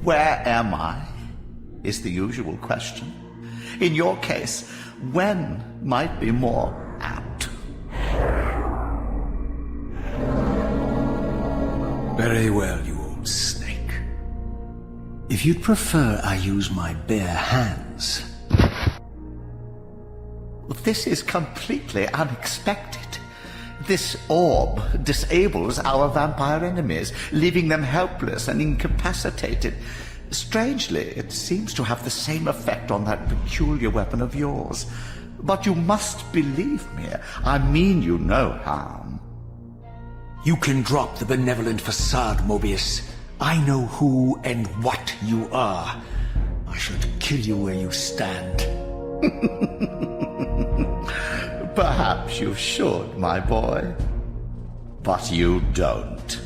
Where am I? Is the usual question. In your case, when might be more apt. Very well, you old snake. If you'd prefer I use my bare hands... This is completely unexpected. This orb disables our vampire enemies, leaving them helpless and incapacitated. Strangely, it seems to have the same effect on that peculiar weapon of yours. But you must believe me. I mean you no harm. You can drop the benevolent facade, Moebius. I know who and what you are. I should kill you where you stand. Perhaps you should, my boy. But you don't.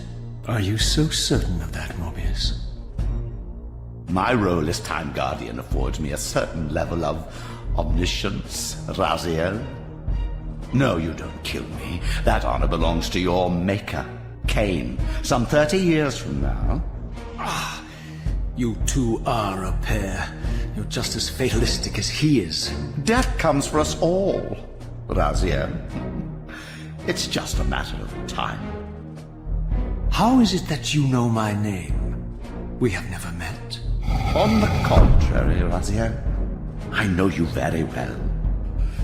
Are you so certain of that, Moebius? My role as Time Guardian affords me a certain level of omniscience, Raziel. No, you don't kill me. That honor belongs to your maker, Kain, some 30 years from now. Ah, you two are a pair. You're just as fatalistic as he is. Death comes for us all, Raziel. It's just a matter of time. How is it that you know my name? We have never met. On the contrary, Raziel, I know you very well.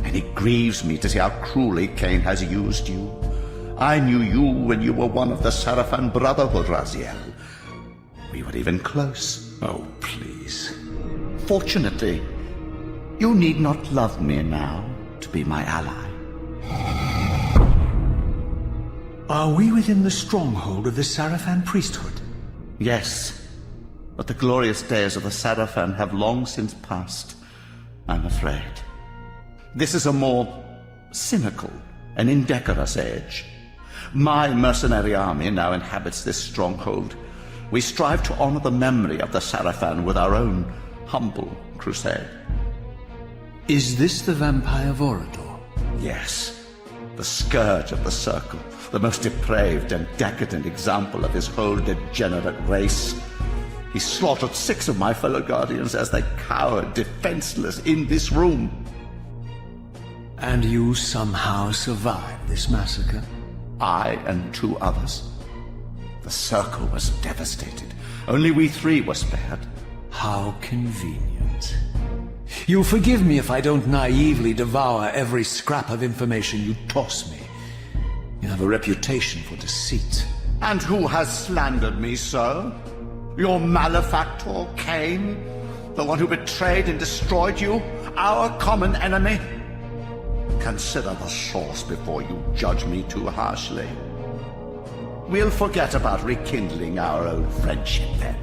And it grieves me to see how cruelly Kain has used you. I knew you when you were one of the Sarafan Brotherhood, Raziel. We were even close. Oh, please. Fortunately, you need not love me now to be my ally. Are we within the stronghold of the Sarafan priesthood? Yes, but the glorious days of the Sarafan have long since passed, I'm afraid. This is a more cynical and indecorous age. My mercenary army now inhabits this stronghold. We strive to honor the memory of the Sarafan with our own humble crusade. Is this the Vampire Vorador? Yes, the scourge of the Circle, the most depraved and decadent example of his whole degenerate race. He slaughtered 6 of my fellow Guardians as they cowered defenseless in this room. And you somehow survived this massacre? I and 2 others. The Circle was devastated. Only we 3 were spared. How convenient. You'll forgive me if I don't naively devour every scrap of information you toss me. You have a reputation for deceit. And who has slandered me so? Your malefactor, Kain? The one who betrayed and destroyed you? Our common enemy? Consider the source before you judge me too harshly. We'll forget about rekindling our old friendship then.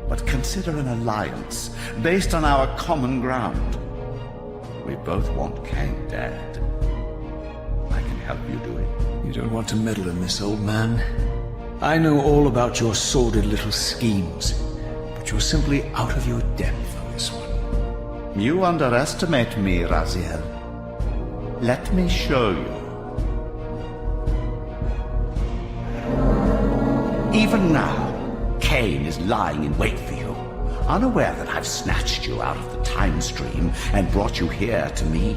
But consider an alliance based on our common ground. We both want Kain dead. I can help you do it. You don't want to meddle in this, old man. I know all about your sordid little schemes, but you're simply out of your depth on this one. You underestimate me, Raziel. Let me show you. Even now, Kain is lying in wait for you, unaware that I've snatched you out of the time stream and brought you here to me.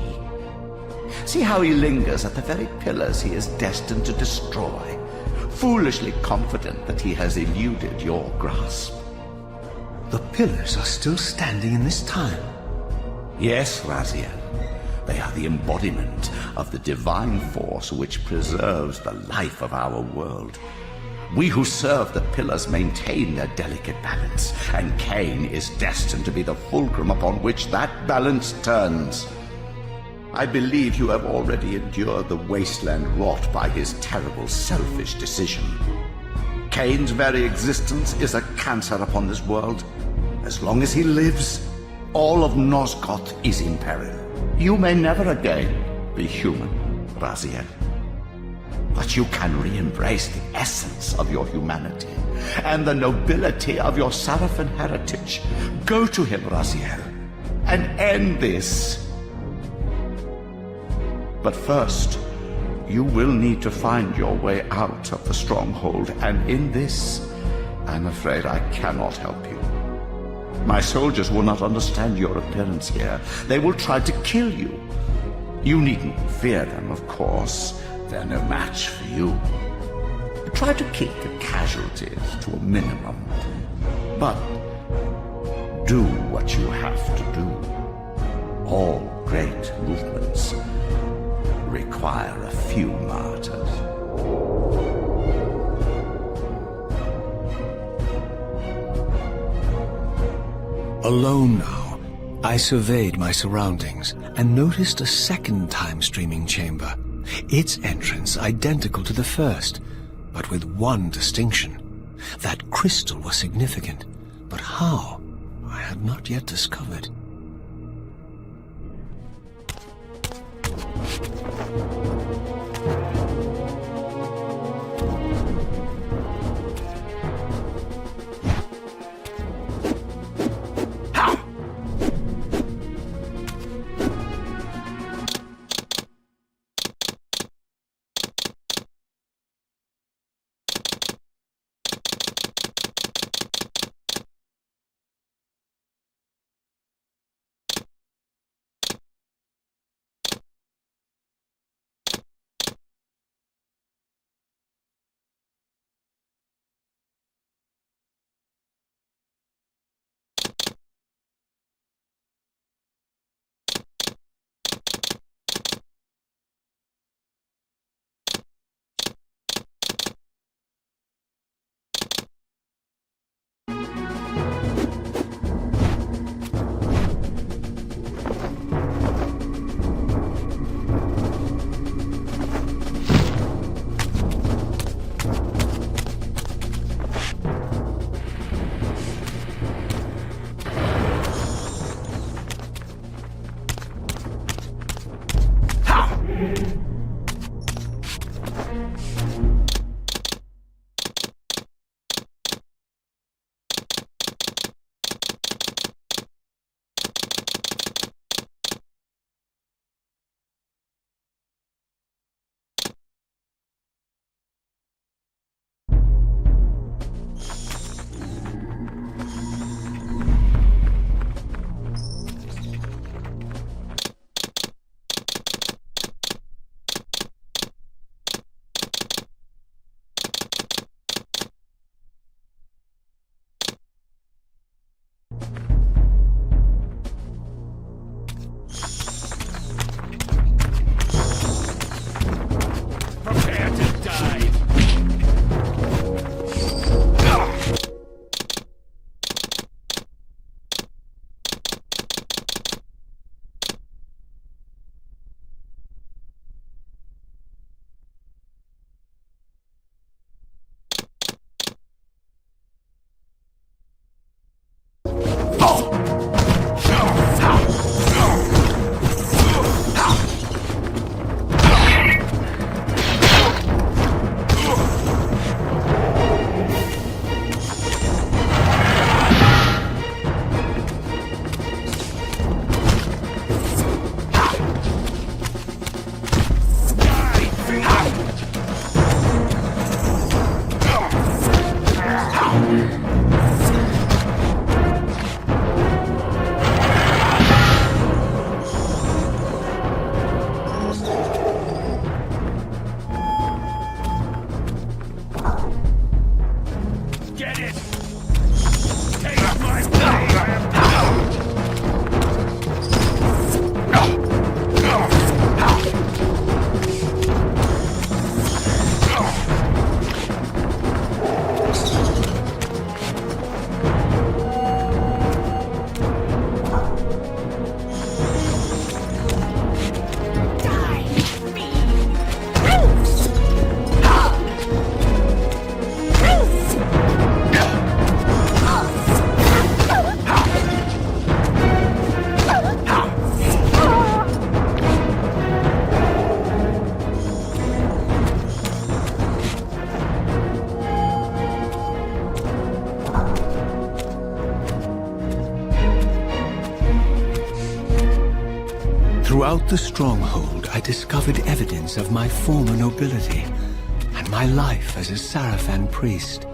See how he lingers at the very pillars he is destined to destroy, foolishly confident that he has eluded your grasp. The pillars are still standing in this time. Yes, Raziel. They are the embodiment of the divine force which preserves the life of our world. We who serve the pillars maintain their delicate balance, and Kain is destined to be the fulcrum upon which that balance turns. I believe you have already endured the wasteland wrought by his terrible, selfish decision. Kain's very existence is a cancer upon this world. As long as he lives, all of Nosgoth is in peril. You may never again be human, Raziel. But you can re-embrace the essence of your humanity and the nobility of your Sarafan heritage. Go to him, Raziel, and end this. But first, you will need to find your way out of the stronghold, and in this, I'm afraid I cannot help you. My soldiers will not understand your appearance here. They will try to kill you. You needn't fear them, of course. They're no match for you. Try to keep the casualties to a minimum. But do what you have to do. All great movements require a few martyrs. Alone now, I surveyed my surroundings and noticed a second time-streaming chamber. Its entrance identical to the first, but with one distinction. That crystal was significant, but how, I had not yet discovered. Throughout the Stronghold, I discovered evidence of my former nobility and my life as a Sarafan priest.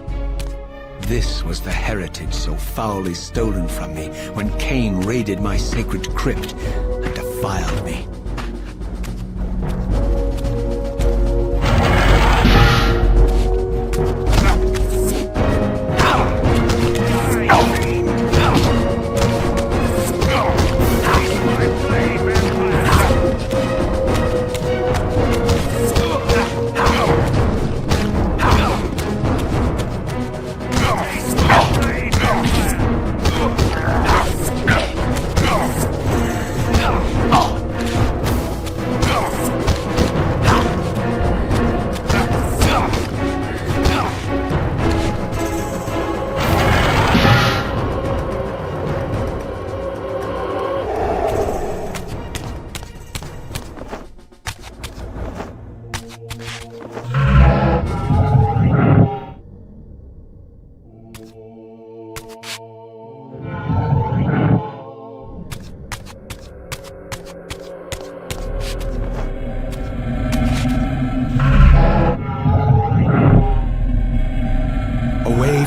This was the heritage so foully stolen from me when Kain raided my sacred crypt and defiled me.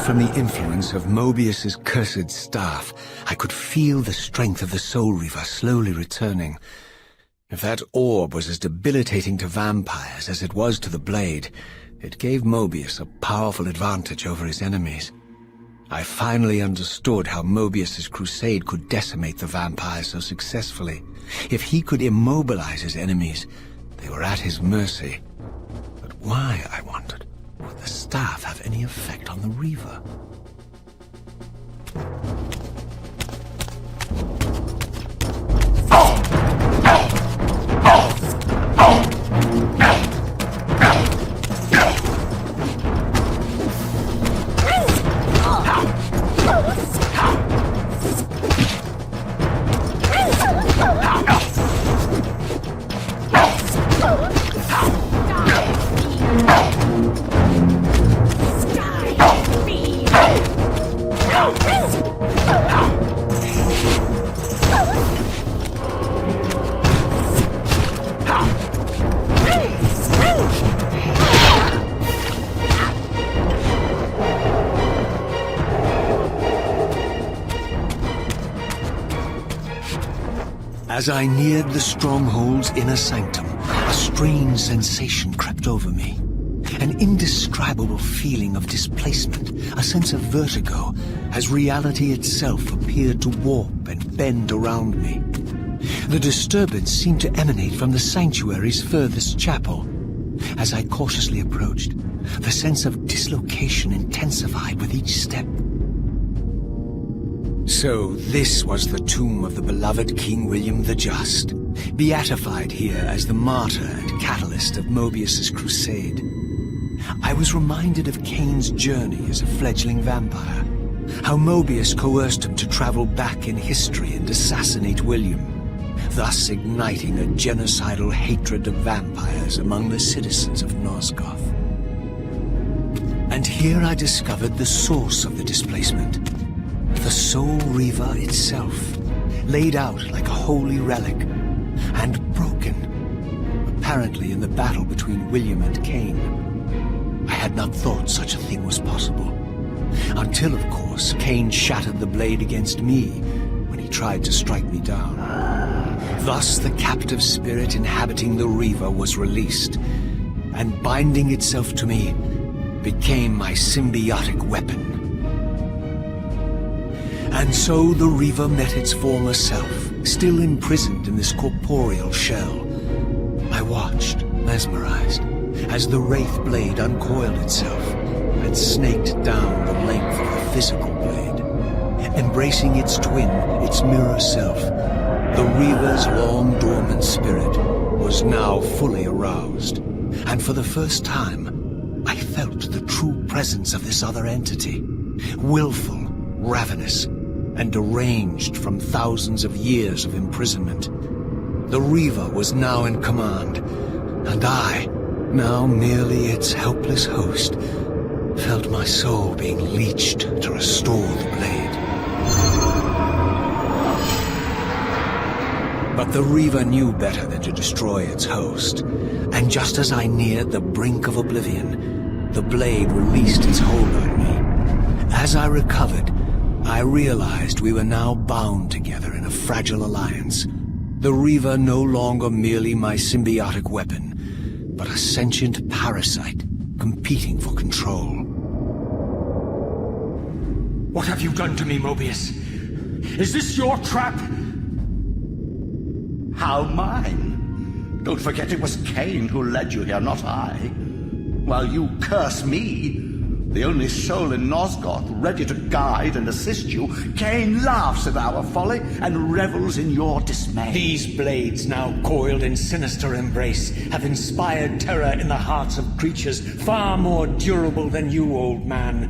From the influence of Moebius's cursed staff, I could feel the strength of the Soul Reaver slowly returning. If that orb was as debilitating to vampires as it was to the blade, it gave Moebius a powerful advantage over his enemies. I finally understood how Moebius's crusade could decimate the vampires so successfully. If he could immobilize his enemies, they were at his mercy. But why, I wondered? Would the staff have any effect on the Reaver? As I neared the Stronghold's inner sanctum, a strange sensation crept over me. An indescribable feeling of displacement, a sense of vertigo, as reality itself appeared to warp and bend around me. The disturbance seemed to emanate from the sanctuary's furthest chapel. As I cautiously approached, the sense of dislocation intensified with each step. So this was the tomb of the beloved King William the Just, beatified here as the martyr and catalyst of Moebius's crusade. I was reminded of Kain's journey as a fledgling vampire, how Moebius coerced him to travel back in history and assassinate William, thus igniting a genocidal hatred of vampires among the citizens of Nosgoth. And here I discovered the source of the displacement. The Soul Reaver itself, laid out like a holy relic, and broken, apparently in the battle between William and Kain. I had not thought such a thing was possible, until, of course, Kain shattered the blade against me when he tried to strike me down. Thus the captive spirit inhabiting the Reaver was released, and binding itself to me became my symbiotic weapon. And so the Reaver met its former self, still imprisoned in this corporeal shell. I watched, mesmerized, as the Wraith blade uncoiled itself and snaked down the length of the physical blade. Embracing its twin, its mirror self, the Reaver's long-dormant spirit was now fully aroused. And for the first time, I felt the true presence of this other entity, willful, ravenous, and deranged from thousands of years of imprisonment. The Reaver was now in command, and I, now merely its helpless host, felt my soul being leeched to restore the blade. But the Reaver knew better than to destroy its host, and just as I neared the brink of oblivion, the blade released its hold on me. As I recovered, I realized we were now bound together in a fragile alliance. The Reaver no longer merely my symbiotic weapon, but a sentient parasite competing for control. What have you done to me, Moebius? Is this your trap? How mine? Don't forget it was Kain who led you here, not I. While you curse me, the only soul in Nosgoth ready to guide and assist you, Kain laughs at our folly and revels in your dismay. These blades, now coiled in sinister embrace, have inspired terror in the hearts of creatures far more durable than you, old man.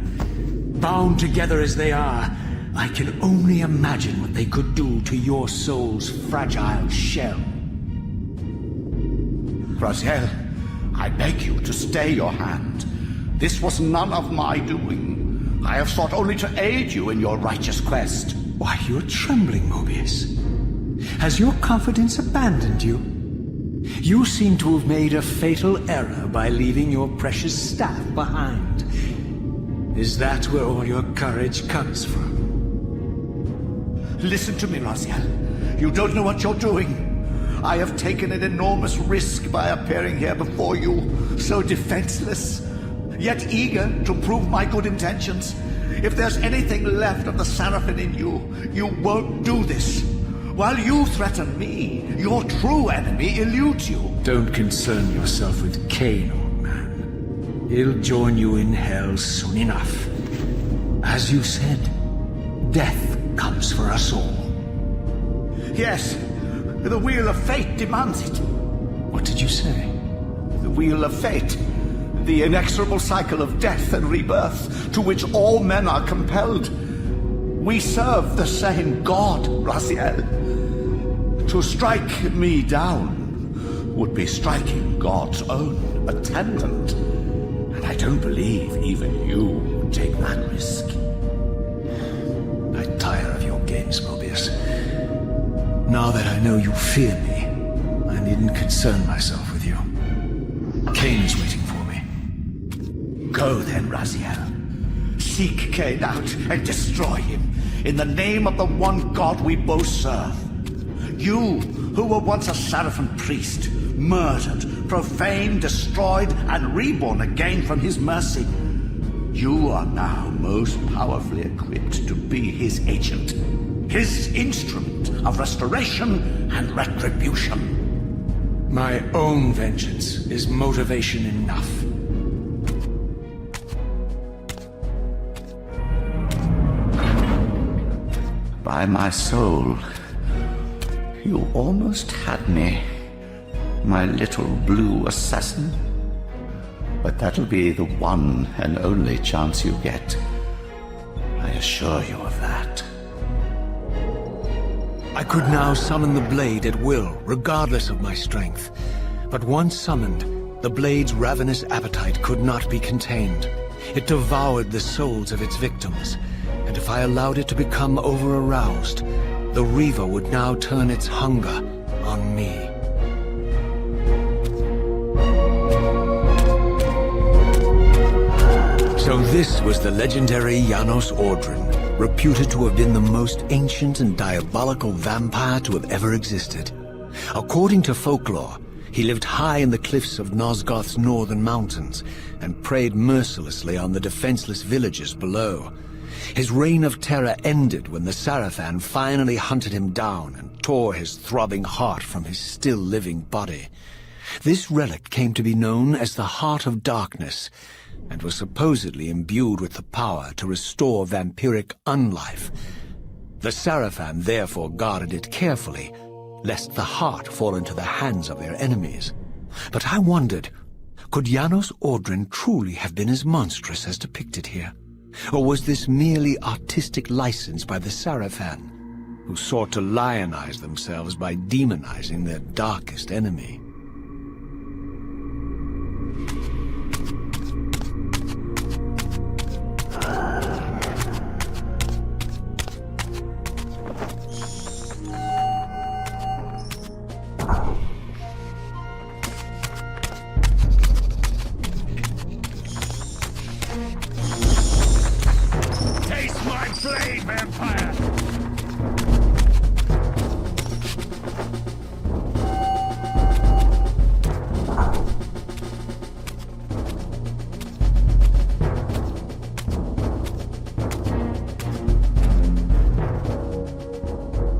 Bound together as they are, I can only imagine what they could do to your soul's fragile shell. Raziel, I beg you to stay your hand. This was none of my doing. I have sought only to aid you in your righteous quest. Why, you're trembling, Moebius. Has your confidence abandoned you? You seem to have made a fatal error by leaving your precious staff behind. Is that where all your courage comes from? Listen to me, Raziel. You don't know what you're doing. I have taken an enormous risk by appearing here before you, so defenseless, yet eager to prove my good intentions. If there's anything left of the Sarafan in you, you won't do this. While you threaten me, your true enemy eludes you. Don't concern yourself with Kain, old man. He'll join you in hell soon enough. As you said, death comes for us all. Yes, the wheel of fate demands it. What did you say? The wheel of fate. The inexorable cycle of death and rebirth to which all men are compelled. We serve the same God, Raziel. To strike me down would be striking God's own attendant. And I don't believe even you would take that risk. I tire of your games, Moebius. Now that I know you fear me, I needn't concern myself with you. Kain is waiting for me. Go then, Raziel. Seek Kain out and destroy him in the name of the one God we both serve. You, who were once a Sarafan priest, murdered, profaned, destroyed, and reborn again from his mercy. You are now most powerfully equipped to be his agent, his instrument of restoration and retribution. My own vengeance is motivation enough. By my soul, you almost had me, my little blue assassin. But that'll be the one and only chance you get. I assure you of that. I could now summon the blade at will, regardless of my strength. But once summoned, the blade's ravenous appetite could not be contained. It devoured the souls of its victims, and if I allowed it to become over-aroused, the Reaver would now turn its hunger on me. So this was the legendary Janos Audron, reputed to have been the most ancient and diabolical vampire to have ever existed. According to folklore, he lived high in the cliffs of Nosgoth's northern mountains and preyed mercilessly on the defenseless villagers below. His reign of terror ended when the Sarafan finally hunted him down and tore his throbbing heart from his still-living body. This relic came to be known as the Heart of Darkness, and was supposedly imbued with the power to restore vampiric unlife. The Sarafan therefore guarded it carefully, lest the heart fall into the hands of their enemies. But I wondered, could Janos Audron truly have been as monstrous as depicted here? Or was this merely artistic license by the Sarafan, who sought to lionize themselves by demonizing their darkest enemy? slain, Vampire!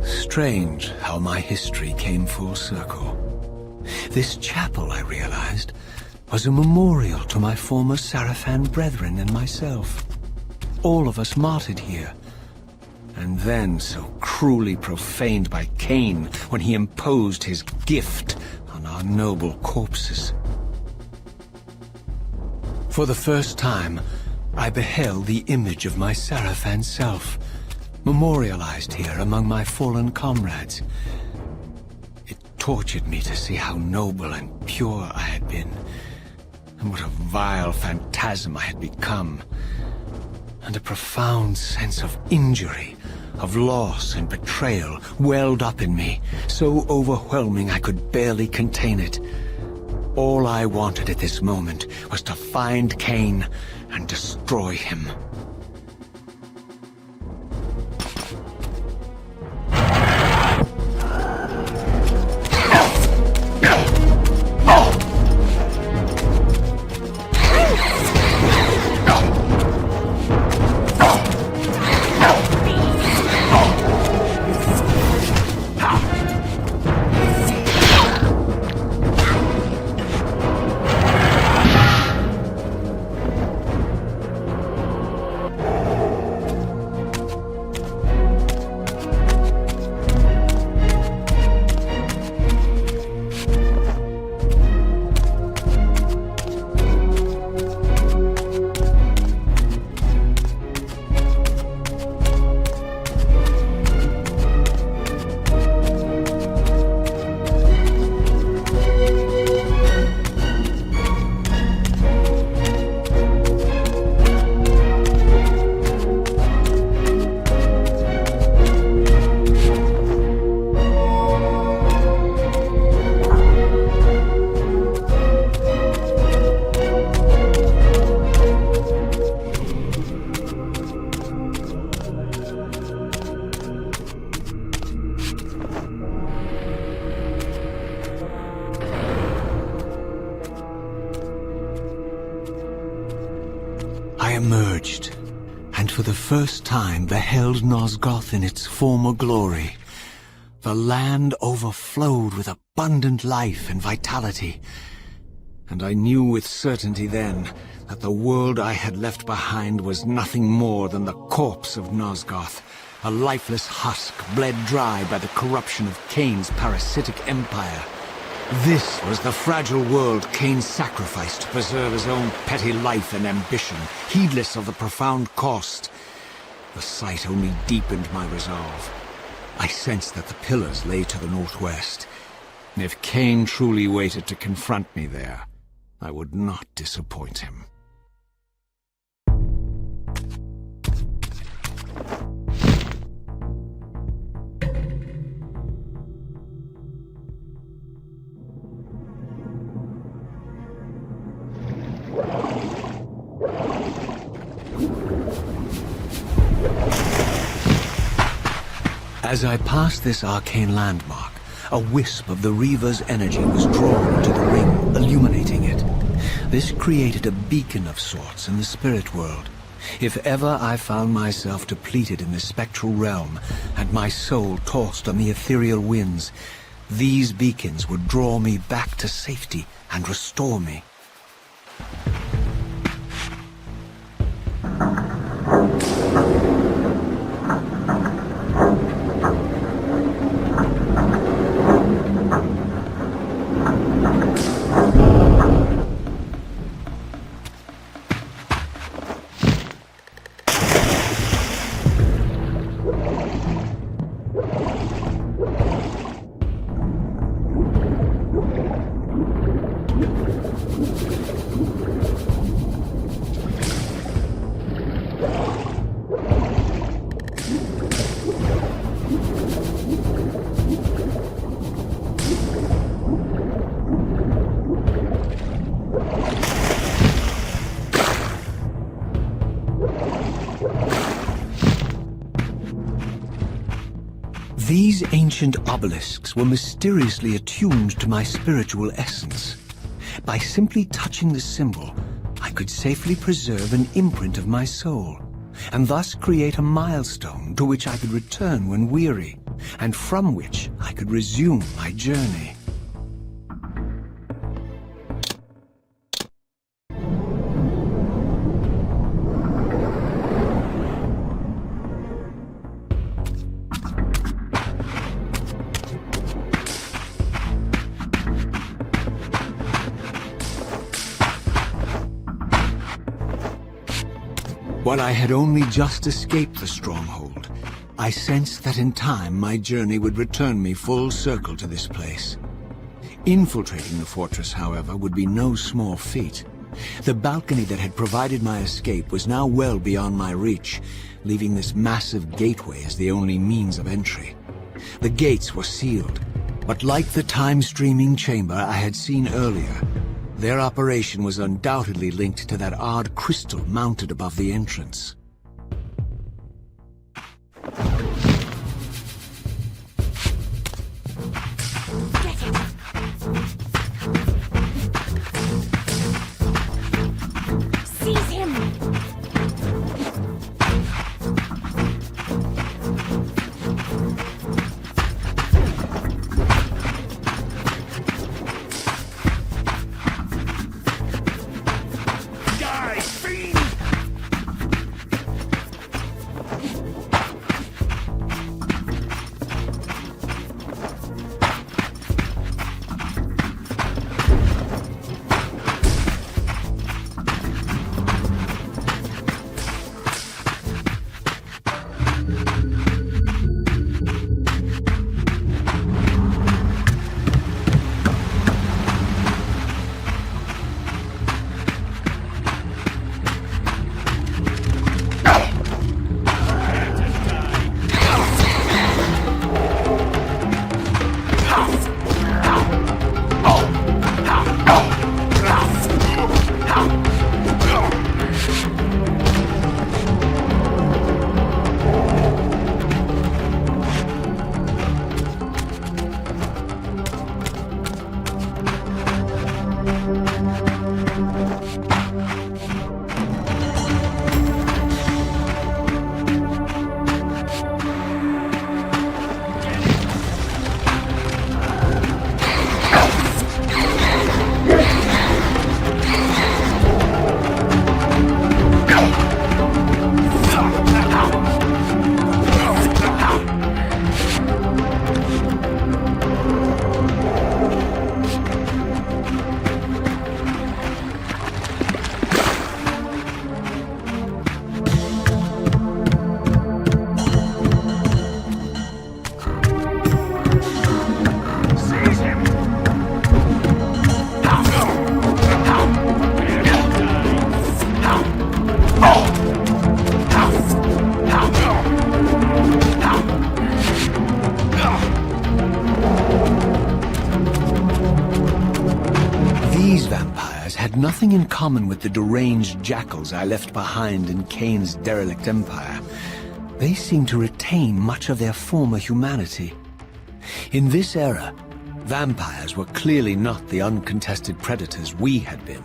Strange how my history came full circle. This chapel, I realized, was a memorial to my former Sarafan brethren and myself. All of us martyred here, and then so cruelly profaned by Kain when he imposed his gift on our noble corpses. For the first time, I beheld the image of my Sarafan self, memorialized here among my fallen comrades. It tortured me to see how noble and pure I had been, and what a vile phantasm I had become. And a profound sense of injury, of loss and betrayal welled up in me, so overwhelming I could barely contain it. All I wanted at this moment was to find Kain and destroy him. Emerged, and for the first time beheld Nosgoth in its former glory. The land overflowed with abundant life and vitality, and I knew with certainty then that the world I had left behind was nothing more than the corpse of Nosgoth, a lifeless husk bled dry by the corruption of Kain's parasitic empire. This was the fragile world Kain sacrificed to preserve his own petty life and ambition, heedless of the profound cost. The sight only deepened my resolve. I sensed that the pillars lay to the northwest, and if Kain truly waited to confront me there, I would not disappoint him. As I passed this arcane landmark, a wisp of the Reaver's energy was drawn into the ring, illuminating it. This created a beacon of sorts in the spirit world. If ever I found myself depleted in the spectral realm, and my soul tossed on the ethereal winds, these beacons would draw me back to safety and restore me. These ancient obelisks were mysteriously attuned to my spiritual essence. By simply touching the symbol, I could safely preserve an imprint of my soul, and thus create a milestone to which I could return when weary, and from which I could resume my journey. While I had only just escaped the Stronghold, I sensed that in time my journey would return me full circle to this place. Infiltrating the fortress, however, would be no small feat. The balcony that had provided my escape was now well beyond my reach, leaving this massive gateway as the only means of entry. The gates were sealed, but like the time-streaming chamber I had seen earlier, their operation was undoubtedly linked to that odd crystal mounted above the entrance. Seize him! Nothing in common with the deranged jackals I left behind in Kain's derelict empire. They seemed to retain much of their former humanity. In this era, vampires were clearly not the uncontested predators we had been.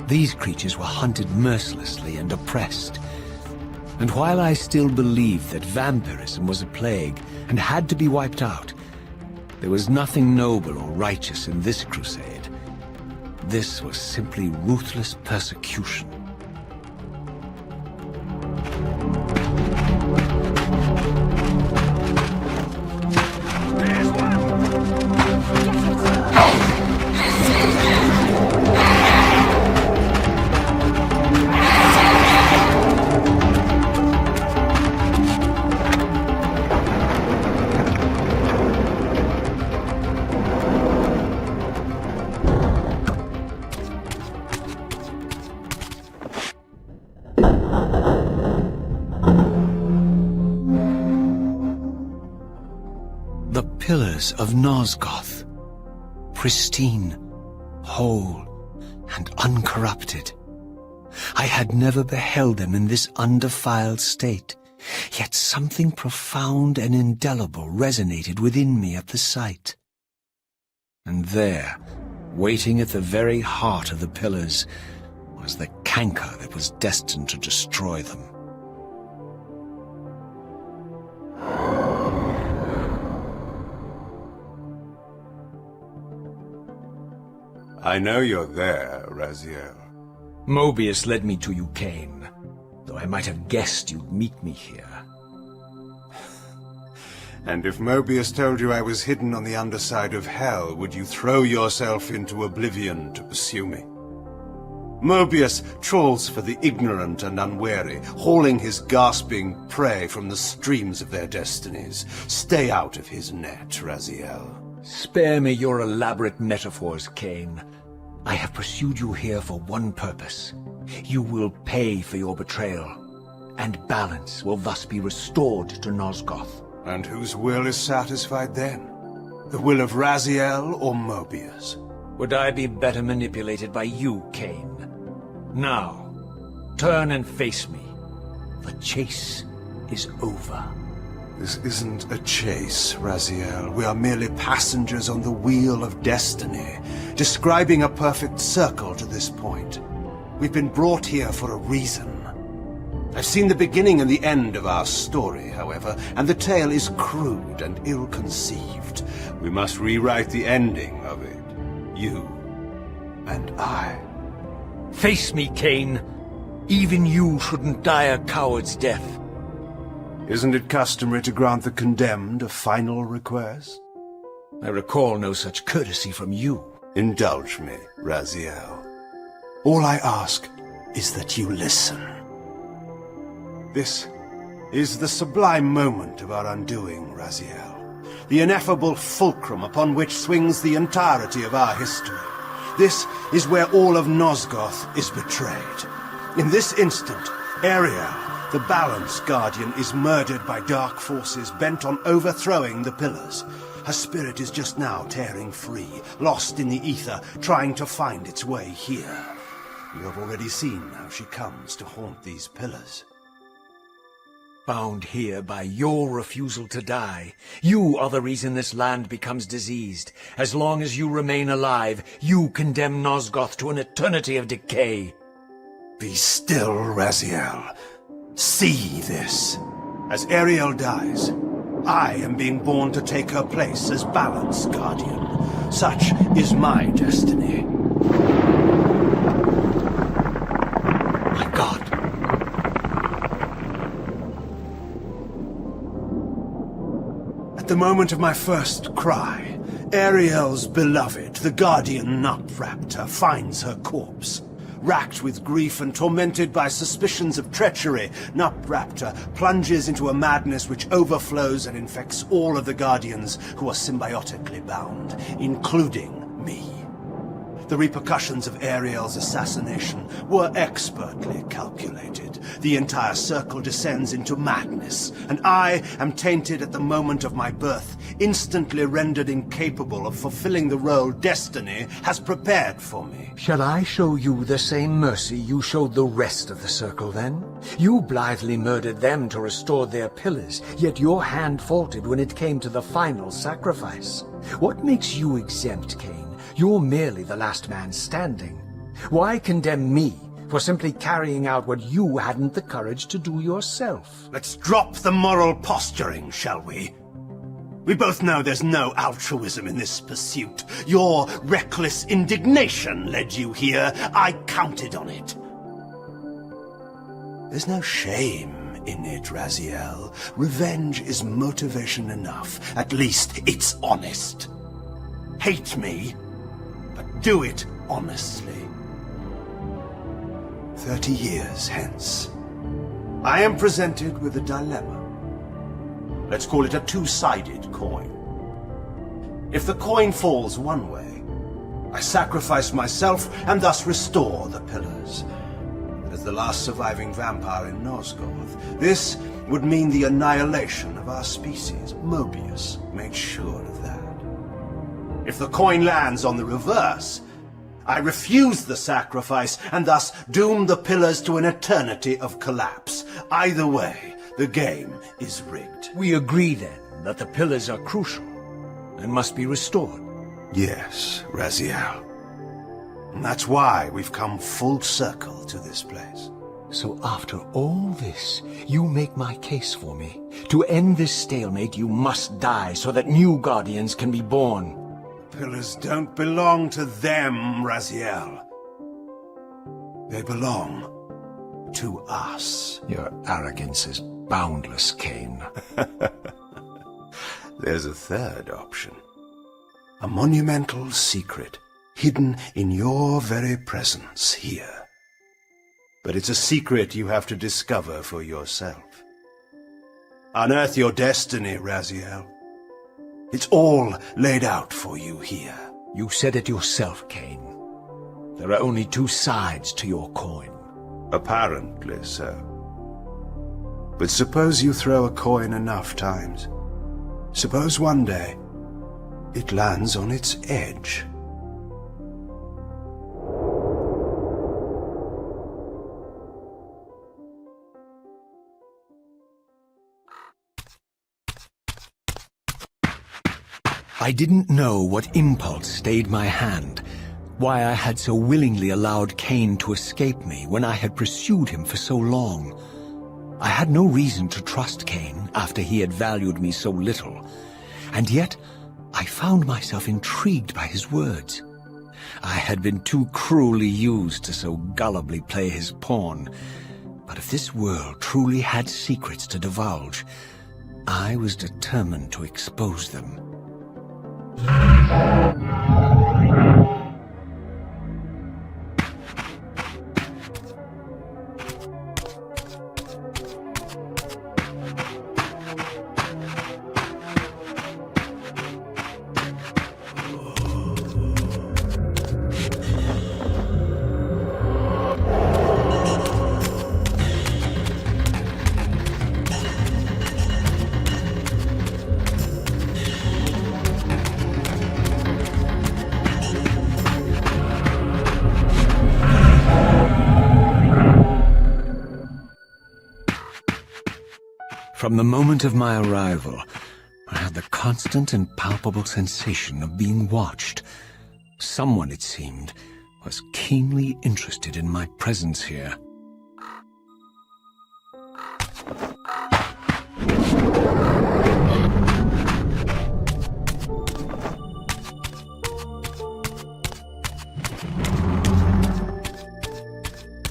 These creatures were hunted mercilessly and oppressed. And while I still believed that vampirism was a plague and had to be wiped out, there was nothing noble or righteous in this crusade. This was simply ruthless persecution. Pillars of Nosgoth, pristine, whole, and uncorrupted. I had never beheld them in this undefiled state, Yet something profound and indelible resonated within me at the sight. And there, waiting at the very heart of the pillars, was the canker that was destined to destroy them. I know you're there, Raziel. Moebius led me to you, Kain, though I might have guessed you'd meet me here. And if Moebius told you I was hidden on the underside of hell, would you throw yourself into oblivion to pursue me? Moebius trawls for the ignorant and unwary, hauling his gasping prey from the streams of their destinies. Stay out of his net, Raziel. Spare me your elaborate metaphors, Kain. I have pursued you here for one purpose. You will pay for your betrayal, and balance will thus be restored to Nosgoth. And whose will is satisfied then? The will of Raziel or Moebius? Would I be better manipulated by you, Kain? Now, turn and face me. The chase is over. This isn't a chase, Raziel. We are merely passengers on the wheel of destiny, describing a perfect circle to this point. We've been brought here for a reason. I've seen the beginning and the end of our story, however, and the tale is crude and ill-conceived. We must rewrite the ending of it. You and I. Face me, Kain. Even you shouldn't die a coward's death. Isn't it customary to grant the condemned a final request? I recall no such courtesy from you. Indulge me, Raziel. All I ask is that you listen. This is the sublime moment of our undoing, Raziel. The ineffable fulcrum upon which swings the entirety of our history. This is where all of Nosgoth is betrayed. In this instant, Ariel, the Balance Guardian, is murdered by dark forces bent on overthrowing the Pillars. Her spirit is just now tearing free, lost in the ether, trying to find its way here. You have already seen how she comes to haunt these Pillars. Bound here by your refusal to die. You are the reason this land becomes diseased. As long as you remain alive, you condemn Nosgoth to an eternity of decay. Be still, Raziel. See this. As Ariel dies, I am being born to take her place as Balance Guardian. Such is my destiny. My God. At the moment of my first cry, Ariel's beloved, the Guardian Nutraptor, finds her corpse. Racked with grief and tormented by suspicions of treachery, Nutraptor plunges into a madness which overflows and infects all of the Guardians who are symbiotically bound, including me. The repercussions of Ariel's assassination were expertly calculated. The entire circle descends into madness, and I am tainted at the moment of my birth, instantly rendered incapable of fulfilling the role destiny has prepared for me. Shall I show you the same mercy you showed the rest of the circle, then? You blithely murdered them to restore their pillars, yet your hand faltered when it came to the final sacrifice. What makes you exempt, Kain? You're merely the last man standing. Why condemn me for simply carrying out what you hadn't the courage to do yourself? Let's drop the moral posturing, shall we? We both know there's no altruism in this pursuit. Your reckless indignation led you here. I counted on it. There's no shame in it, Raziel. Revenge is motivation enough. At least it's honest. Hate me, but do it honestly. 30 years hence, I am presented with a dilemma. Let's call it a two-sided coin. If the coin falls one way, I sacrifice myself and thus restore the pillars. But as the last surviving vampire in Nosgoth, this would mean the annihilation of our species. Moebius made sure of that. If the coin lands on the reverse, I refuse the sacrifice and thus doom the pillars to an eternity of collapse. Either way, The game is rigged. We agree, then, that the pillars are crucial and must be restored. Yes, Raziel. And that's why we've come full circle to this place. So after all this, you make my case for me. To end this stalemate, you must die so that new Guardians can be born. Pillars don't belong to them, Raziel. They belong to us. Your arrogance is boundless, Kain. There's a third option. A monumental secret, hidden in your very presence here. But it's a secret you have to discover for yourself. Unearth your destiny, Raziel. It's all laid out for you here. You said it yourself, Kain. There are only two sides to your coin. Apparently so. But suppose you throw a coin enough times. Suppose one day it lands on its edge. I didn't know what impulse stayed my hand, why I had so willingly allowed Kain to escape me when I had pursued him for so long. I had no reason to trust Kain after he had valued me so little, and yet I found myself intrigued by his words. I had been too cruelly used to so gullibly play his pawn, but if this world truly had secrets to divulge, I was determined to expose them. From the moment of my arrival, I had the constant and palpable sensation of being watched. Someone, it seemed, was keenly interested in my presence here.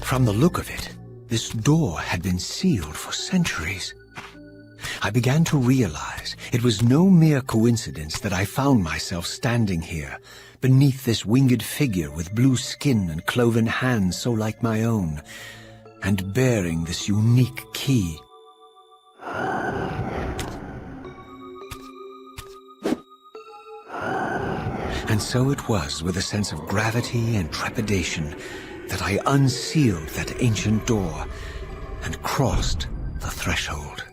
From the look of it, this door had been sealed for centuries. I began to realize it was no mere coincidence that I found myself standing here, beneath this winged figure with blue skin and cloven hands so like my own, and bearing this unique key. And so it was with a sense of gravity and trepidation that I unsealed that ancient door and crossed the threshold.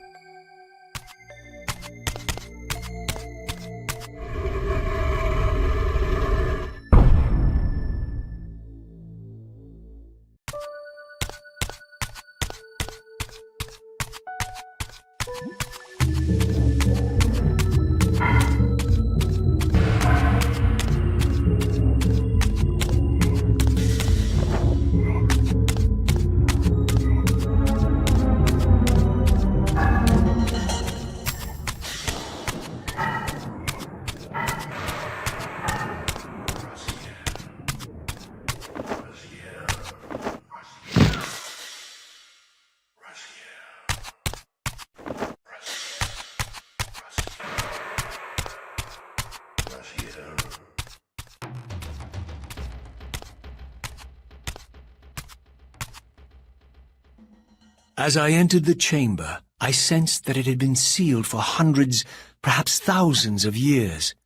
As I entered the chamber, I sensed that it had been sealed for hundreds, perhaps thousands of years.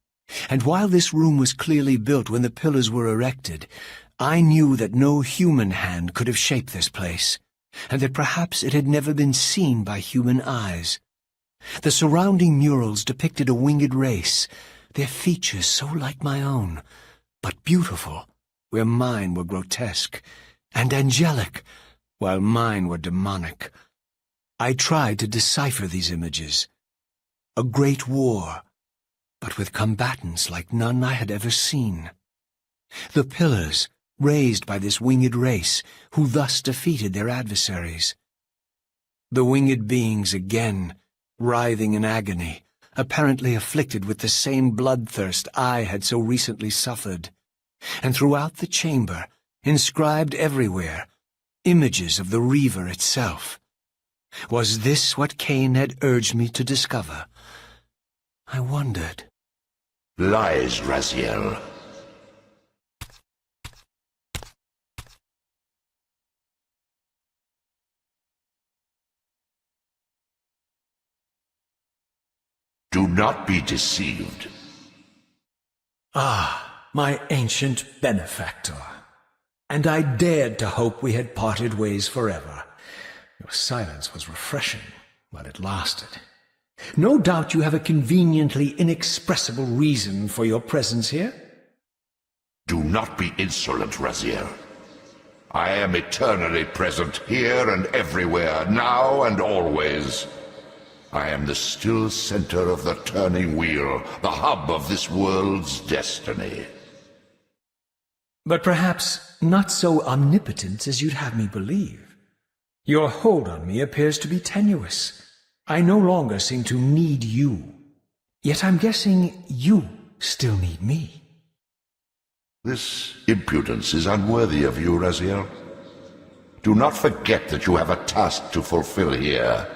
And while this room was clearly built when the pillars were erected, I knew that no human hand could have shaped this place, and that perhaps it had never been seen by human eyes. The surrounding murals depicted a winged race, their features so like my own, but beautiful, where mine were grotesque, and angelic, while mine were demonic. I tried to decipher these images. A great war, but with combatants like none I had ever seen. The pillars, raised by this winged race, who thus defeated their adversaries. The winged beings again, writhing in agony, apparently afflicted with the same bloodthirst I had so recently suffered. And throughout the chamber, inscribed everywhere, images of the Reaver itself. Was this what Kain had urged me to discover? I wondered. Lies, Raziel. Do not be deceived. Ah, my ancient benefactor. And I dared to hope we had parted ways forever. Your silence was refreshing while it lasted. No doubt you have a conveniently inexpressible reason for your presence here? Do not be insolent, Raziel. I am eternally present here and everywhere, now and always. I am the still center of the turning wheel, the hub of this world's destiny. But perhaps not so omnipotent as you'd have me believe. Your hold on me appears to be tenuous. I no longer seem to need you. Yet I'm guessing you still need me. This impudence is unworthy of you, Raziel. Do not forget that you have a task to fulfill here.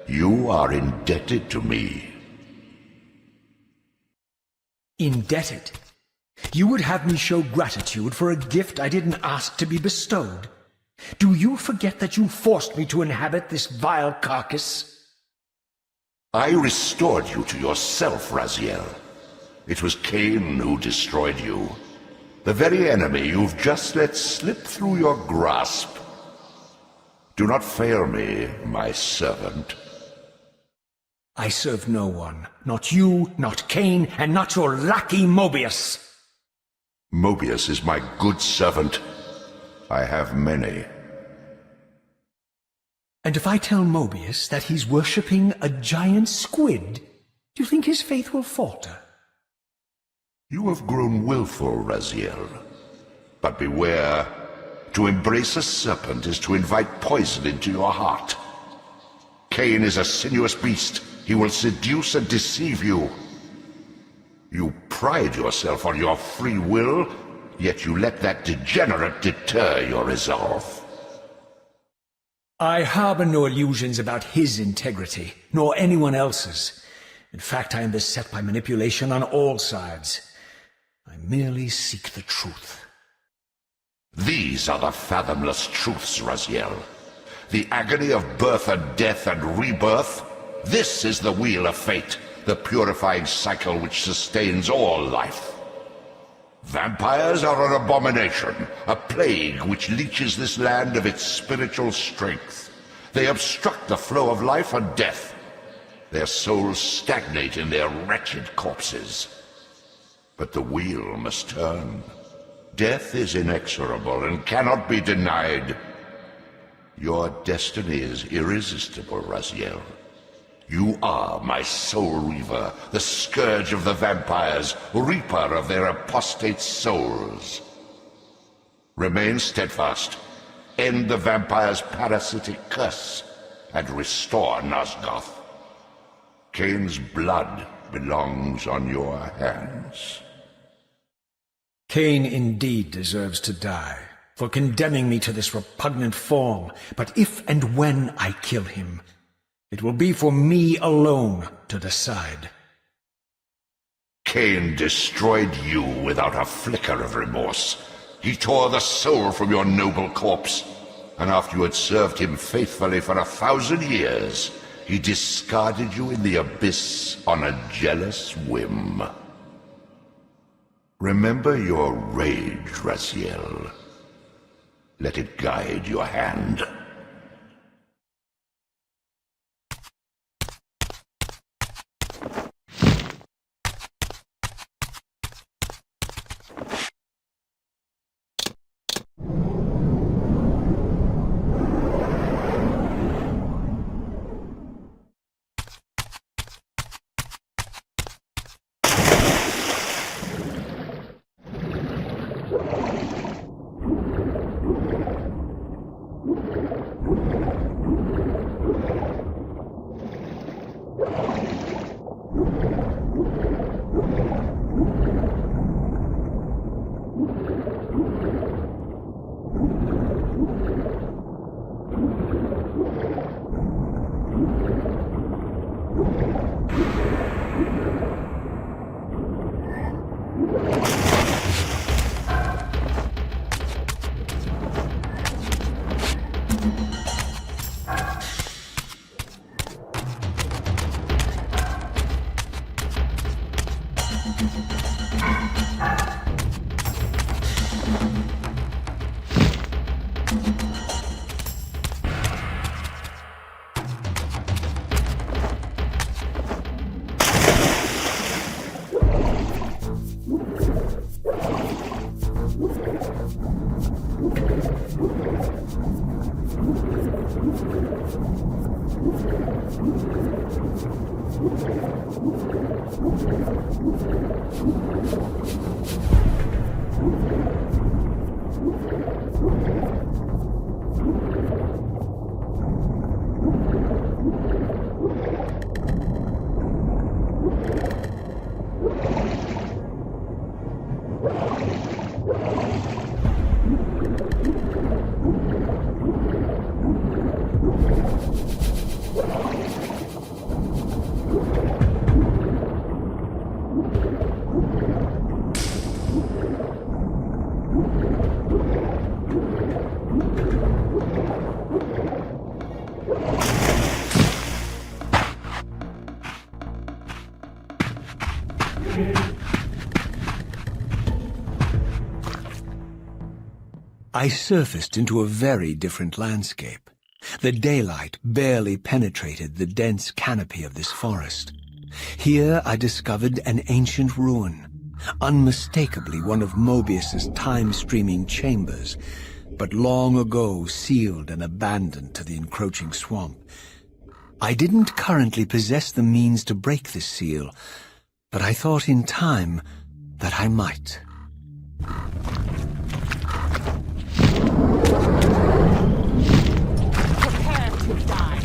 You are indebted to me. Indebted? You would have me show gratitude for a gift I didn't ask to be bestowed? Do you forget that you forced me to inhabit this vile carcass? I restored you to yourself, Raziel. It was Kain who destroyed you. The very enemy you've just let slip through your grasp. Do not fail me, my servant. I serve no one. Not you, not Kain, and not your lackey Moebius. Moebius is my good servant. I have many. And if I tell Moebius that he's worshipping a giant squid, do you think his faith will falter? You have grown willful, Raziel. But beware. To embrace a serpent is to invite poison into your heart. Kain is a sinuous beast. He will seduce and deceive you. You pride yourself on your free will, yet you let that degenerate deter your resolve. I harbor no illusions about his integrity, nor anyone else's. In fact, I am beset by manipulation on all sides. I merely seek the truth. These are the fathomless truths, Raziel. The agony of birth and death and rebirth. This is the wheel of fate, the purifying cycle which sustains all life. Vampires are an abomination, a plague which leeches this land of its spiritual strength. They obstruct the flow of life and death. Their souls stagnate in their wretched corpses. But the wheel must turn. Death is inexorable and cannot be denied. Your destiny is irresistible, Raziel. You are my soul reaver, the scourge of the vampires, reaper of their apostate souls. Remain steadfast, end the vampire's parasitic curse, and restore Nosgoth. Kain's blood belongs on your hands. Kain indeed deserves to die for condemning me to this repugnant form, but if and when I kill him, it will be for me alone to decide. Kain destroyed you without a flicker of remorse. He tore the soul from your noble corpse, and after you had served him faithfully for 1,000 years, he discarded you in the abyss on a jealous whim. Remember your rage, Raziel. Let it guide your hand. I surfaced into a very different landscape. The daylight barely penetrated the dense canopy of this forest. Here I discovered an ancient ruin, unmistakably one of Moebius's time-streaming chambers, but long ago sealed and abandoned to the encroaching swamp. I didn't currently possess the means to break this seal, but I thought in time that I might. Prepare to die.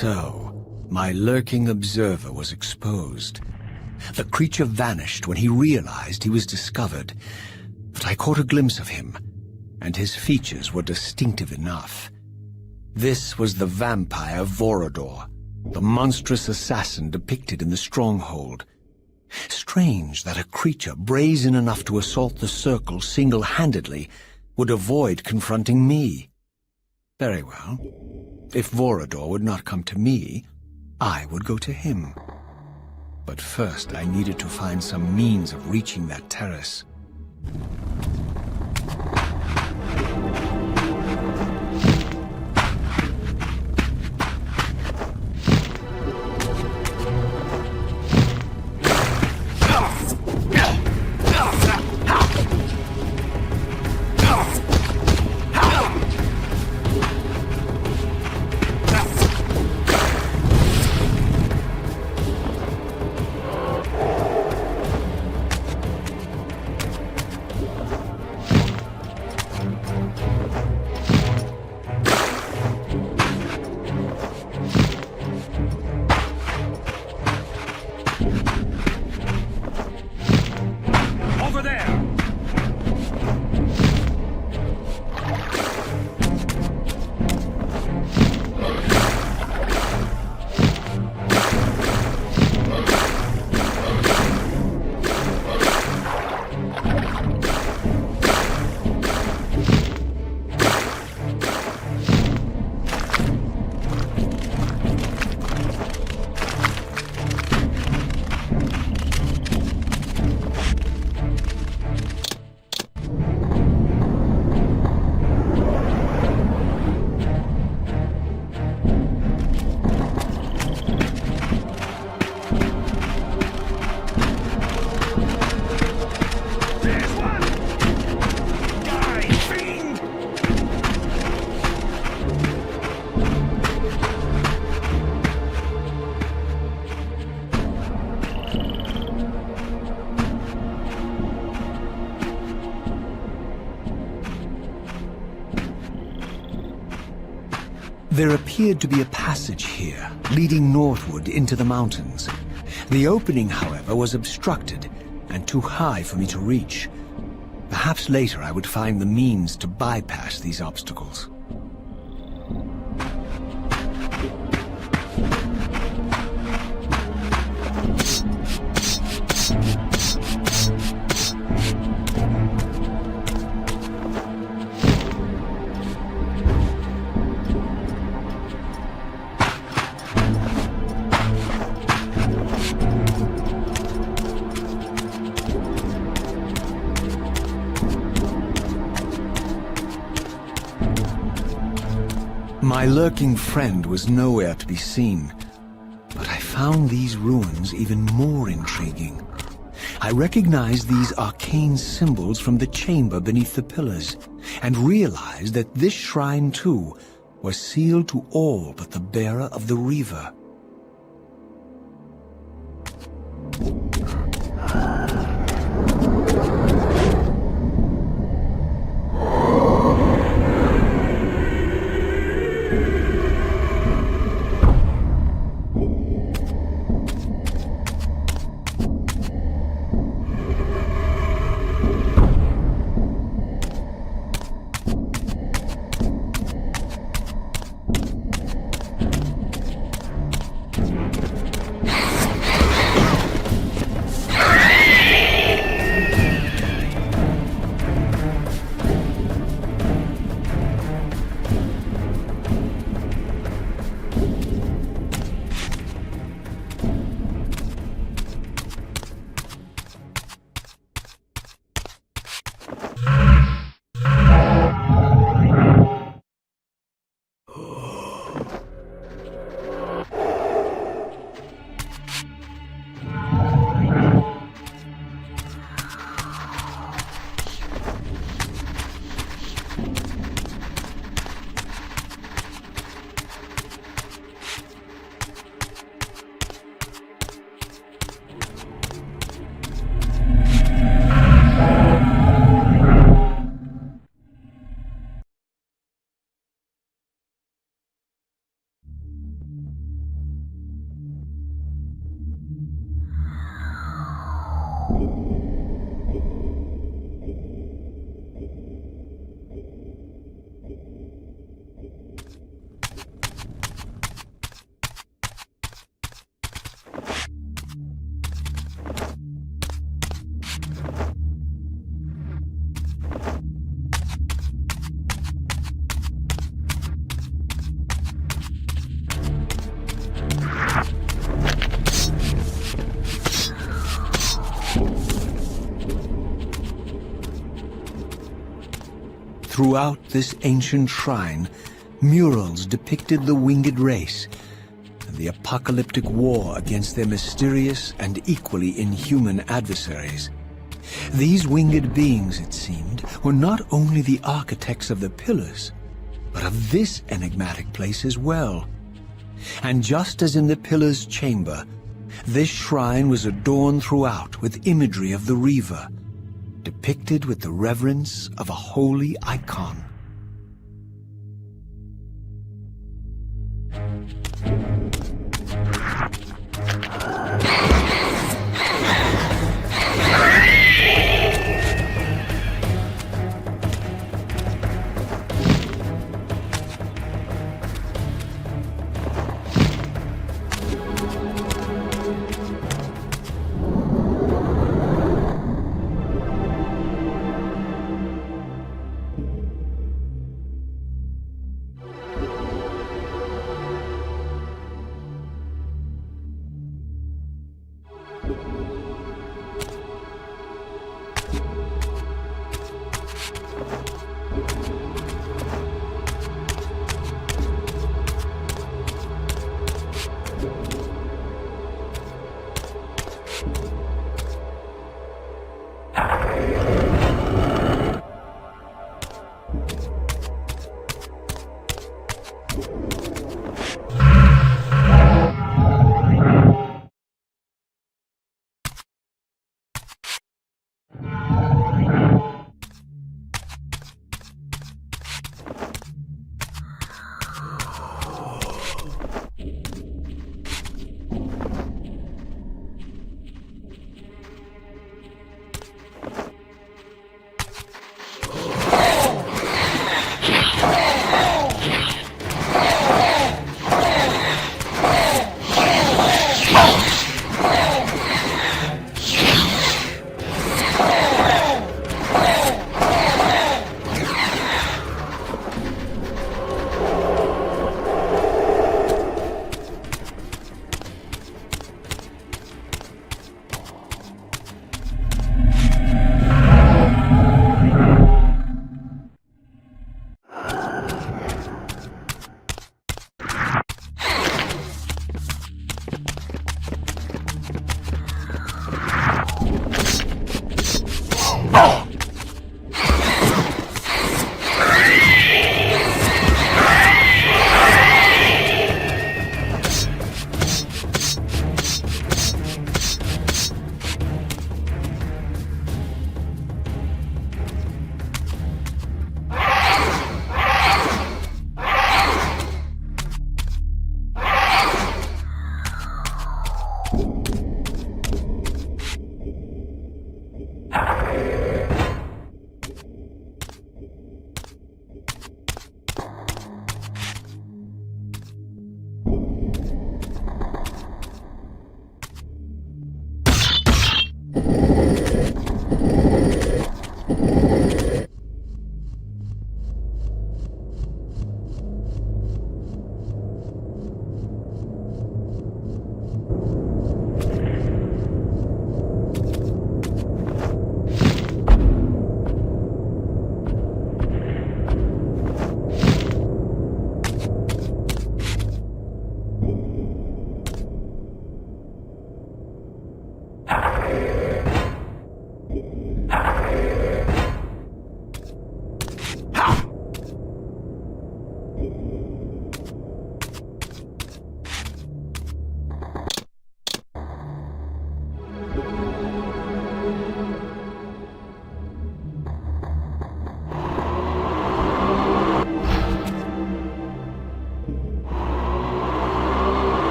So, my lurking observer was exposed. The creature vanished when he realized he was discovered, but I caught a glimpse of him, and his features were distinctive enough. This was the Vampire Vorador, the monstrous assassin depicted in the Stronghold. Strange that a creature brazen enough to assault the Circle single-handedly would avoid confronting me. Very well. If Vorador would not come to me, I would go to him. But first I needed to find some means of reaching that terrace. There appeared to be a passage here, leading northward into the mountains. The opening, however, was obstructed and too high for me to reach. Perhaps later I would find the means to bypass these obstacles. My lurking friend was nowhere to be seen, but I found these ruins even more intriguing. I recognized these arcane symbols from the chamber beneath the pillars, and realized that this shrine, too, was sealed to all but the bearer of the Reaver. Throughout this ancient shrine, murals depicted the winged race and the apocalyptic war against their mysterious and equally inhuman adversaries. These winged beings, it seemed, were not only the architects of the pillars, but of this enigmatic place as well. And just as in the pillars' chamber, this shrine was adorned throughout with imagery of the Reaver, depicted with the reverence of a holy icon.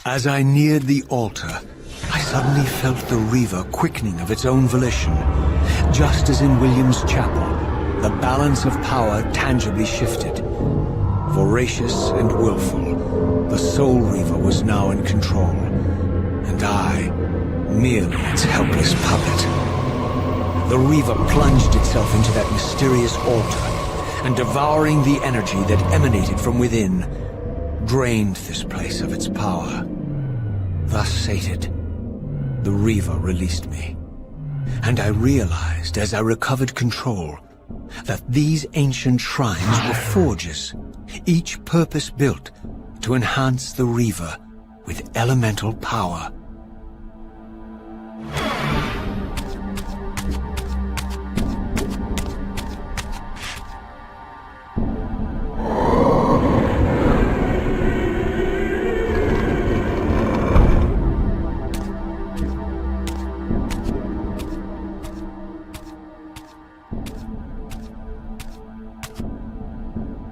As I neared the altar, I suddenly felt the Reaver quickening of its own volition. Just as in William's chapel, the balance of power tangibly shifted. Voracious and willful, the Soul Reaver was now in control, and I, merely its helpless puppet. The Reaver plunged itself into that mysterious altar, and devouring the energy that emanated from within, drained this place of its power. Thus sated, the Reaver released me, and I realized as I recovered control that these ancient shrines were forges, each purpose-built to enhance the Reaver with elemental power.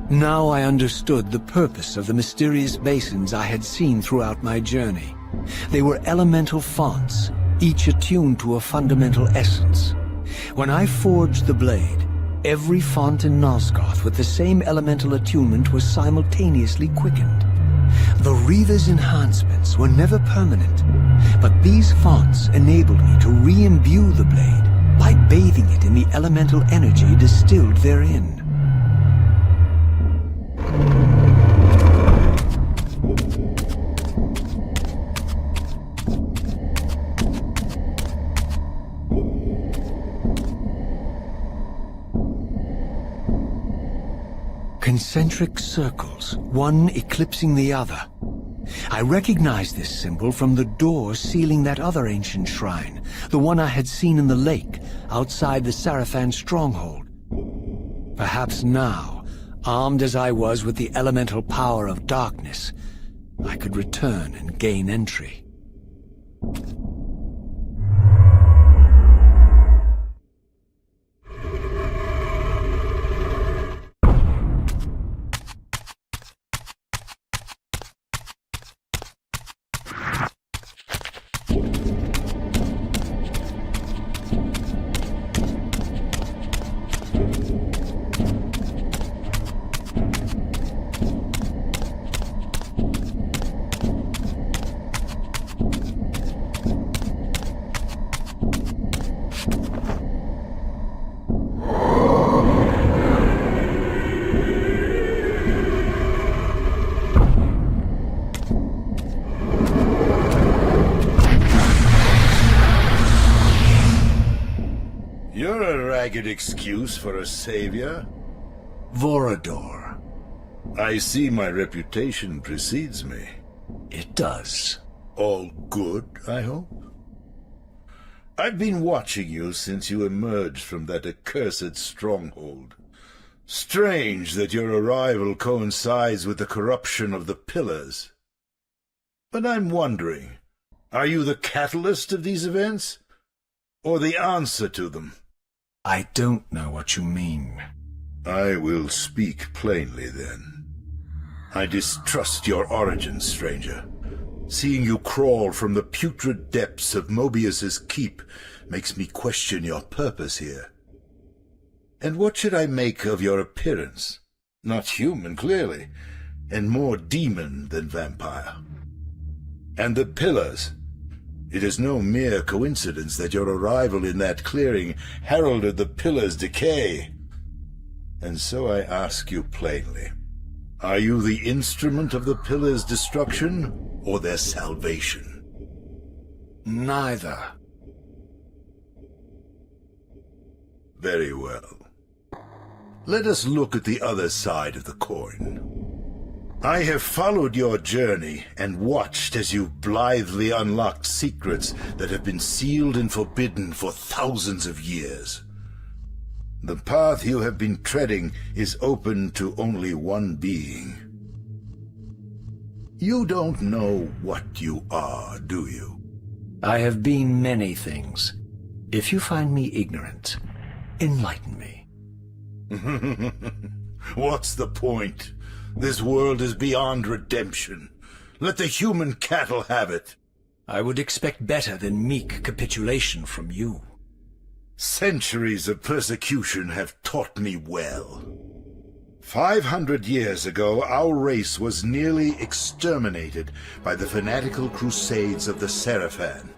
Now I understood the purpose of the mysterious basins I had seen throughout my journey. They were elemental fonts, each attuned to a fundamental essence. When I forged the blade, every font in Nosgoth with the same elemental attunement was simultaneously quickened. The Reaver's enhancements were never permanent, but these fonts enabled me to re-imbue the blade by bathing it in the elemental energy distilled therein. Concentric circles, one eclipsing the other. I recognized this symbol from the door sealing that other ancient shrine, the one I had seen in the lake outside the Sarafan Stronghold. Perhaps now, armed as I was with the elemental power of darkness, I could return and gain entry. Ragged excuse for a savior? Vorador. I see my reputation precedes me. It does. All good, I hope? I've been watching you since you emerged from that accursed stronghold. Strange that your arrival coincides with the corruption of the Pillars. But I'm wondering, are you the catalyst of these events? Or the answer to them? I don't know what you mean. I will speak plainly, then. I distrust your origins, stranger. Seeing you crawl from the putrid depths of Moebius's keep makes me question your purpose here. And what should I make of your appearance? Not human, clearly, and more demon than vampire. And the pillars. It is no mere coincidence that your arrival in that clearing heralded the pillars' decay. And so I ask you plainly, are you the instrument of the pillars' destruction or their salvation? Neither. Very well. Let us look at the other side of the coin. I have followed your journey and watched as you blithely unlocked secrets that have been sealed and forbidden for thousands of years. The path you have been treading is open to only one being. You don't know what you are, do you? I have been many things. If you find me ignorant, enlighten me. What's the point? This world is beyond redemption. Let the human cattle have it. I would expect better than meek capitulation from you. Centuries of persecution have taught me well. 500 years ago, our race was nearly exterminated by the fanatical crusades of the Sarafan.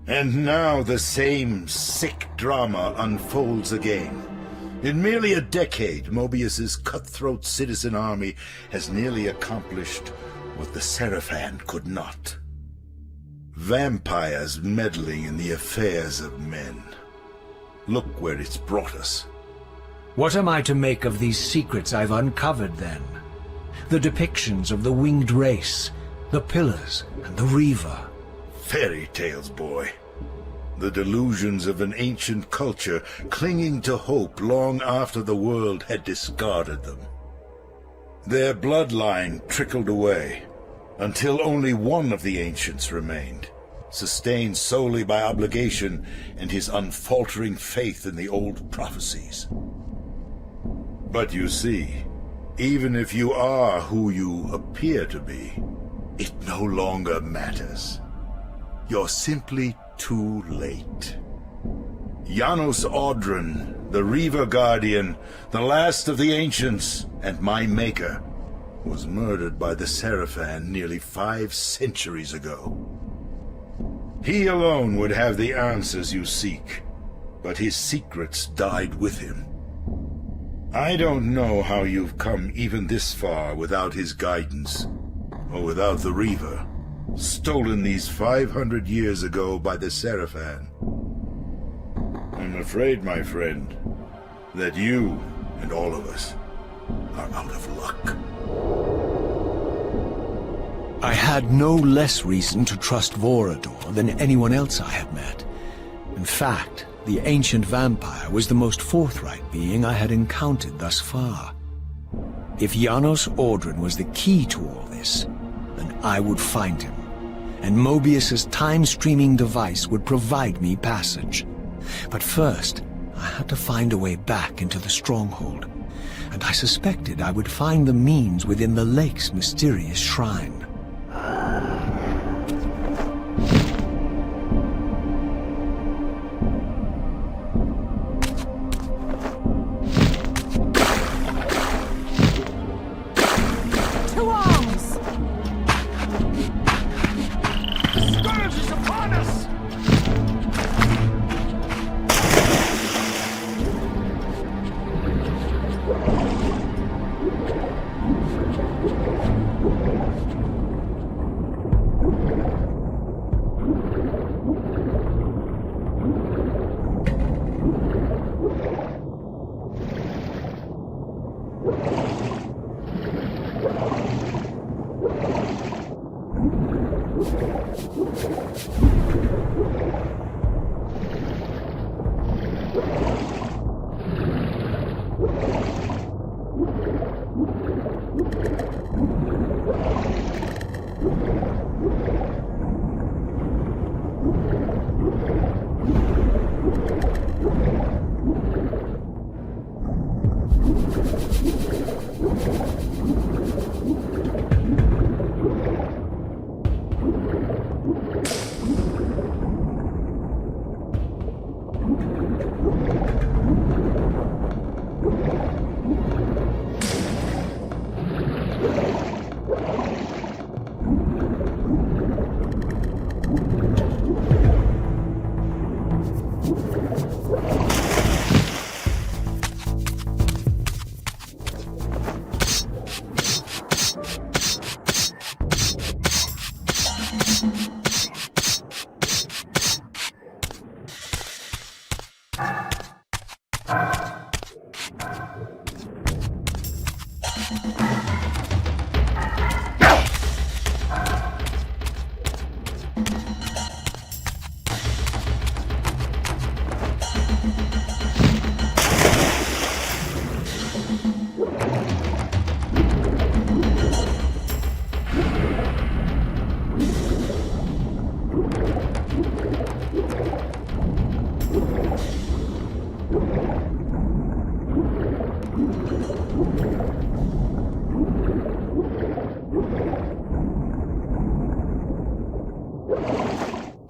And now the same sick drama unfolds again. In merely a decade, Moebius's cutthroat citizen army has nearly accomplished what the Sarafan could not. Vampires meddling in the affairs of men. Look where it's brought us. What am I to make of these secrets I've uncovered, then? The depictions of the winged race, the pillars, and the Reaver. Fairy tales, boy. The delusions of an ancient culture clinging to hope long after the world had discarded them. Their bloodline trickled away, until only one of the ancients remained, sustained solely by obligation and his unfaltering faith in the old prophecies. But you see, even if you are who you appear to be, it no longer matters. You're simply too late. Janos Audron, the Reaver Guardian, the last of the ancients, and my maker, was murdered by the Sarafan nearly 5 centuries ago. He alone would have the answers you seek, but his secrets died with him. I don't know how you've come even this far without his guidance, or without the Reaver, stolen these 500 years ago by the Sarafan. I'm afraid, my friend, that you and all of us are out of luck. I had no less reason to trust Vorador than anyone else I had met. In fact, the ancient vampire was the most forthright being I had encountered thus far. If Janos Audron was the key to all this, then I would find him, and Moebius's time-streaming device would provide me passage. But first, I had to find a way back into the Stronghold, and I suspected I would find the means within the lake's mysterious shrine.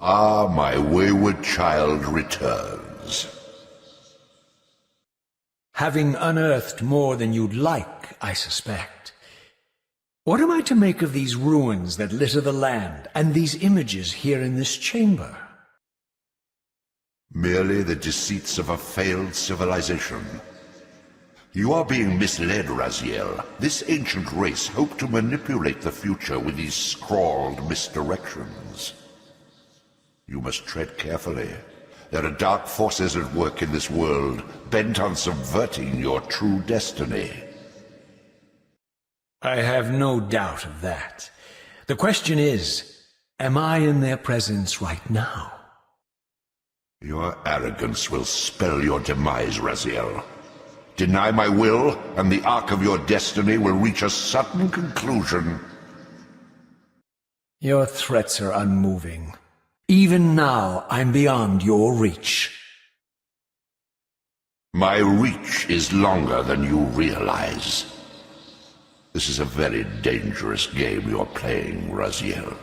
Ah, my wayward child returns. Having unearthed more than you'd like, I suspect. What am I to make of these ruins that litter the land, and these images here in this chamber? Merely the deceits of a failed civilization. You are being misled, Raziel. This ancient race hoped to manipulate the future with these scrawled misdirections. You must tread carefully. There are dark forces at work in this world, bent on subverting your true destiny. I have no doubt of that. The question is, am I in their presence right now? Your arrogance will spell your demise, Raziel. Deny my will, and the arc of your destiny will reach a sudden conclusion. Your threats are unmoving. Even now, I'm beyond your reach. My reach is longer than you realize. This is a very dangerous game you're playing, Raziel.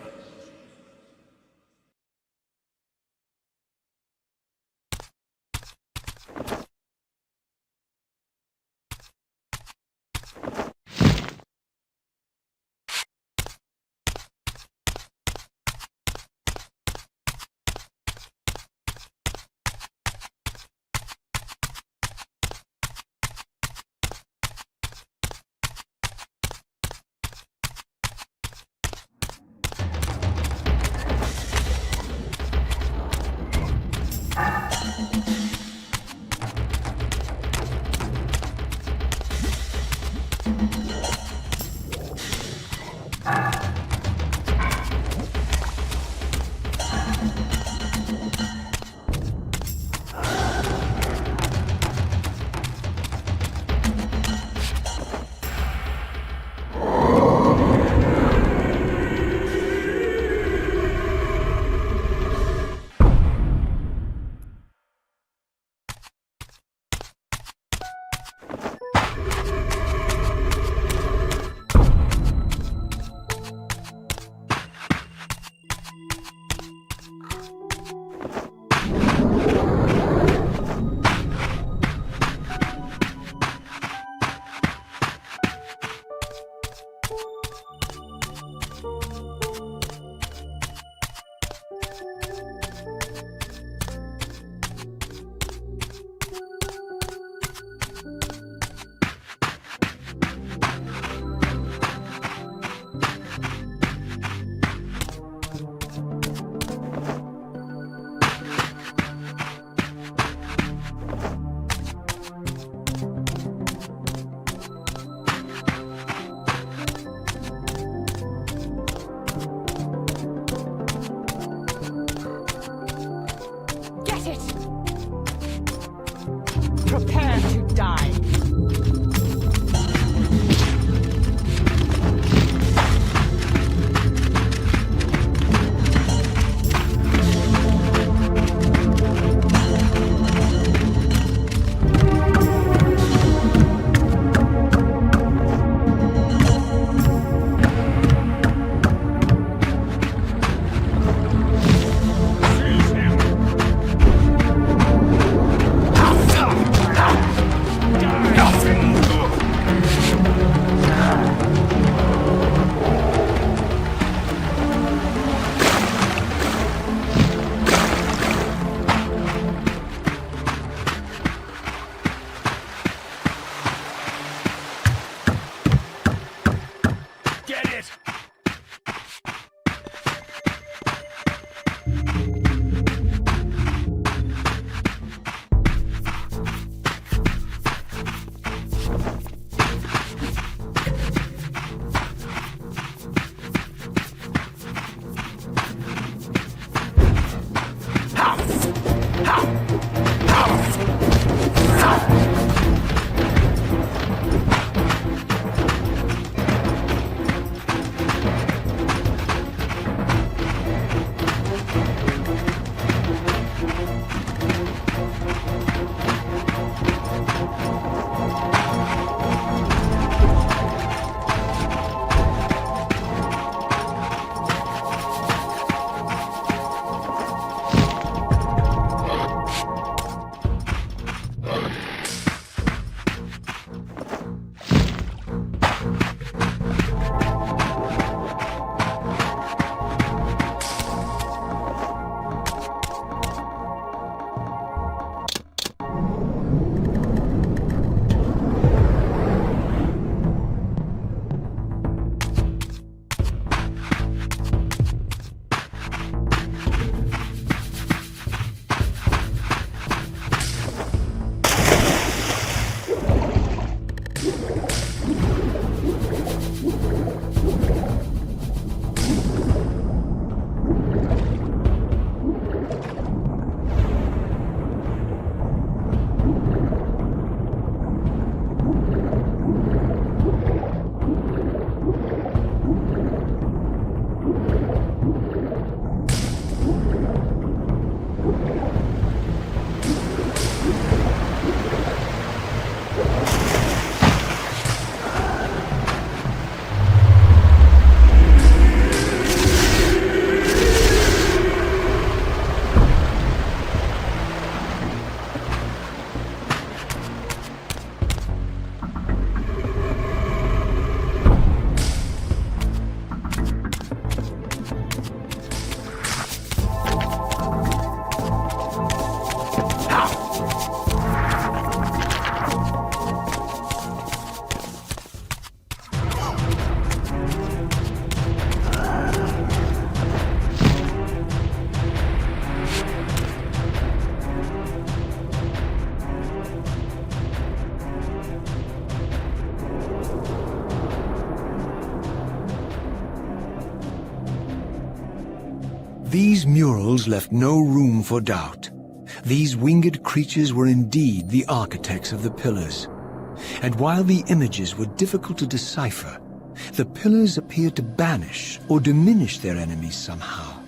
These murals left no room for doubt. These winged creatures were indeed the architects of the pillars. And while the images were difficult to decipher, the pillars appeared to banish or diminish their enemies somehow.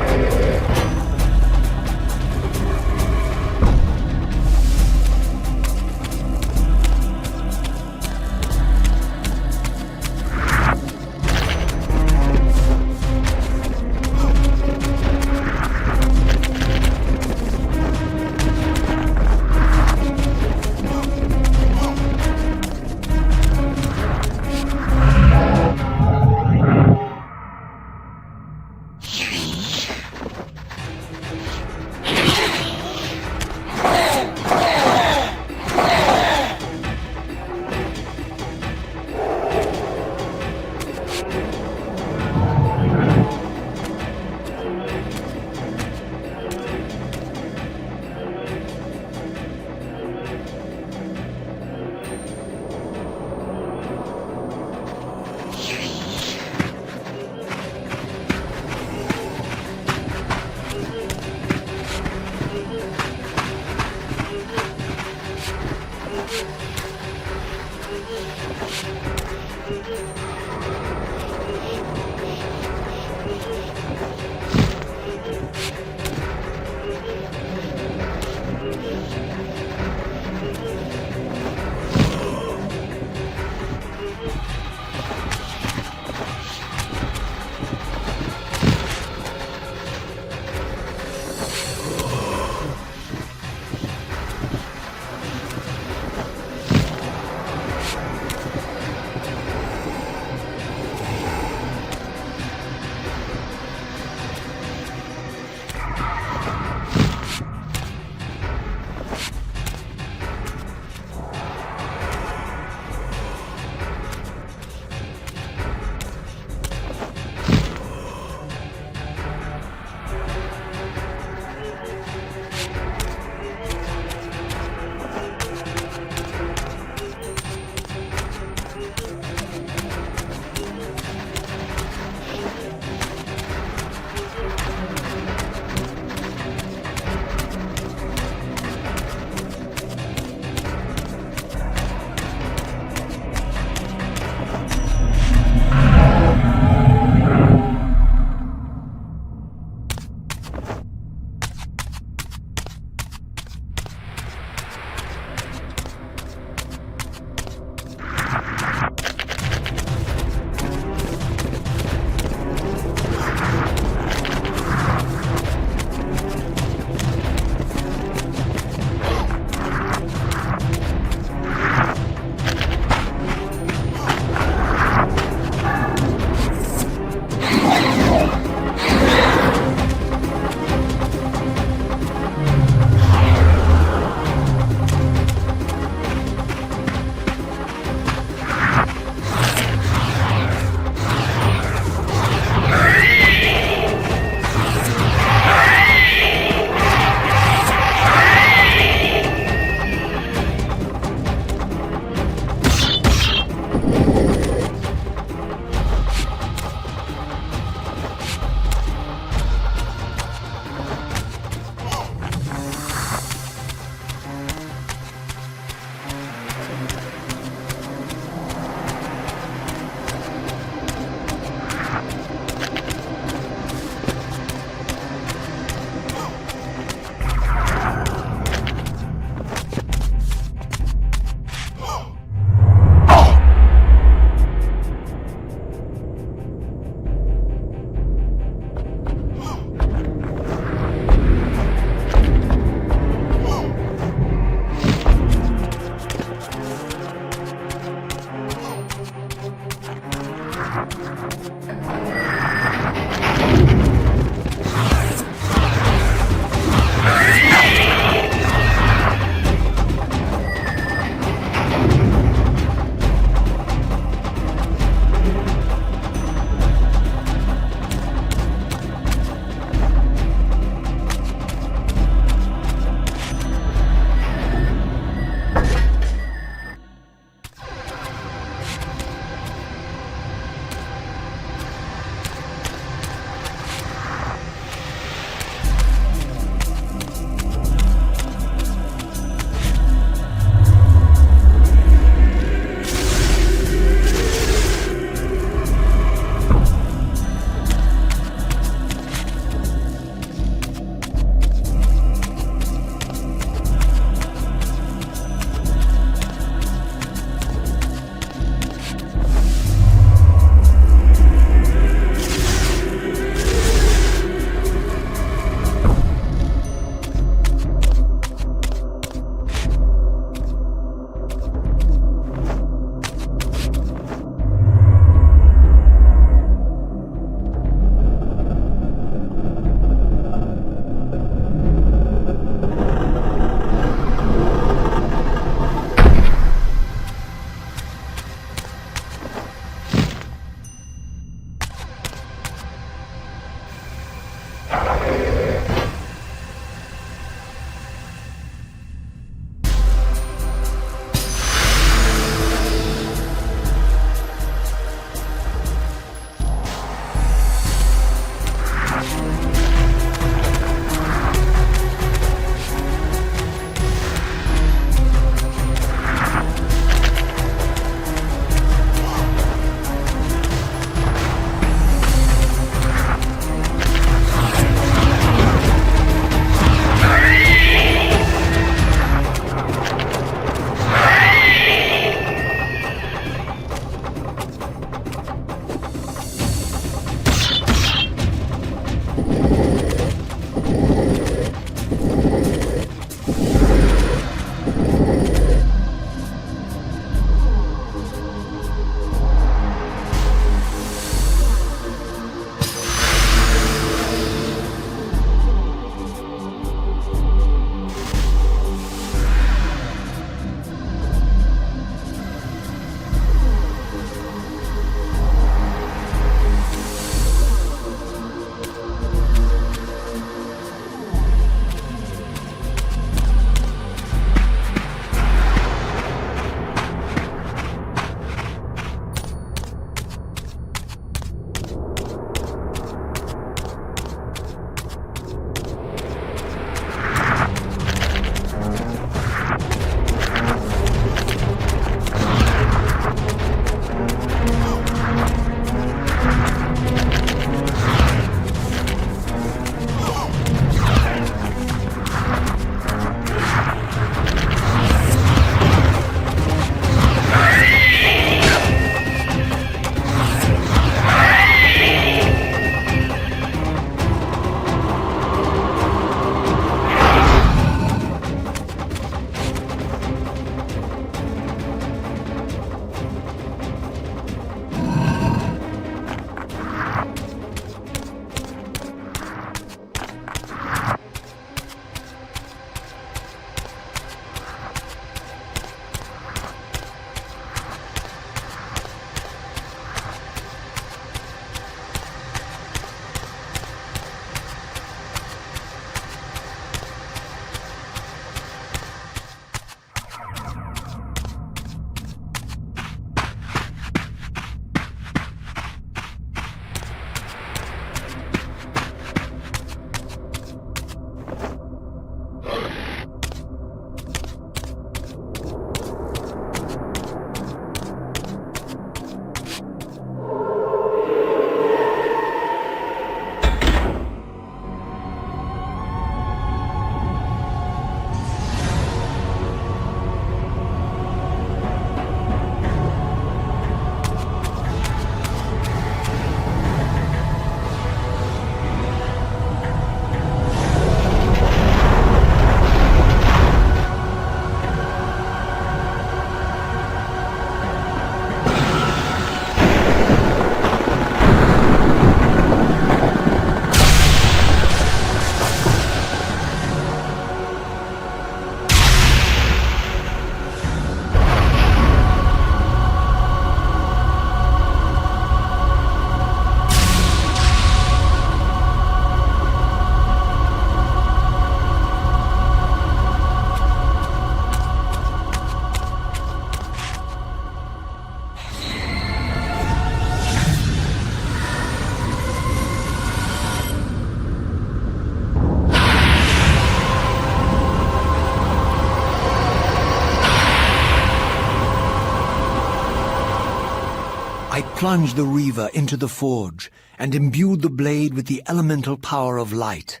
plunged the Reaver into the forge and imbued the blade with the elemental power of light.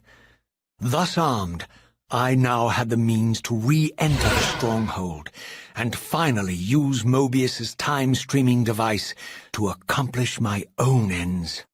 Thus armed, I now had the means to re-enter the Stronghold and finally use Moebius's time-streaming device to accomplish my own ends.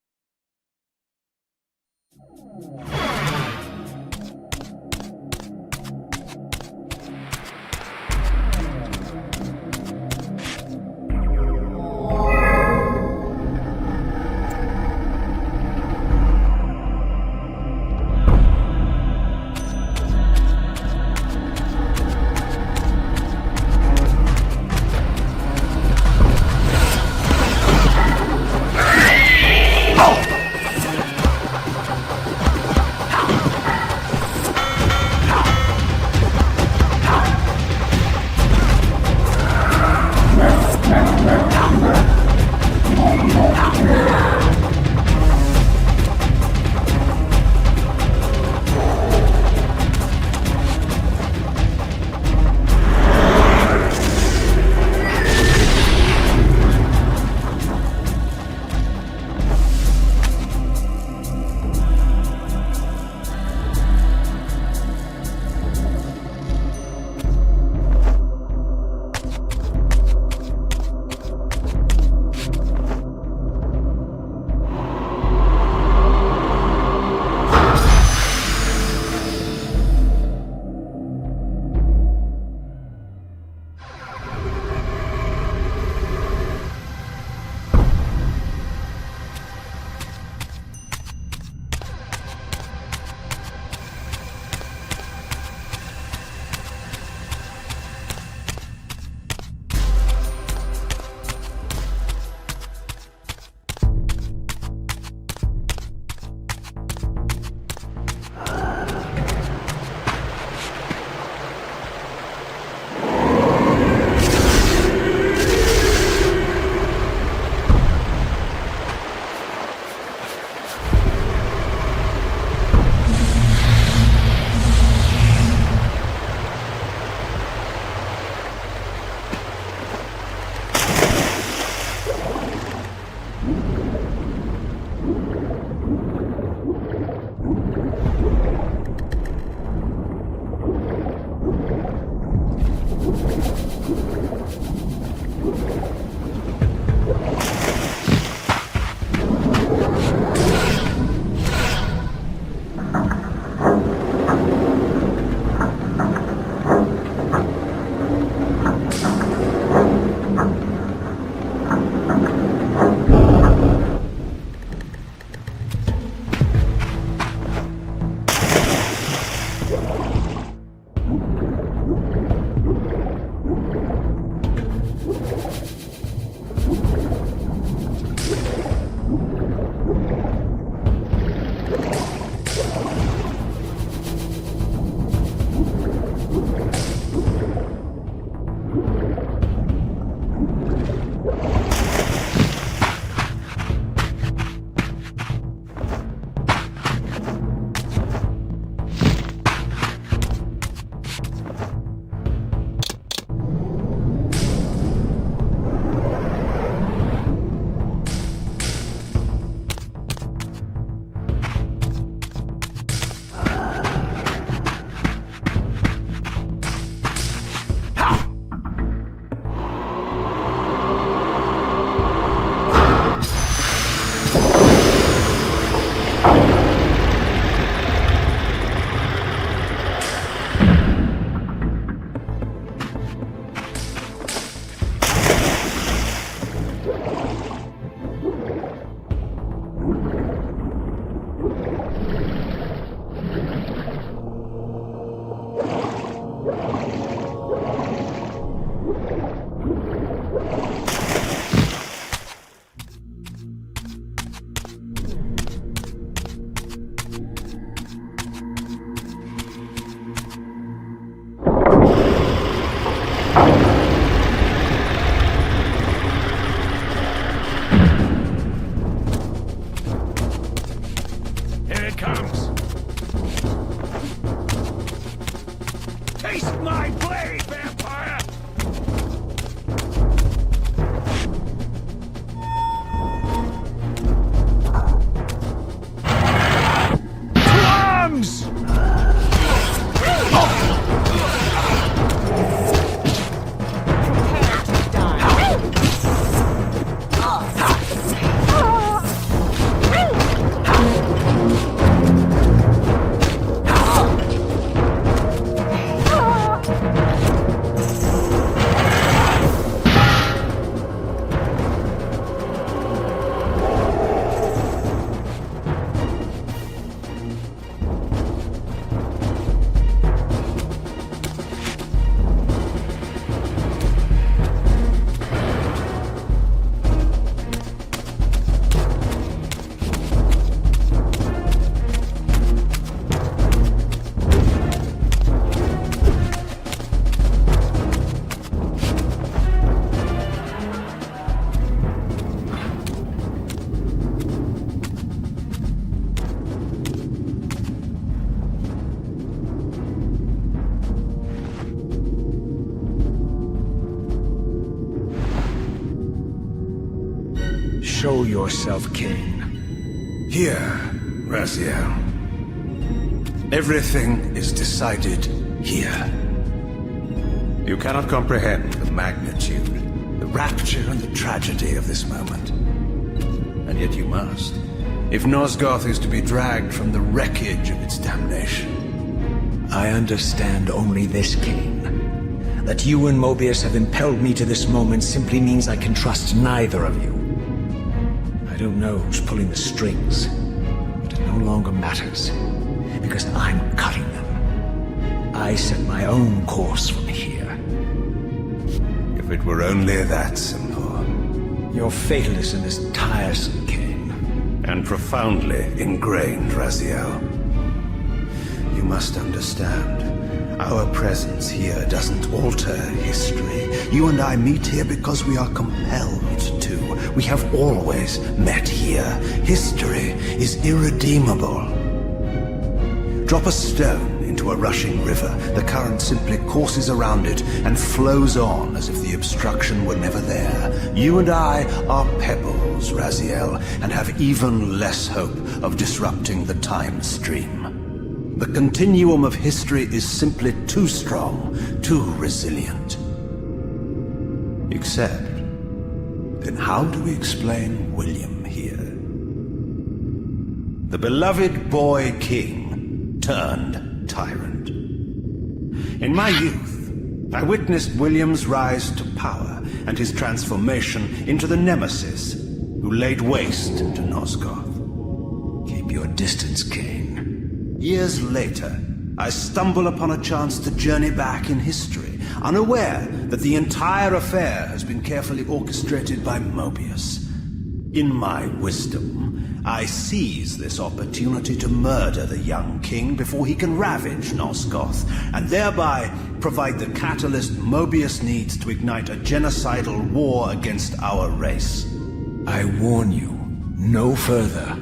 Show yourself, Kain. Here, Raziel. Everything is decided here. You cannot comprehend the magnitude, the rapture and the tragedy of this moment. And yet you must, if Nosgoth is to be dragged from the wreckage of its damnation. I understand only this, Kain. That you and Moebius have impelled me to this moment simply means I can trust neither of you. I don't know who's pulling the strings, but it no longer matters, because I'm cutting them. I set my own course from here. If it were only that simple. Your fatalism is tiresome, Kain. And profoundly ingrained, Raziel. You must understand, our presence here doesn't alter history. You and I meet here because we are compelled to. We have always met here. History is irredeemable. Drop a stone into a rushing river. The current simply courses around it and flows on as if the obstruction were never there. You and I are pebbles, Raziel, and have even less hope of disrupting the time stream. The continuum of history is simply too strong, too resilient. Except, then how do we explain William here? The beloved boy king turned tyrant. In my youth, I witnessed William's rise to power and his transformation into the nemesis who laid waste to Nosgoth. Keep your distance, Kain. Years later, I stumble upon a chance to journey back in history, unaware that the entire affair has been carefully orchestrated by Moebius. In my wisdom, I seize this opportunity to murder the young king before he can ravage Nosgoth, and thereby provide the catalyst Moebius needs to ignite a genocidal war against our race. I warn you, no further.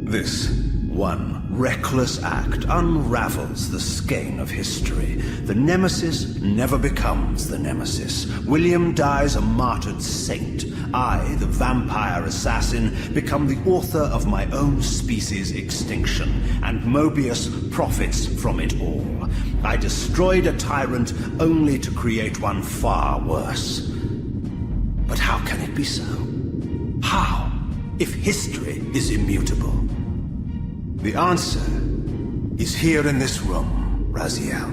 This one reckless act unravels the skein of history. The nemesis never becomes the nemesis. William dies a martyred saint. I, the vampire assassin, become the author of my own species' extinction, and Moebius profits from it all. I destroyed a tyrant only to create one far worse. But how can it be so? How, if history is immutable? The answer is here in this room, Raziel.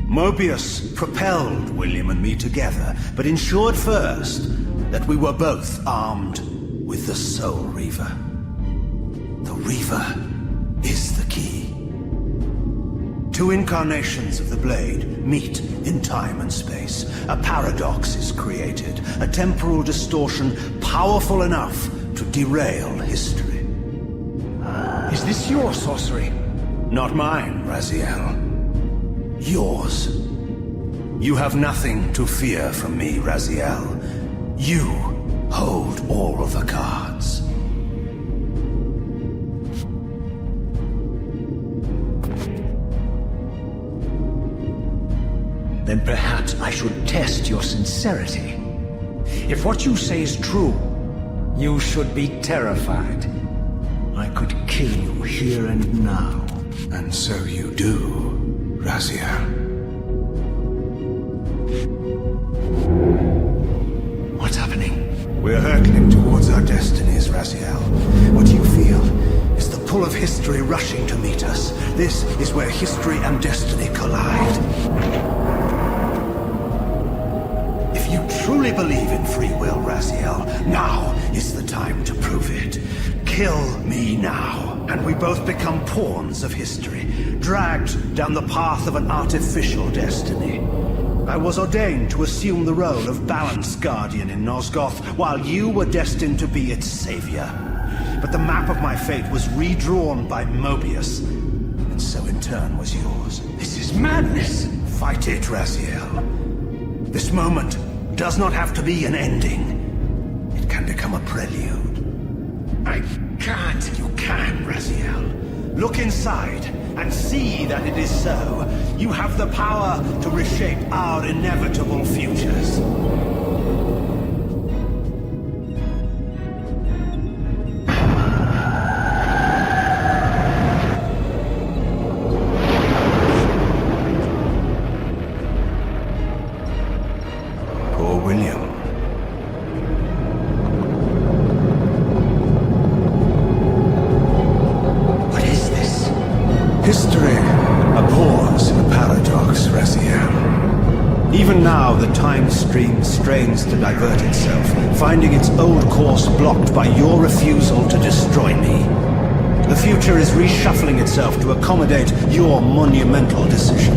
Moebius propelled William and me together, but ensured first that we were both armed with the Soul Reaver. The Reaver is the key. Two incarnations of the blade meet in time and space. A paradox is created, a temporal distortion powerful enough to derail history. Is this your sorcery? Not mine, Raziel. Yours. You have nothing to fear from me, Raziel. You hold all the cards. Then perhaps I should test your sincerity. If what you say is true, you should be terrified. I could kill you here and now. And so you do, Raziel. What's happening? We're hurtling towards our destinies, Raziel. What you feel is the pull of history rushing to meet us. This is where history and destiny collide. If you truly believe in free will, Raziel, now is the time to prove it. Kill me now, and we both become pawns of history, dragged down the path of an artificial destiny. I was ordained to assume the role of Balance Guardian in Nosgoth, while you were destined to be its savior. But the map of my fate was redrawn by Moebius, and so in turn was yours. This is madness! Fight it, Raziel. This moment does not have to be an ending. It can become a prelude. I can't. You can, Raziel. Look inside and see that it is so. You have the power to reshape our inevitable futures. Even now, the time stream strains to divert itself, finding its old course blocked by your refusal to destroy me. The future is reshuffling itself to accommodate your monumental decision.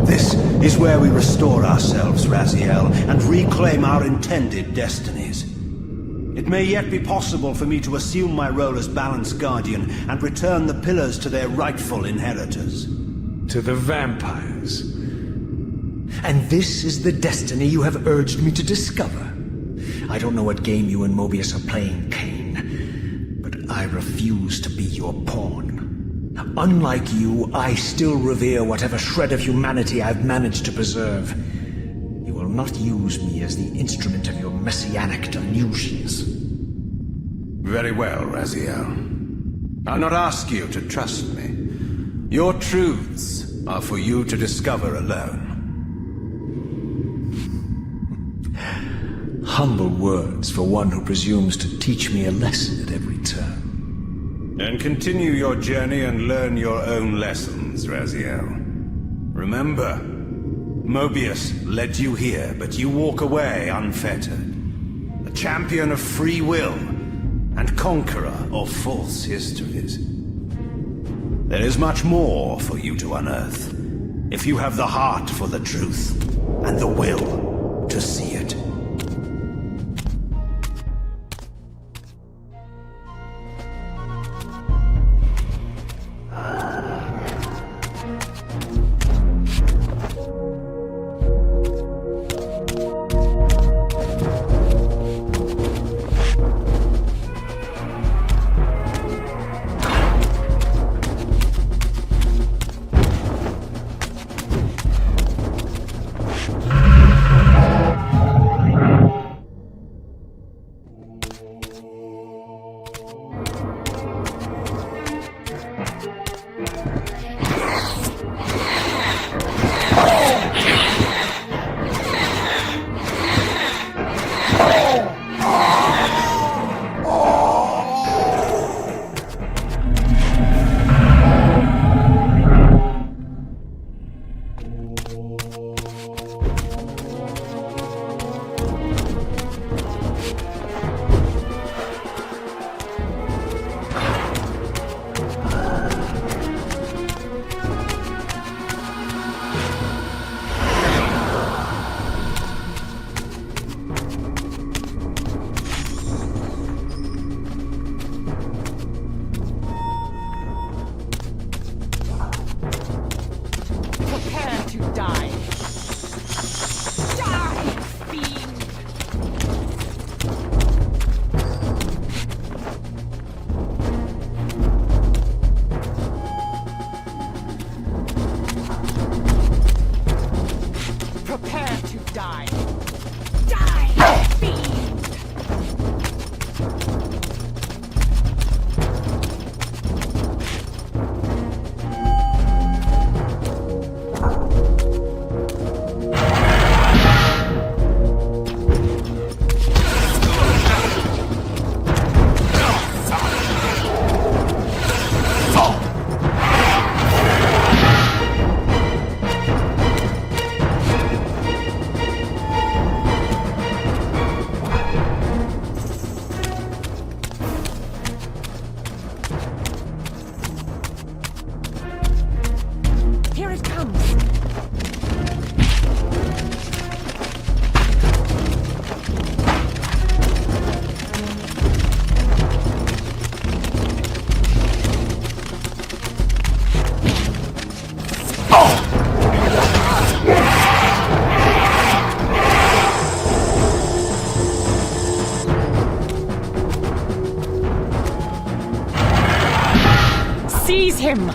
This is where we restore ourselves, Raziel, and reclaim our intended destinies. It may yet be possible for me to assume my role as Balance Guardian and return the pillars to their rightful inheritors. To the vampires. And this is the destiny you have urged me to discover. I don't know what game you and Moebius are playing, Kain, but I refuse to be your pawn. Unlike you, I still revere whatever shred of humanity I've managed to preserve. You will not use me as the instrument of your messianic delusions. Very well, Raziel. I'll not ask you to trust me. Your truths are for you to discover alone. Humble words for one who presumes to teach me a lesson at every turn. Then continue your journey and learn your own lessons, Raziel. Remember, Moebius led you here, but you walk away unfettered. A champion of free will, and conqueror of false histories. There is much more for you to unearth, if you have the heart for the truth, and the will to see it. Seize him!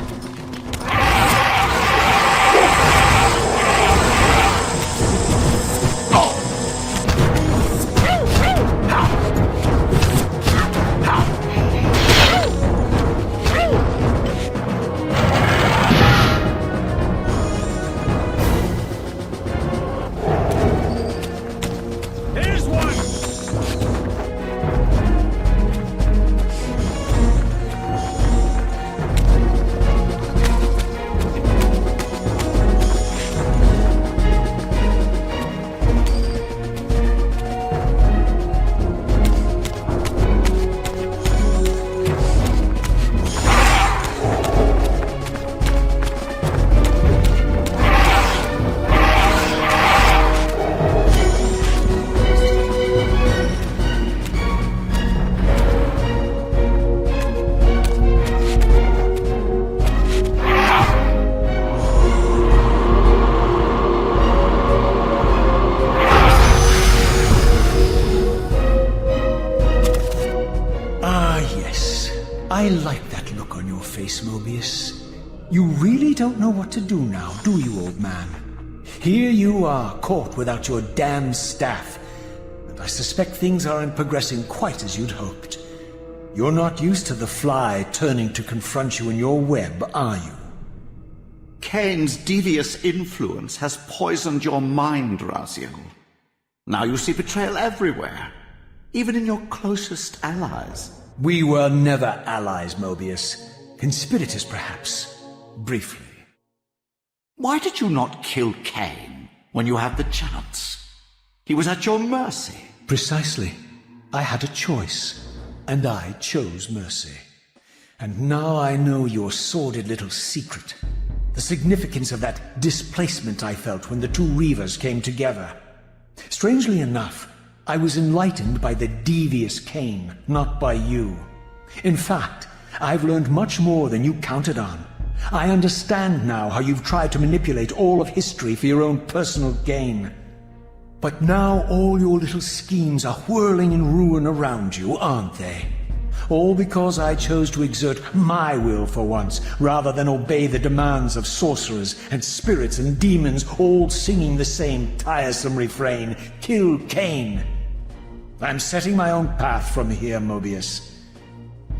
I like that look on your face, Moebius. You really don't know what to do now, do you, old man? Here you are, caught without your damn staff. And I suspect things aren't progressing quite as you'd hoped. You're not used to the fly turning to confront you in your web, are you? Kain's devious influence has poisoned your mind, Raziel. Now you see betrayal everywhere, even in your closest allies. We were never allies, Moebius. Conspirators, perhaps. Briefly. Why did you not kill Kain when you had the chance? He was at your mercy. Precisely. I had a choice, and I chose mercy. And now I know your sordid little secret. The significance of that displacement I felt when the two Reavers came together. Strangely enough, I was enlightened by the devious Kain, not by you. In fact, I've learned much more than you counted on. I understand now how you've tried to manipulate all of history for your own personal gain. But now all your little schemes are whirling in ruin around you, aren't they? All because I chose to exert my will for once, rather than obey the demands of sorcerers and spirits and demons, all singing the same tiresome refrain, "Kill Kain." I'm setting my own path from here, Moebius.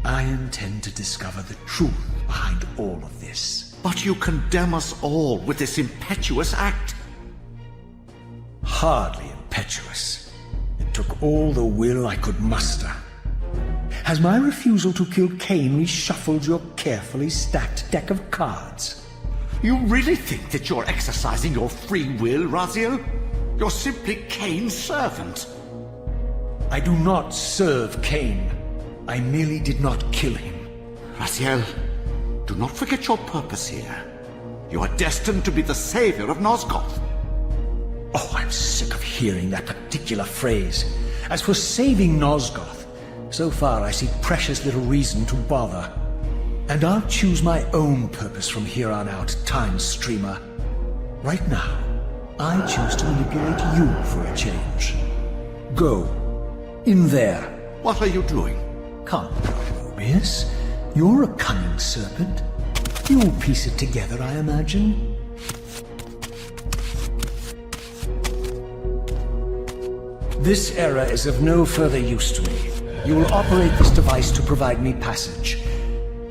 I intend to discover the truth behind all of this. But you condemn us all with this impetuous act. Hardly impetuous. It took all the will I could muster. Has my refusal to kill Kain reshuffled your carefully stacked deck of cards? You really think that you're exercising your free will, Raziel? You're simply Kain's servant. I do not serve Kain. I merely did not kill him. Raziel, do not forget your purpose here. You are destined to be the savior of Nosgoth. Oh, I'm sick of hearing that particular phrase. As for saving Nosgoth, so far I see precious little reason to bother. And I'll choose my own purpose from here on out, Time Streamer. Right now, I choose to manipulate you for a change. Go. In there. What are you doing? Come, Moebius. You're a cunning serpent. You'll piece it together, I imagine. This era is of no further use to me. You will operate this device to provide me passage.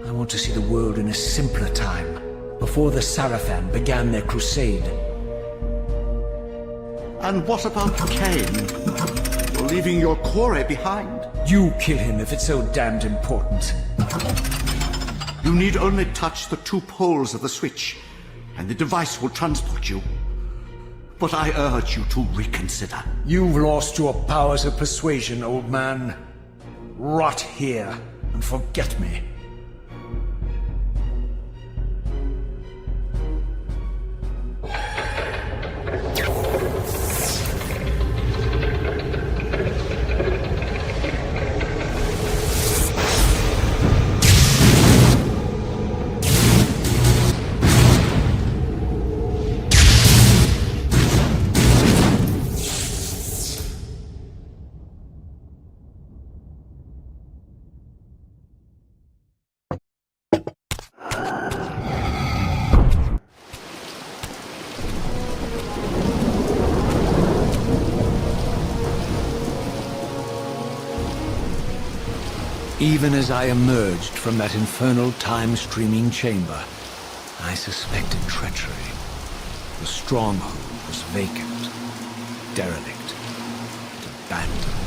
I want to see the world in a simpler time, before the Sarafan began their crusade. And what about Kain? You're leaving your quarry behind. You kill him if it's so damned important. You need only touch the two poles of the switch, and the device will transport you. But I urge you to reconsider. You've lost your powers of persuasion, old man. Rot here and forget me. Even as I emerged from that infernal time-streaming chamber, I suspected treachery. The Stronghold was vacant, derelict, abandoned.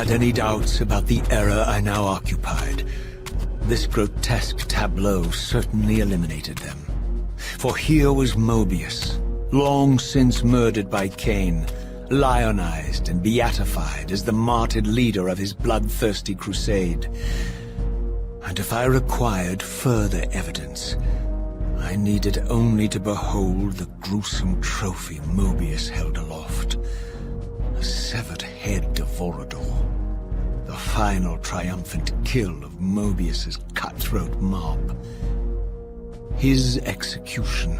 had any doubts about the era I now occupied, this grotesque tableau certainly eliminated them. For here was Moebius, long since murdered by Kain, lionized and beatified as the martyred leader of his bloodthirsty crusade. And if I required further evidence, I needed only to behold the gruesome trophy Moebius held aloft. The severed head of Vorador. The final triumphant kill of Moebius's cutthroat mob. His execution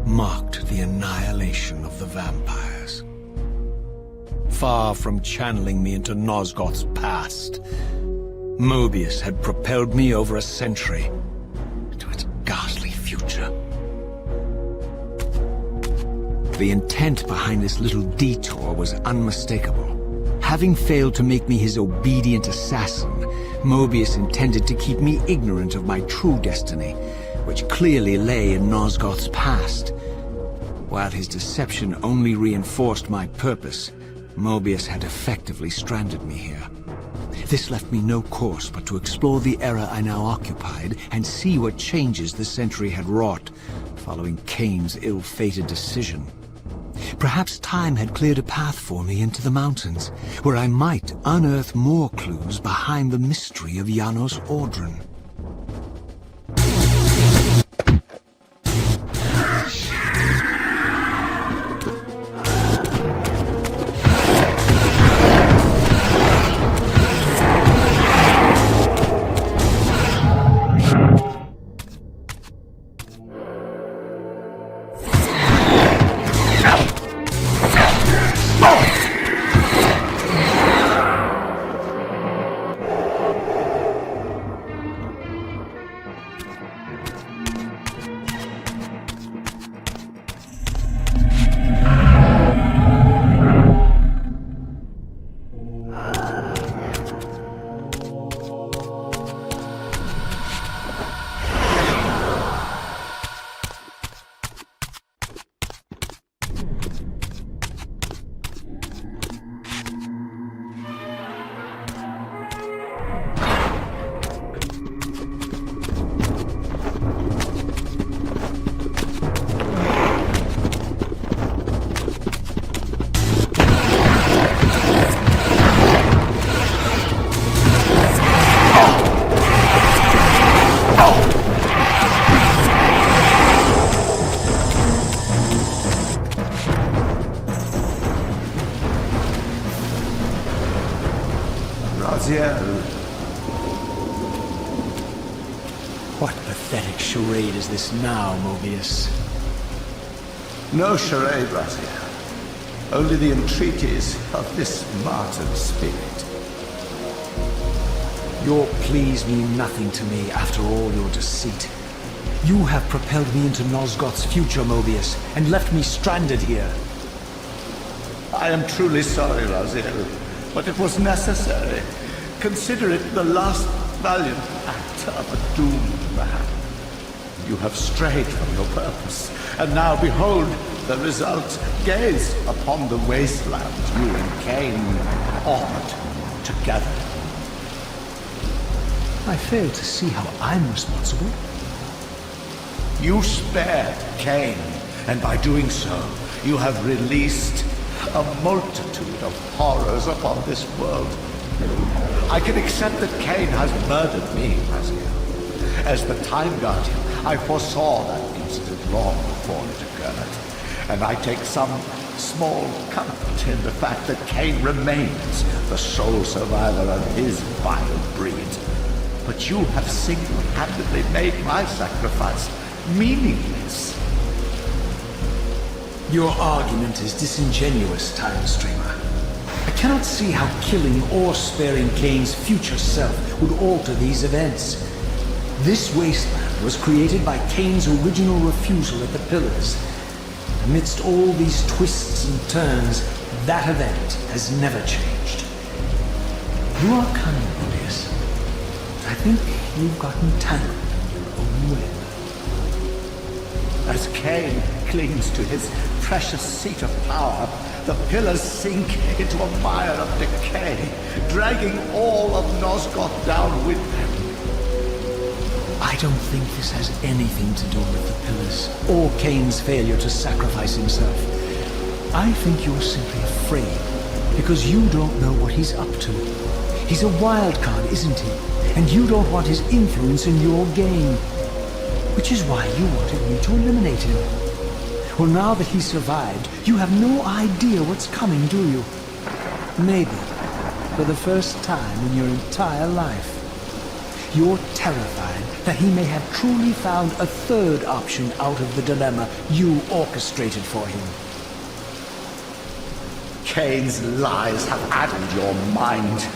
marked the annihilation of the vampires. Far from channeling me into Nosgoth's past, Moebius had propelled me over a century to its ghastly future. The intent behind this little detour was unmistakable. Having failed to make me his obedient assassin, Moebius intended to keep me ignorant of my true destiny, which clearly lay in Nosgoth's past. While his deception only reinforced my purpose, Moebius had effectively stranded me here. This left me no course but to explore the era I now occupied and see what changes the century had wrought, following Kain's ill-fated decision. Perhaps time had cleared a path for me into the mountains, where I might unearth more clues behind the mystery of Janos Audron. Raziel. What pathetic charade is this now, Moebius? No charade, Raziel. Only the entreaties of this martyred spirit. Your pleas mean nothing to me after all your deceit. You have propelled me into Nosgoth's future, Moebius, and left me stranded here. I am truly sorry, Raziel, but it was necessary. Consider it the last valiant act of a doomed man. You have strayed from your purpose, and now behold the result. Gaze upon the wasteland you and Kain authored together. I fail to see how I'm responsible. You spared Kain, and by doing so, you have released a multitude of horrors upon this world. I can accept that Kain has murdered me, Raziel. As the Time Guardian, I foresaw that incident long before it occurred, and I take some small comfort in the fact that Kain remains the sole survivor of his vile breed. But you have single-handedly made my sacrifice meaningless. Your argument is disingenuous, Time Streamer. I cannot see how killing or sparing Kain's future self would alter these events. This wasteland was created by Kain's original refusal at the Pillars. Amidst all these twists and turns, that event has never changed. You are cunning, Moebius. I think you've gotten tangled in your own web. As Kain clings to his precious seat of power, The pillars sink into a mire of decay, dragging all of Nosgoth down with them. I don't think this has anything to do with the pillars, or Kain's failure to sacrifice himself. I think you're simply afraid, because you don't know what he's up to. He's a wild card, isn't he? And you don't want his influence in your game. Which is why you wanted me to eliminate him. Well, now that he survived, you have no idea what's coming, do you? Maybe, for the first time in your entire life, you're terrified that he may have truly found a third option out of the dilemma you orchestrated for him. Kain's lies have addled your mind.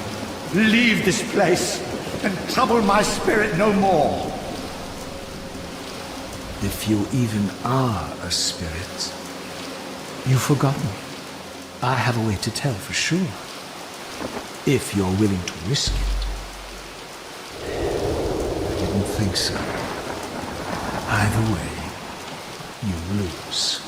Leave this place and trouble my spirit no more. If you even are a spirit, you've forgotten. I have a way to tell for sure. If you're willing to risk it. I didn't think so. Either way, you lose.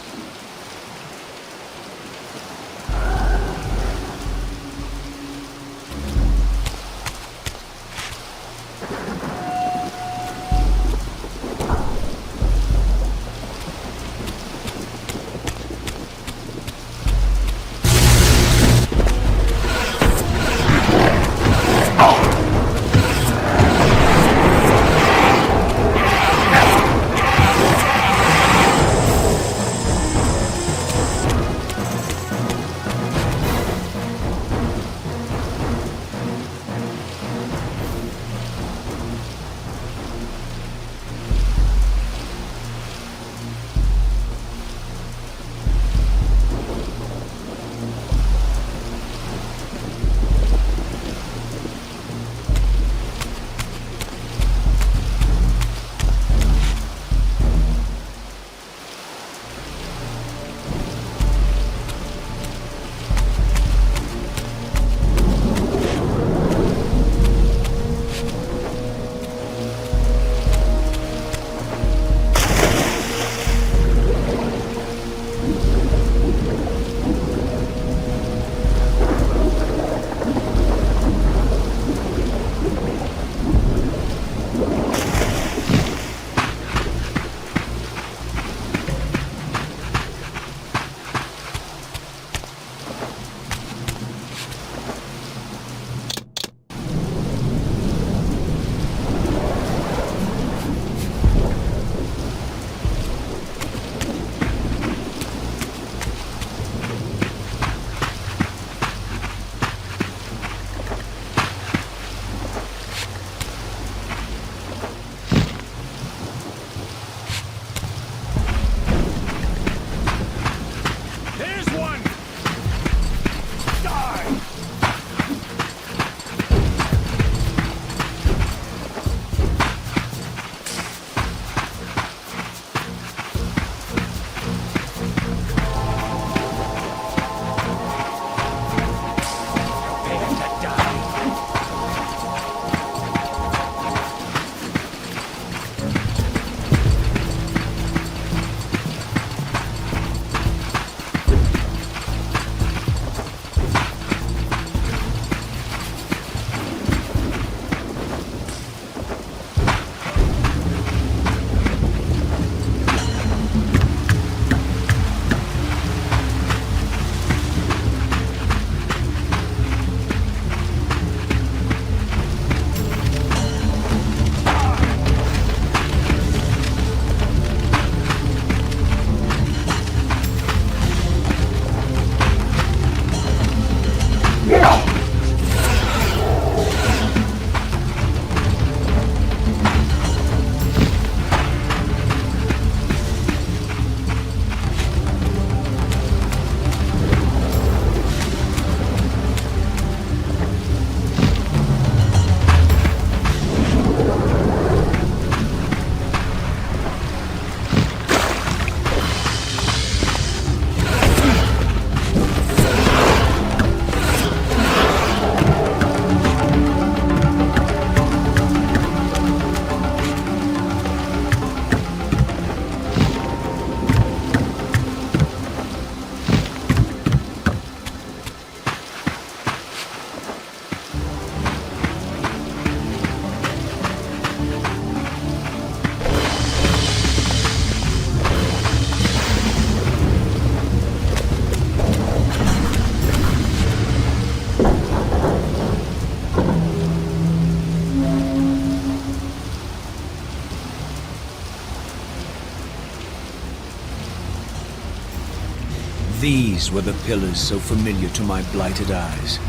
These were the pillars so familiar to my blighted eyes.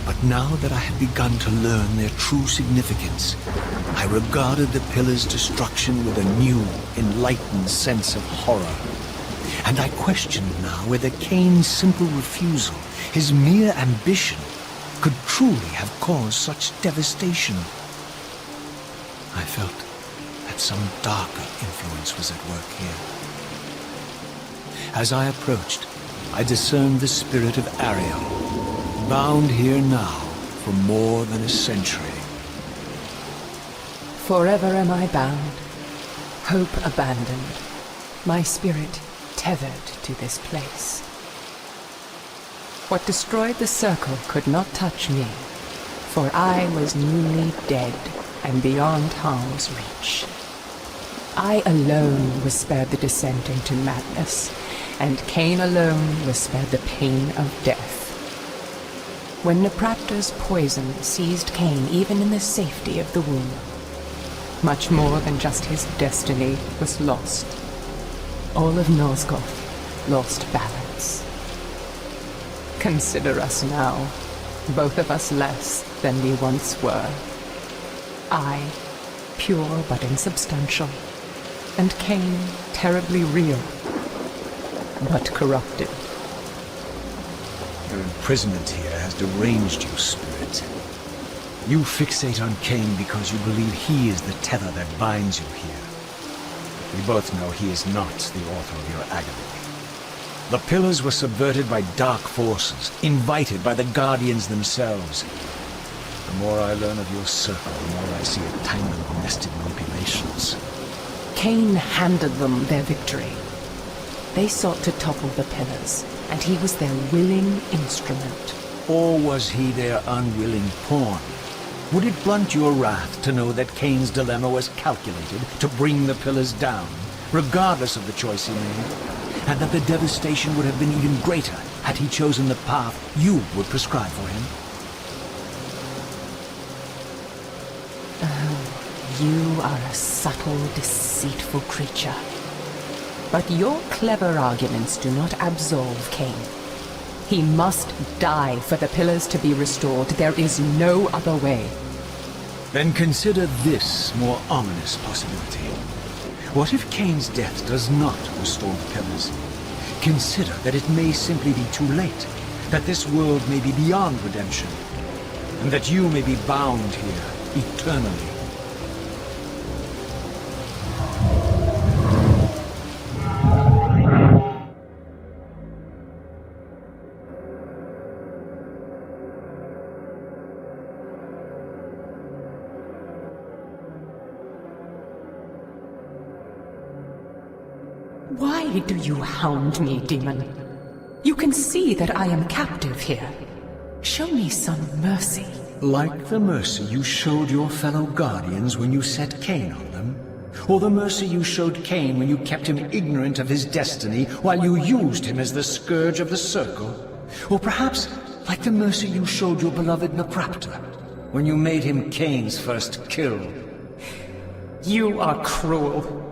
But now that I had begun to learn their true significance, I regarded the pillars' destruction with a new, enlightened sense of horror. And I questioned now whether Kain's simple refusal, his mere ambition, could truly have caused such devastation. I felt that some darker influence was at work here. As I approached, I discerned the spirit of Ariel, bound here now for more than a century. Forever am I bound, hope abandoned, my spirit tethered to this place. What destroyed the circle could not touch me, for I was newly dead and beyond harm's reach. I alone was spared the descent into madness, and Kain alone was spared the pain of death. When Napraptor's poison seized Kain even in the safety of the womb, much more than just his destiny was lost. All of Nosgoth lost balance. Consider us now, both of us less than we once were. I, pure but insubstantial, and Kain, terribly real, but corrupted. Your imprisonment here has deranged you, Spirit. You fixate on Kain because you believe he is the tether that binds you here. We both know he is not the author of your agony. The pillars were subverted by dark forces, invited by the Guardians themselves. The more I learn of your circle, the more I see a tangle of nested manipulations. Kain handed them their victory. They sought to topple the pillars, and he was their willing instrument. Or was he their unwilling pawn? Would it blunt your wrath to know that Kain's dilemma was calculated to bring the pillars down, regardless of the choice he made, and that the devastation would have been even greater had he chosen the path you would prescribe for him? Oh, you are a subtle, deceitful creature. But your clever arguments do not absolve Kain. He must die for the pillars to be restored. There is no other way. Then consider this more ominous possibility. What if Kain's death does not restore the pillars? Consider that it may simply be too late, that this world may be beyond redemption, and that you may be bound here eternally. Why do you hound me, demon? You can see that I am captive here. Show me some mercy. Like the mercy you showed your fellow Guardians when you set Kain on them? Or the mercy you showed Kain when you kept him ignorant of his destiny while you used him as the scourge of the Circle? Or perhaps like the mercy you showed your beloved Napraptor when you made him Kain's first kill? You are cruel.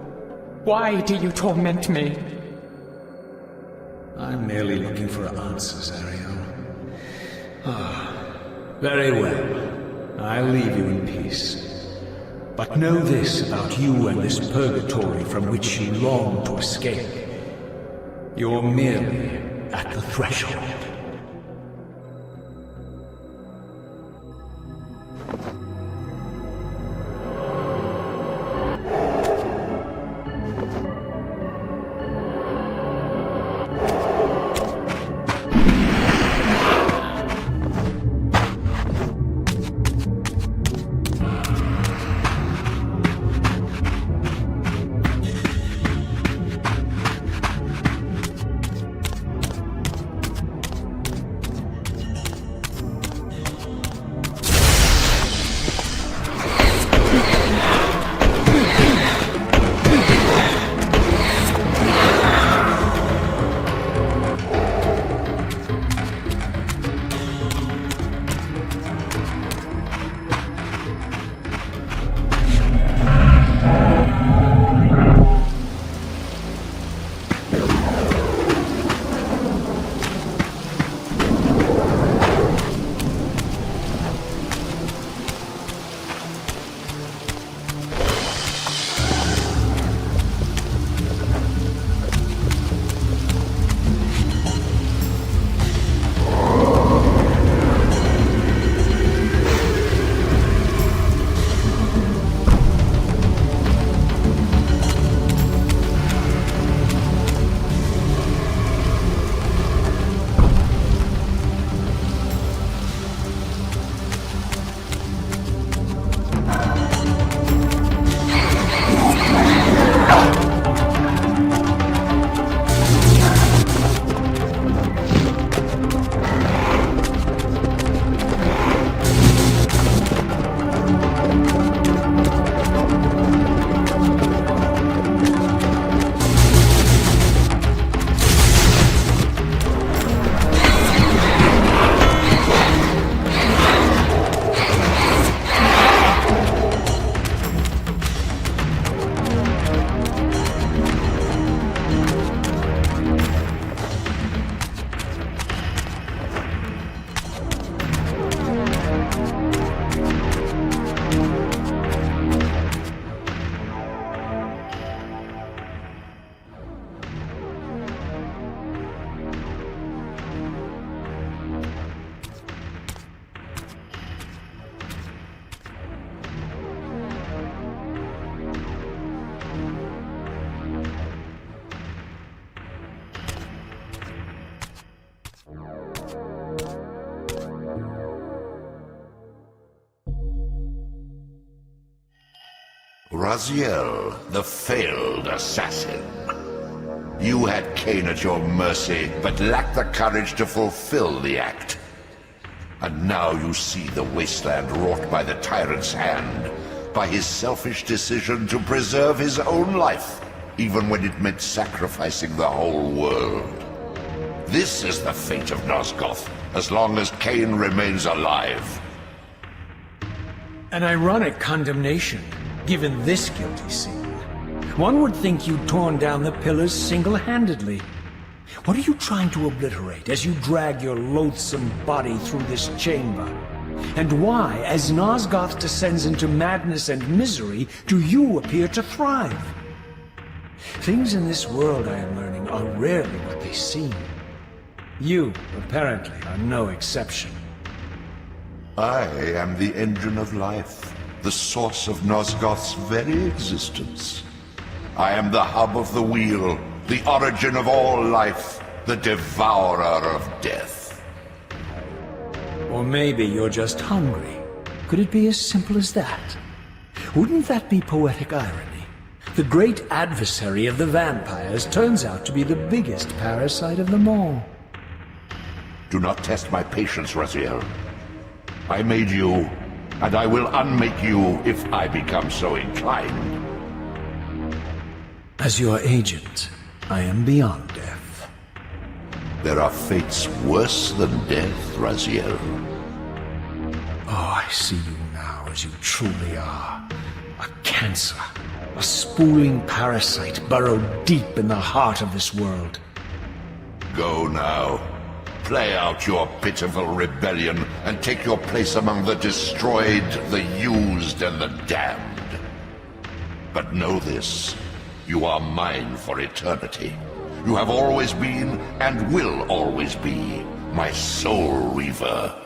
Why do you torment me? I'm merely looking for answers, Ariel. Very well. I'll leave you in peace. But know this about you and this purgatory from which you long to escape. You're merely at the threshold. Raziel, the failed assassin. You had Kain at your mercy, but lacked the courage to fulfill the act. And now you see the wasteland wrought by the tyrant's hand, by his selfish decision to preserve his own life, even when it meant sacrificing the whole world. This is the fate of Nosgoth, as long as Kain remains alive. An ironic condemnation, given this guilty scene. One would think you'd torn down the pillars single-handedly. What are you trying to obliterate as you drag your loathsome body through this chamber? And why, as Nosgoth descends into madness and misery, do you appear to thrive? Things in this world, I am learning, are rarely what they seem. You, apparently, are no exception. I am the engine of life, the source of Nosgoth's very existence. I am the hub of the wheel, the origin of all life, the devourer of death. Or maybe you're just hungry. Could it be as simple as that? Wouldn't that be poetic irony? The great adversary of the vampires turns out to be the biggest parasite of them all. Do not test my patience, Raziel. I made you, and I will unmake you if I become so inclined. As your agent, I am beyond death. There are fates worse than death, Raziel. Oh, I see you now as you truly are. A cancer. A spooling parasite burrowed deep in the heart of this world. Go now. Play out your pitiful rebellion and take your place among the destroyed, the used, and the damned. But know this. You are mine for eternity. You have always been, and will always be, my soul Reaver.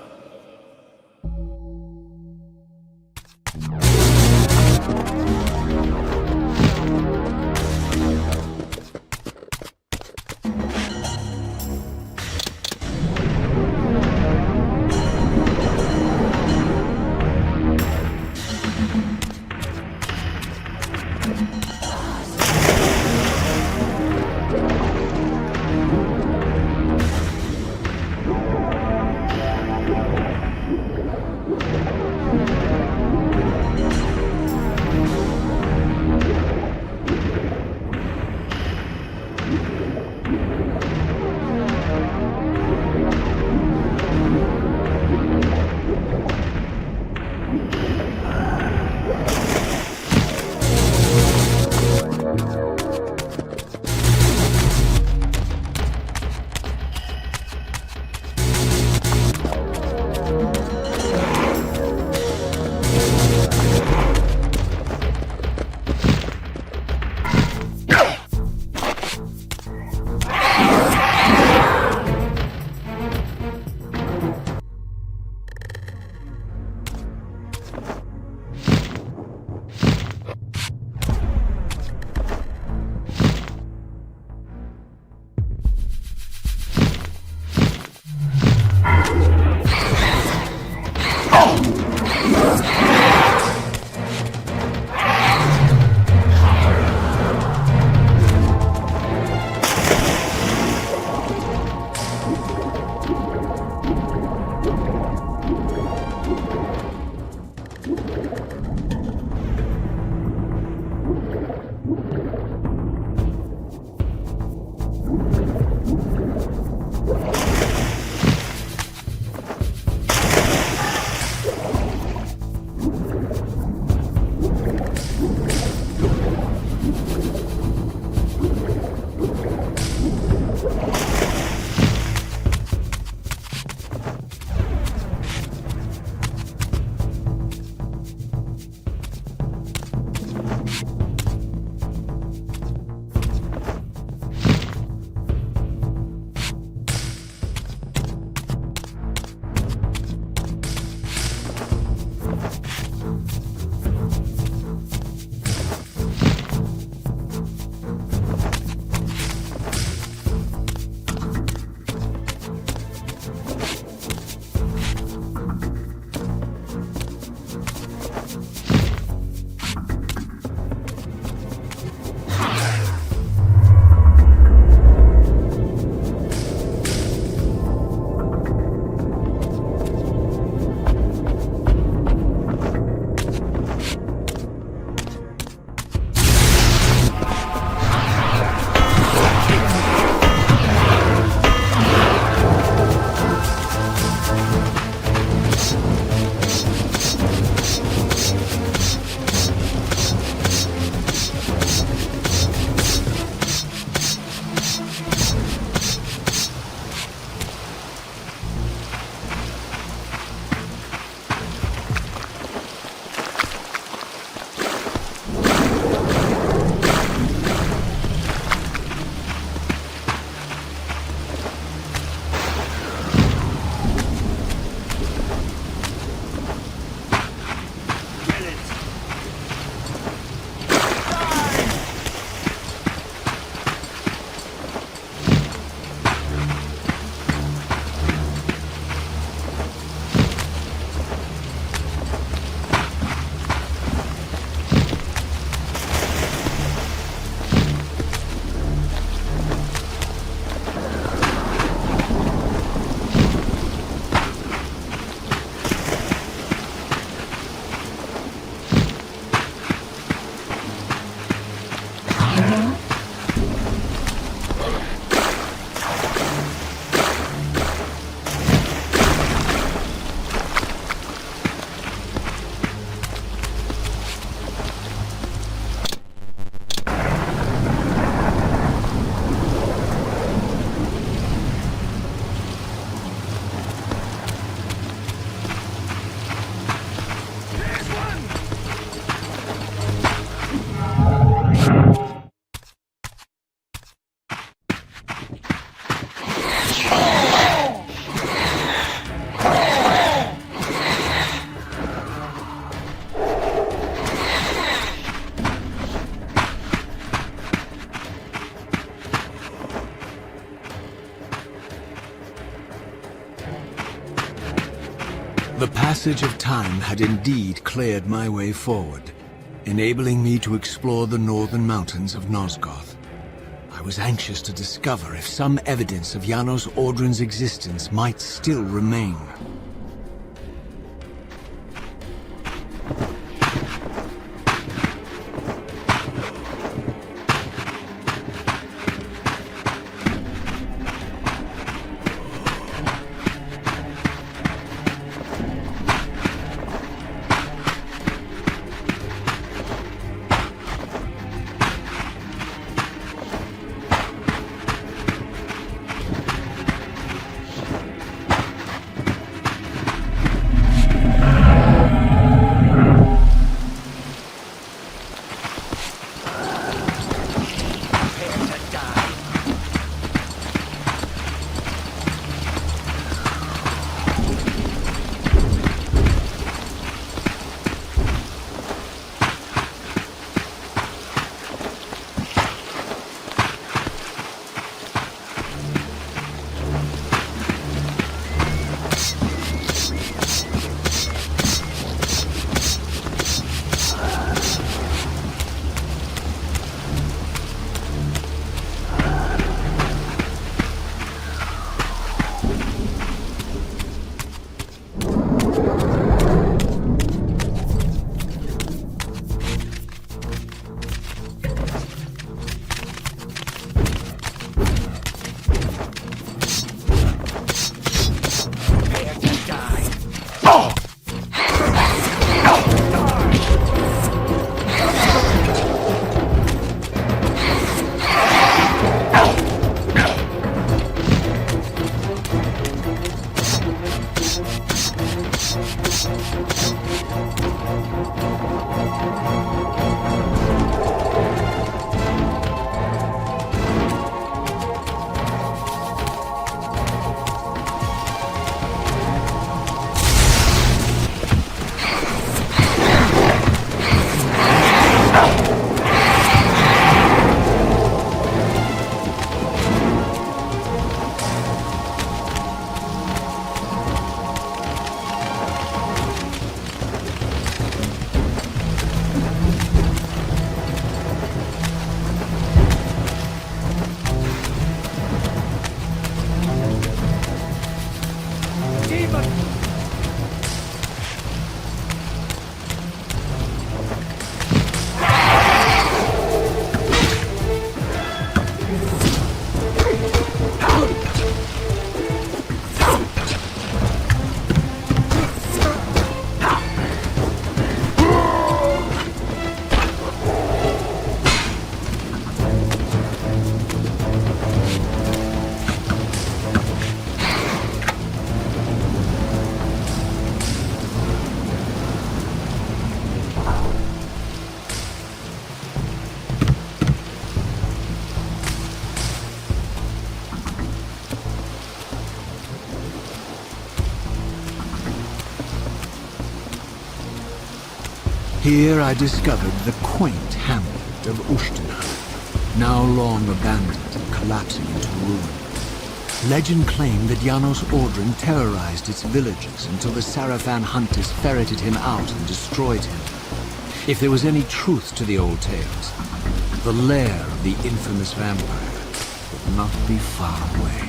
The passage of time had indeed cleared my way forward, enabling me to explore the northern mountains of Nosgoth. I was anxious to discover if some evidence of Janos Audron's existence might still remain. Here I discovered the quaint hamlet of Ushtenheim, now long abandoned and collapsing into ruin. Legend claimed that Janos Audron terrorized its villagers until the Sarafan hunters ferreted him out and destroyed him. If there was any truth to the old tales, the lair of the infamous vampire would not be far away.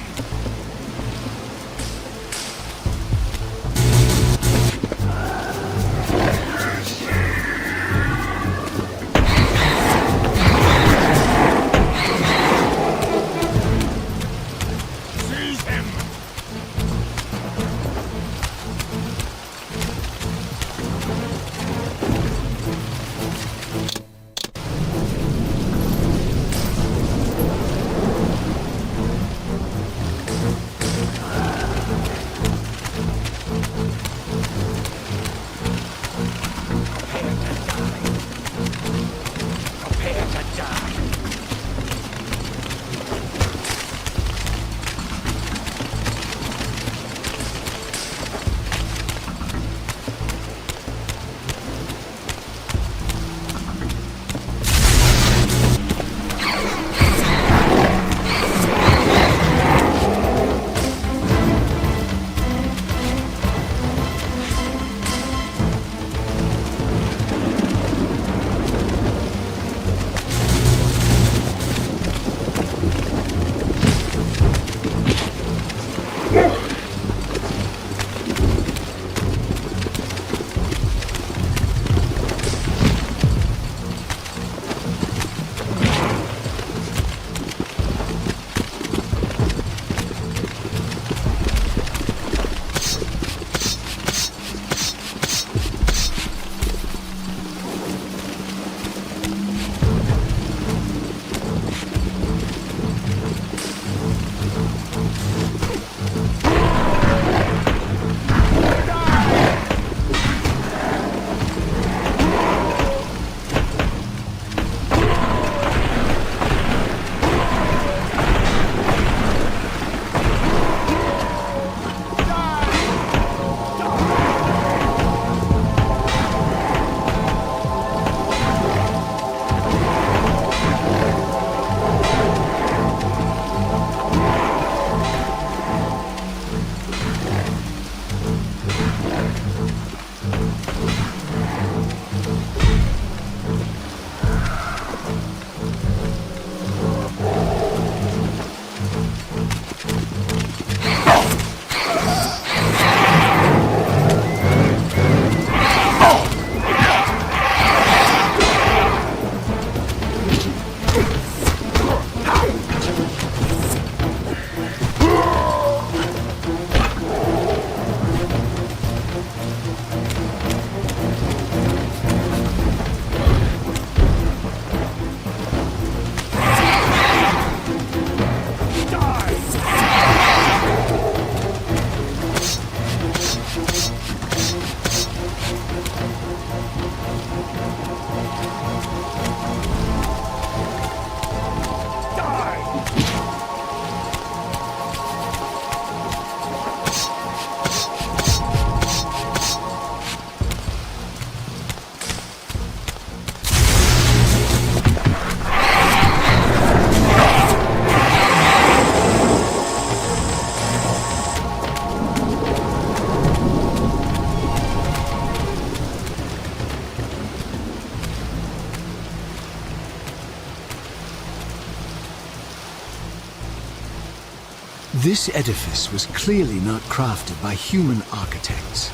This edifice was clearly not crafted by human architects.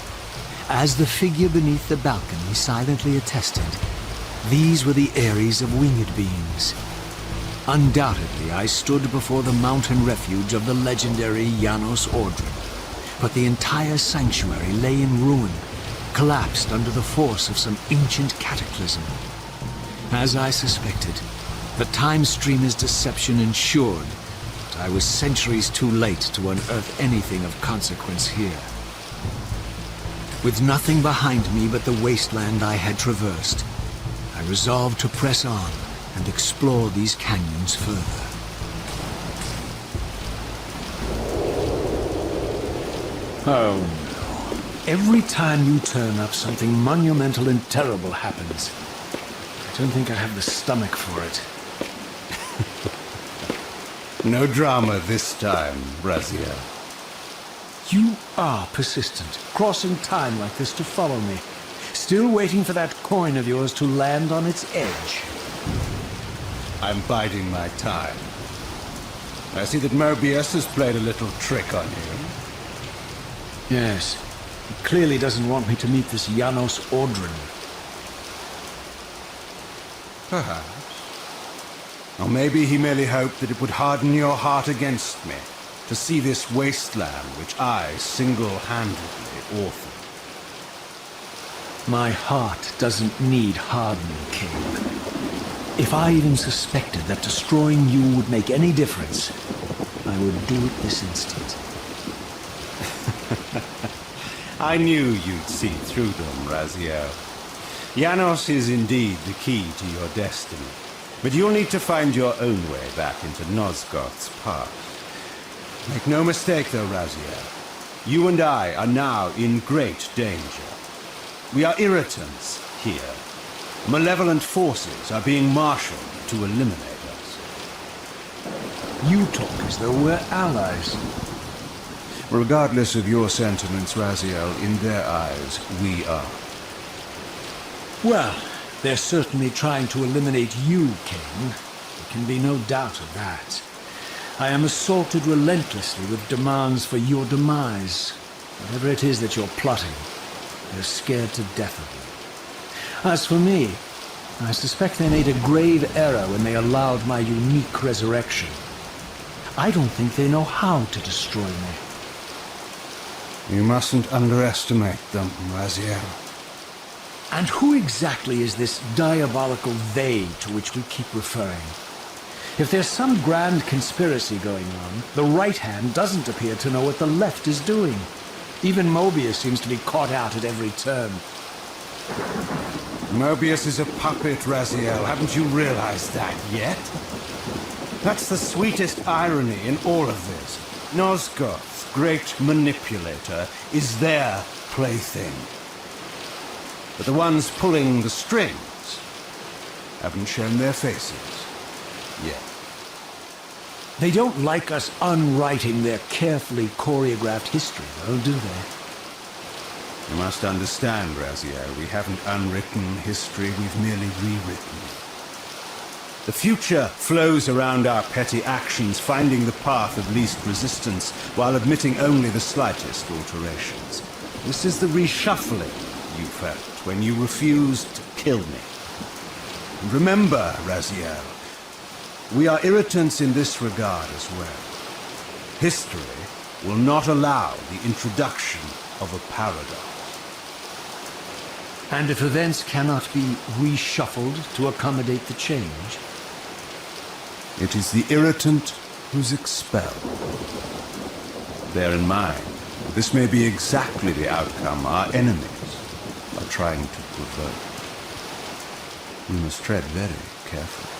As the figure beneath the balcony silently attested, these were the Aeries of winged beings. Undoubtedly, I stood before the mountain refuge of the legendary Janos Audron, but the entire sanctuary lay in ruin, collapsed under the force of some ancient cataclysm. As I suspected, the time streamer's deception ensured that I was centuries too late to unearth anything of consequence here. With nothing behind me but the wasteland I had traversed, I resolved to press on and explore these canyons further. Oh no. Every time you turn up, something monumental and terrible happens. I don't think I have the stomach for it. No drama this time, Raziel. You are persistent, crossing time like this to follow me. Still waiting for that coin of yours to land on its edge. I'm biding my time. I see that Moebius has played a little trick on you. Yes. He clearly doesn't want me to meet this Janos Audron. Perhaps. Or maybe he merely hoped that it would harden your heart against me, to see this wasteland which I single-handedly authored. My heart doesn't need hardening, Kain. If I even suspected that destroying you would make any difference, I would do it this instant. I knew you'd see through them, Raziel. Janos is indeed the key to your destiny, but you'll need to find your own way back into Nosgoth's past. Make no mistake though, Raziel. You and I are now in great danger. We are irritants here. Malevolent forces are being marshaled to eliminate us. You talk as though we're allies. Regardless of your sentiments, Raziel, in their eyes, we are. Well, they're certainly trying to eliminate you, Kain. There can be no doubt of that. I am assaulted relentlessly with demands for your demise. Whatever it is that you're plotting, they're scared to death of you. As for me, I suspect they made a grave error when they allowed my unique resurrection. I don't think they know how to destroy me. You mustn't underestimate them, Raziel. And who exactly is this diabolical they to which we keep referring? If there's some grand conspiracy going on, the right hand doesn't appear to know what the left is doing. Even Moebius seems to be caught out at every turn. Moebius is a puppet, Raziel. Haven't you realized that yet? That's the sweetest irony in all of this. Nosgoth, great manipulator, is their plaything. But the ones pulling the strings haven't shown their faces yet. They don't like us unwriting their carefully choreographed history, though, do they? You must understand, Raziel, we haven't unwritten history, we've merely rewritten. The future flows around our petty actions, finding the path of least resistance, while admitting only the slightest alterations. This is the reshuffling you felt when you refused to kill me. And remember, Raziel, we are irritants in this regard as well. History will not allow the introduction of a paradox. And if events cannot be reshuffled to accommodate the change? It is the irritant who's expelled. Bear in mind, this may be exactly the outcome our enemies are trying to provoke. We must tread very carefully.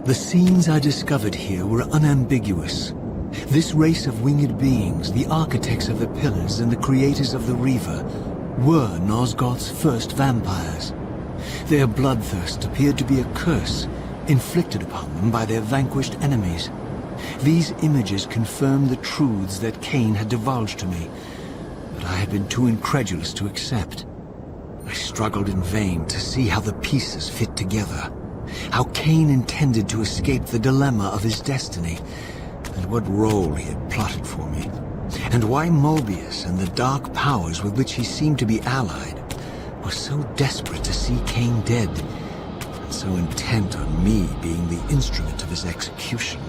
The scenes I discovered here were unambiguous. This race of winged beings, the architects of the Pillars and the creators of the Reaver, were Nosgoth's first vampires. Their bloodthirst appeared to be a curse, inflicted upon them by their vanquished enemies. These images confirmed the truths that Kain had divulged to me, but I had been too incredulous to accept. I struggled in vain to see how the pieces fit together, how Kain intended to escape the dilemma of his destiny, and what role he had plotted for me, and why Moebius and the dark powers with which he seemed to be allied were so desperate to see Kain dead, and so intent on me being the instrument of his execution.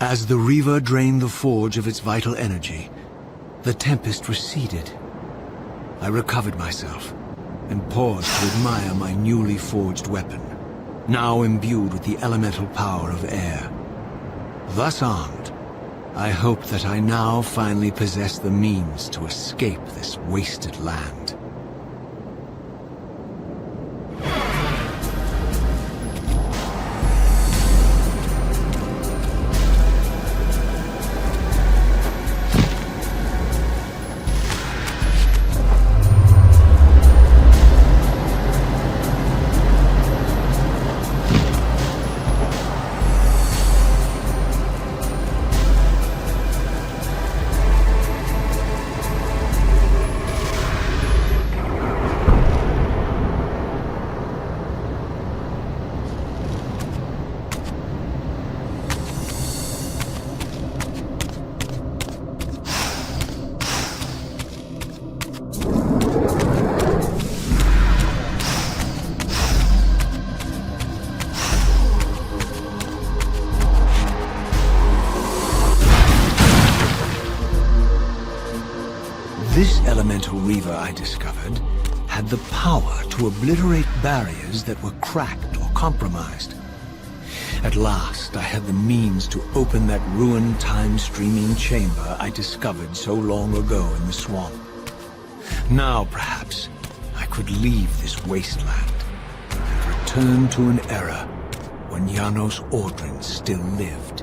As the Reaver drained the forge of its vital energy, the tempest receded. I recovered myself and paused to admire my newly forged weapon, now imbued with the elemental power of air. Thus armed, I hoped that I now finally possessed the means to escape this wasted land. This elemental Reaver I discovered had the power to obliterate barriers that were cracked or compromised. At last, I had the means to open that ruined time-streaming chamber I discovered so long ago in the swamp. Now, perhaps, I could leave this wasteland and return to an era when Janos Audron still lived.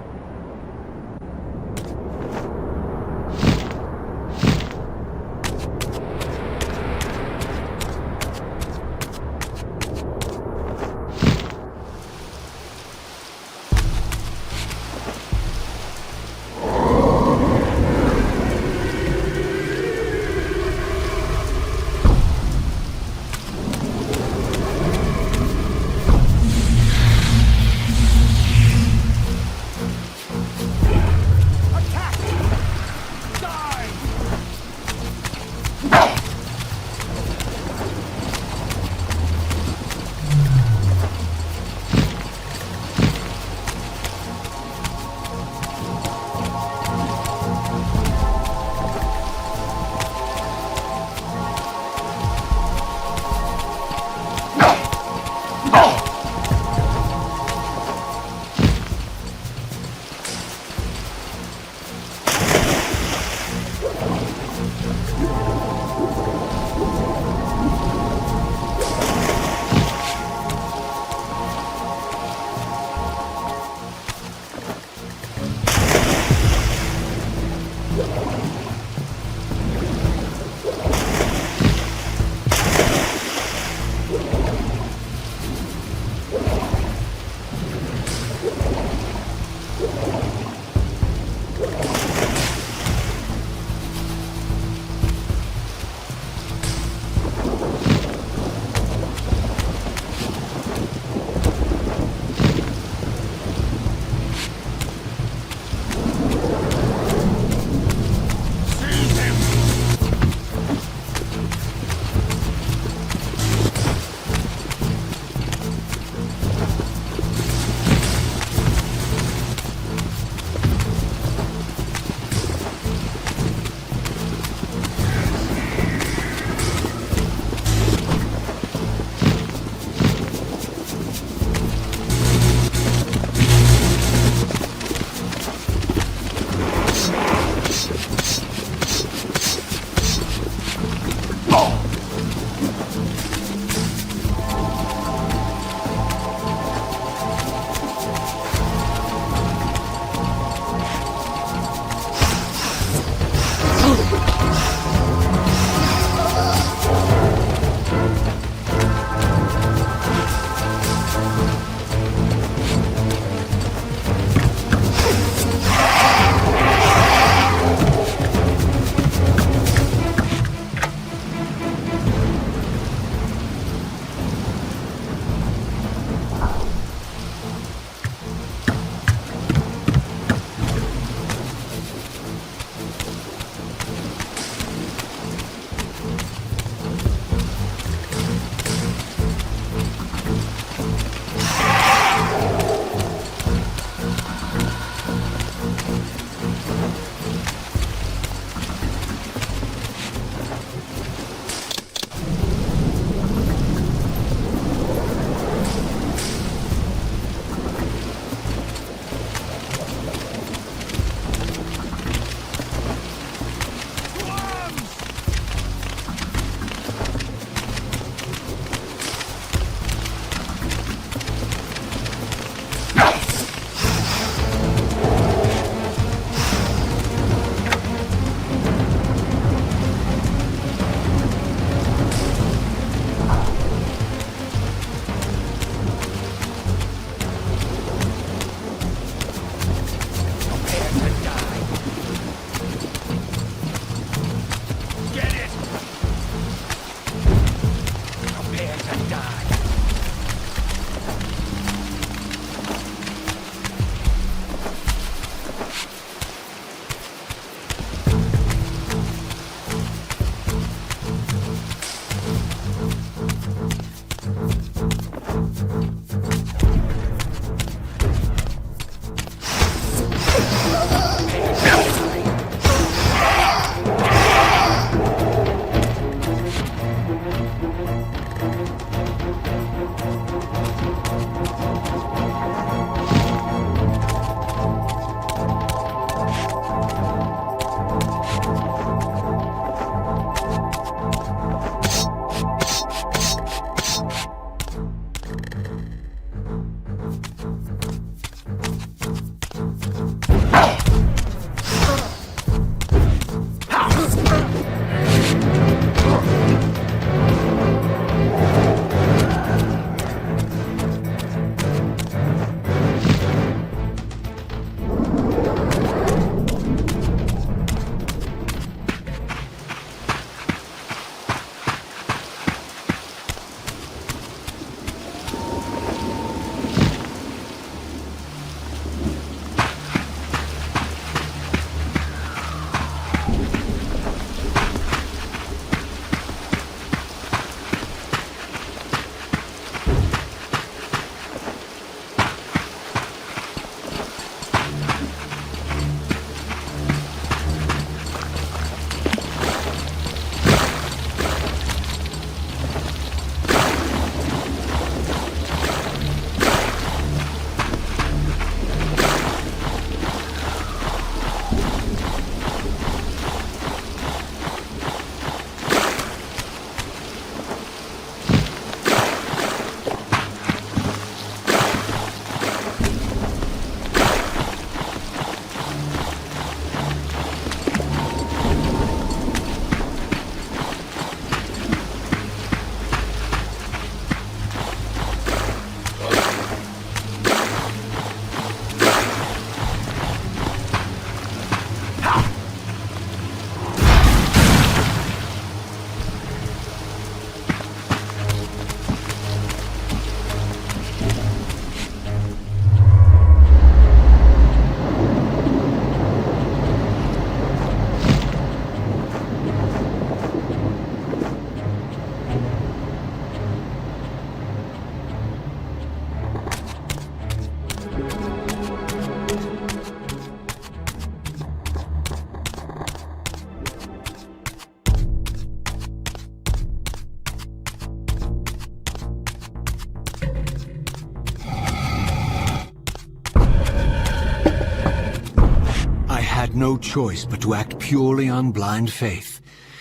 had no choice but to act purely on blind faith.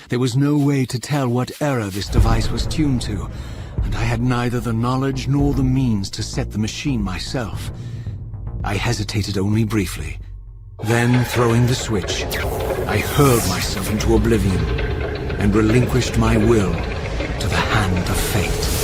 There was no way to tell what error this device was tuned to, and I had neither the knowledge nor the means to set the machine myself. I hesitated only briefly. Then, throwing the switch, I hurled myself into oblivion and relinquished my will to the hand of fate.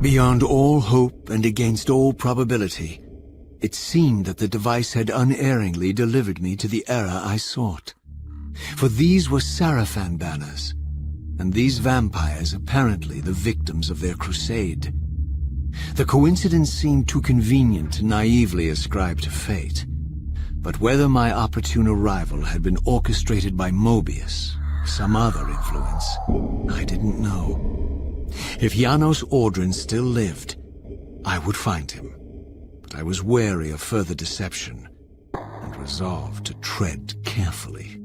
Beyond all hope and against all probability, it seemed that the device had unerringly delivered me to the era I sought. For these were Sarafan banners, and these vampires apparently the victims of their crusade. The coincidence seemed too convenient to naively ascribe to fate. But whether my opportune arrival had been orchestrated by Moebius, some other influence, I didn't know. If Janos Audron still lived, I would find him. But I was wary of further deception, and resolved to tread carefully.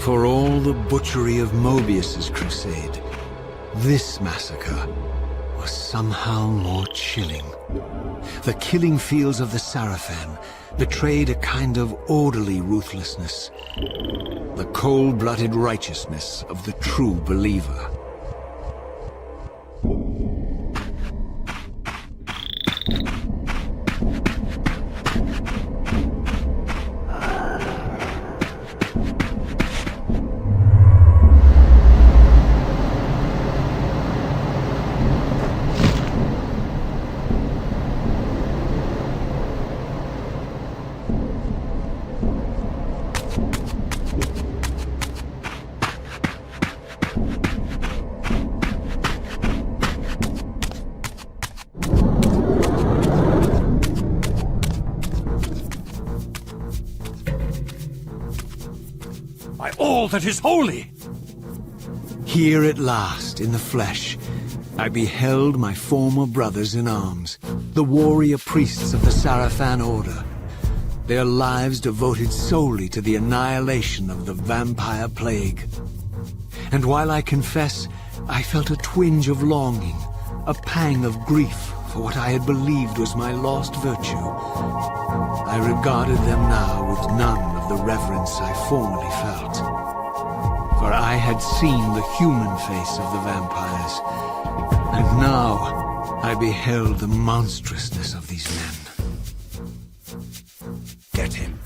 For all the butchery of Moebius's crusade, this massacre was somehow more chilling. The killing fields of the Sarafan betrayed a kind of orderly ruthlessness, the cold-blooded righteousness of the true believer. All that is holy! Here at last, in the flesh, I beheld my former brothers in arms, the warrior priests of the Sarafan Order, their lives devoted solely to the annihilation of the vampire plague. And while I confess, I felt a twinge of longing, a pang of grief for what I had believed was my lost virtue, I regarded them now with none of the reverence I formerly felt. For I had seen the human face of the vampires, and now I beheld the monstrousness of these men. Get him.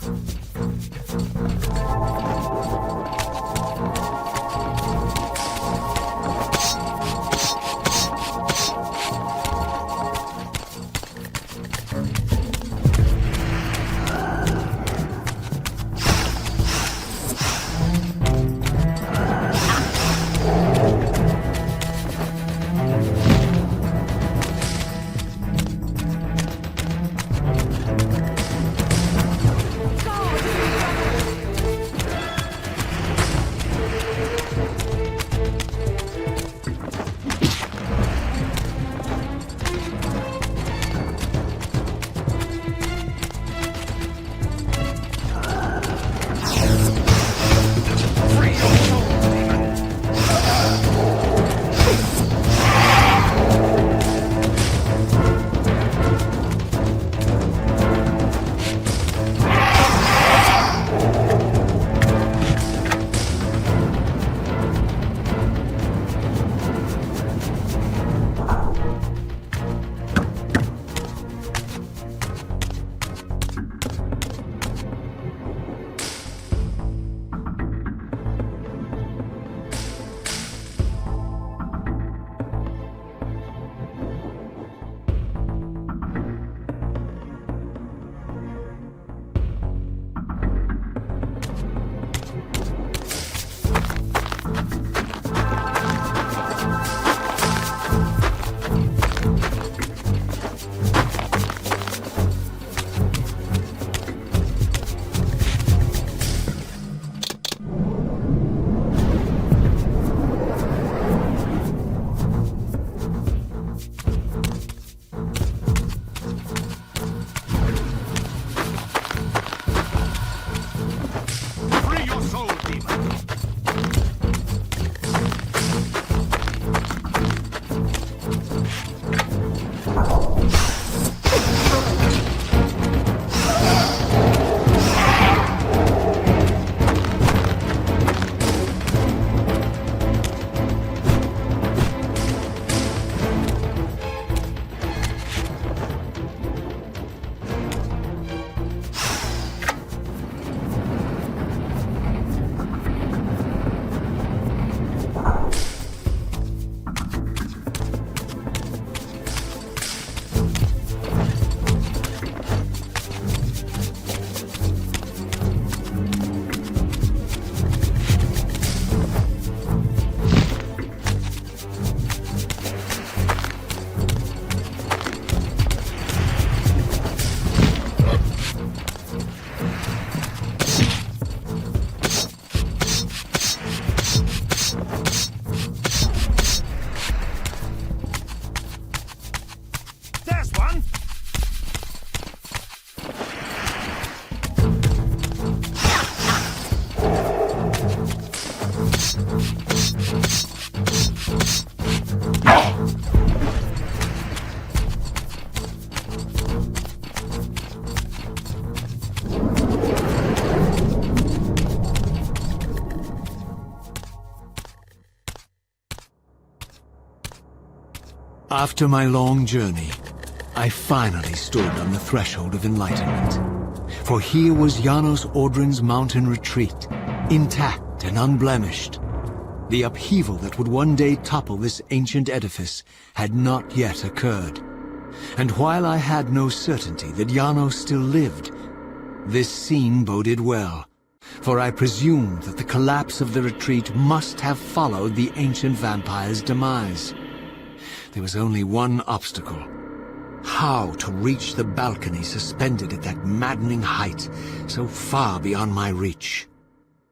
There's one! After my long journey, I finally stood on the threshold of enlightenment. For here was Janos Audron's mountain retreat, intact and unblemished. The upheaval that would one day topple this ancient edifice had not yet occurred. And while I had no certainty that Janos still lived, this scene boded well, for I presumed that the collapse of the retreat must have followed the ancient vampire's demise. There was only one obstacle: how to reach the balcony suspended at that maddening height, so far beyond my reach.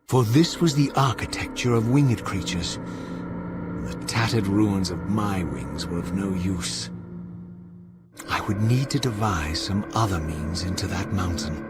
For this was the architecture of winged creatures. The tattered ruins of my wings were of no use. I would need to devise some other means into that mountain.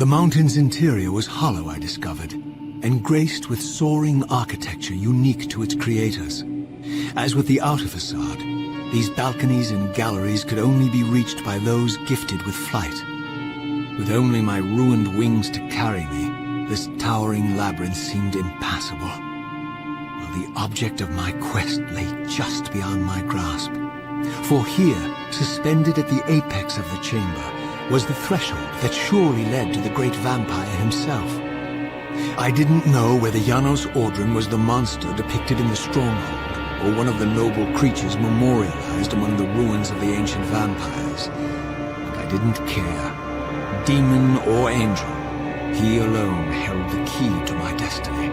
The mountain's interior was hollow, I discovered, and graced with soaring architecture unique to its creators. As with the outer facade, these balconies and galleries could only be reached by those gifted with flight. With only my ruined wings to carry me, this towering labyrinth seemed impassable, while the object of my quest lay just beyond my grasp. For here, suspended at the apex of the chamber, was the threshold that surely led to the great vampire himself. I didn't know whether Janos Audron was the monster depicted in the Stronghold, or one of the noble creatures memorialized among the ruins of the ancient vampires. But I didn't care. Demon or angel, he alone held the key to my destiny.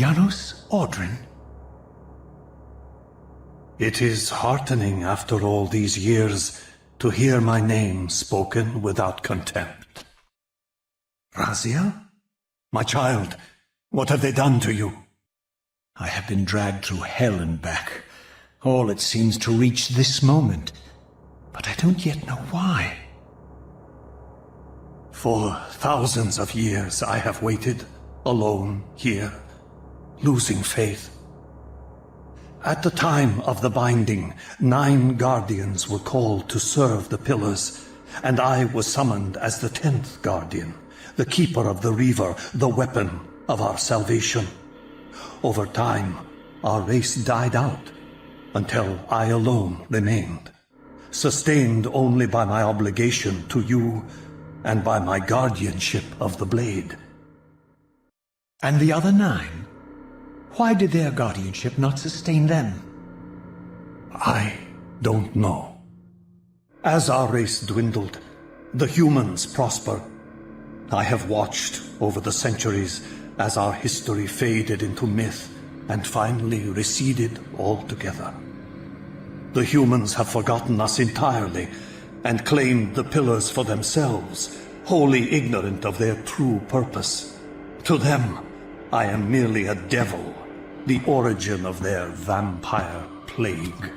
Janos Audron? It is heartening after all these years to hear my name spoken without contempt. Raziel? My child, what have they done to you? I have been dragged through hell and back. All it seems to reach this moment. But I don't yet know why. For thousands of years I have waited, alone here, losing faith. At the time of the binding, 9 guardians were called to serve the pillars, and I was summoned as the 10th guardian, the keeper of the Reaver, the weapon of our salvation. Over time, our race died out, until I alone remained, sustained only by my obligation to you and by my guardianship of the blade. And the other 9? Why did their guardianship not sustain them? I don't know. As our race dwindled, the humans prosper. I have watched over the centuries as our history faded into myth and finally receded altogether. The humans have forgotten us entirely and claimed the pillars for themselves, wholly ignorant of their true purpose. To them, I am merely a devil, the origin of their vampire plague.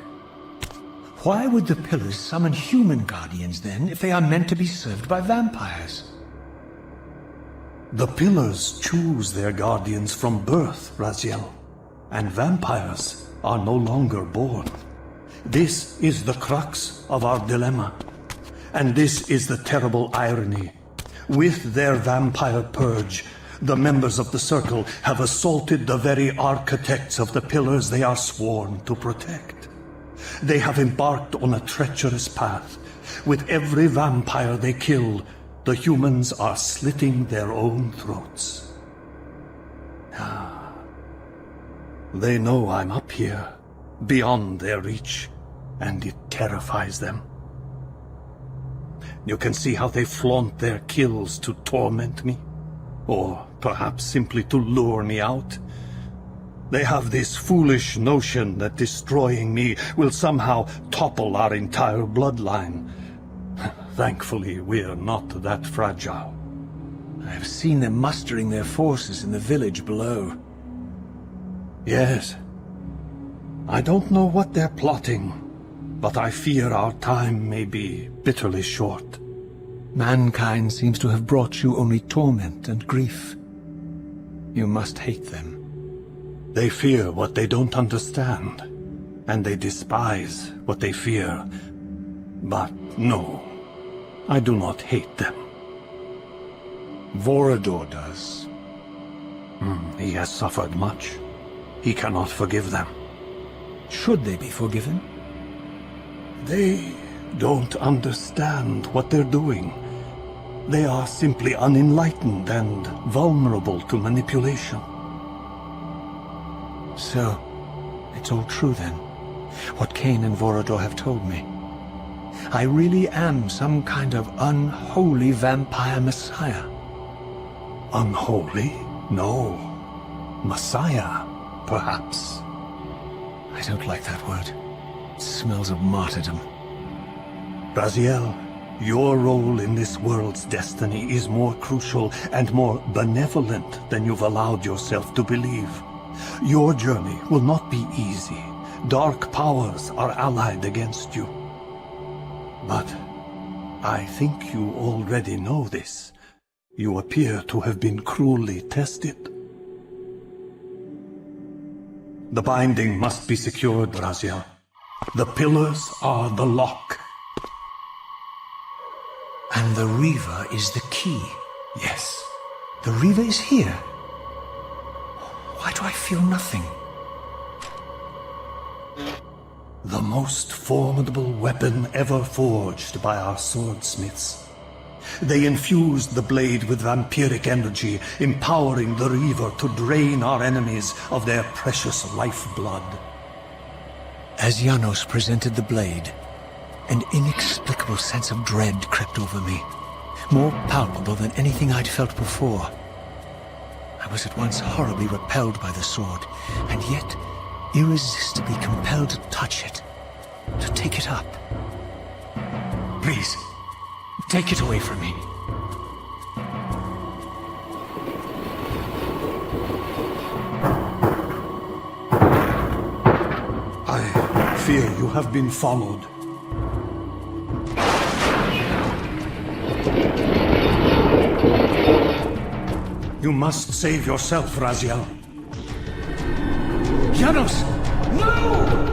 Why would the pillars summon human guardians then, if they are meant to be served by vampires? The pillars choose their guardians from birth, Raziel, and vampires are no longer born. This is the crux of our dilemma, and this is the terrible irony. With their vampire purge, the members of the Circle have assaulted the very architects of the pillars they are sworn to protect. They have embarked on a treacherous path. With every vampire they kill, the humans are slitting their own throats. They know I'm up here, beyond their reach, and it terrifies them. You can see how they flaunt their kills to torment me, or perhaps simply to lure me out. They have this foolish notion that destroying me will somehow topple our entire bloodline. Thankfully, we're not that fragile. I have seen them mustering their forces in the village below. Yes. I don't know what they're plotting, but I fear our time may be bitterly short. Mankind seems to have brought you only torment and grief. You must hate them. They fear what they don't understand, and they despise what they fear. But no, I do not hate them. Vorador does. He has suffered much. He cannot forgive them. Should they be forgiven? They don't understand what they're doing. They are simply unenlightened and vulnerable to manipulation. So, it's all true then, what Kain and Vorador have told me. I really am some kind of unholy vampire messiah. Unholy? No. Messiah, perhaps. I don't like that word. It smells of martyrdom. Raziel, your role in this world's destiny is more crucial and more benevolent than you've allowed yourself to believe. Your journey will not be easy. Dark powers are allied against you. But I think you already know this. You appear to have been cruelly tested. The binding must be secured, Raziel. The pillars are the lock. And the Reaver is the key. Yes. The Reaver is here. Why do I feel nothing? The most formidable weapon ever forged by our swordsmiths. They infused the blade with vampiric energy, empowering the Reaver to drain our enemies of their precious lifeblood. As Janos presented the blade, an inexplicable sense of dread crept over me, more palpable than anything I'd felt before. I was at once horribly repelled by the sword, and yet irresistibly compelled to touch it, to take it up. Please, take it away from me. I fear you have been followed. You must save yourself, Raziel. Janos! No!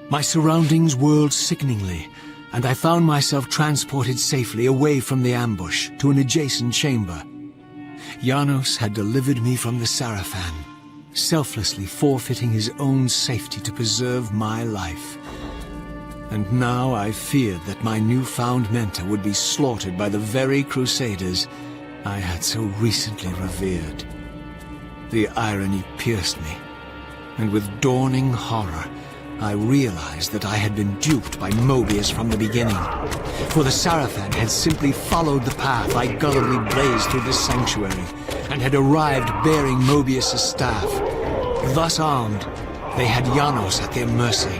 My surroundings whirled sickeningly, and I found myself transported safely away from the ambush to an adjacent chamber. Janos had delivered me from the Sarafan, selflessly forfeiting his own safety to preserve my life. And now I feared that my newfound mentor would be slaughtered by the very crusaders I had so recently revered. The irony pierced me, and with dawning horror, I realized that I had been duped by Moebius from the beginning. For the Sarafan had simply followed the path I gullibly blazed through this sanctuary, and had arrived bearing Moebius' staff. Thus armed, they had Janos at their mercy.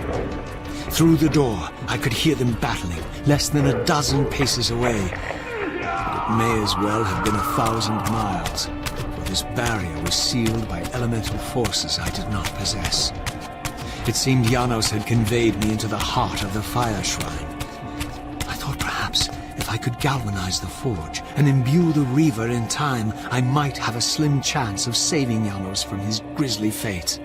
Through the door, I could hear them battling, less than a dozen paces away. But it may as well have been 1,000 miles, for this barrier was sealed by elemental forces I did not possess. It seemed Janos had conveyed me into the heart of the fire shrine. I thought perhaps if I could galvanize the forge and imbue the Reaver in time, I might have a slim chance of saving Janos from his grisly fate.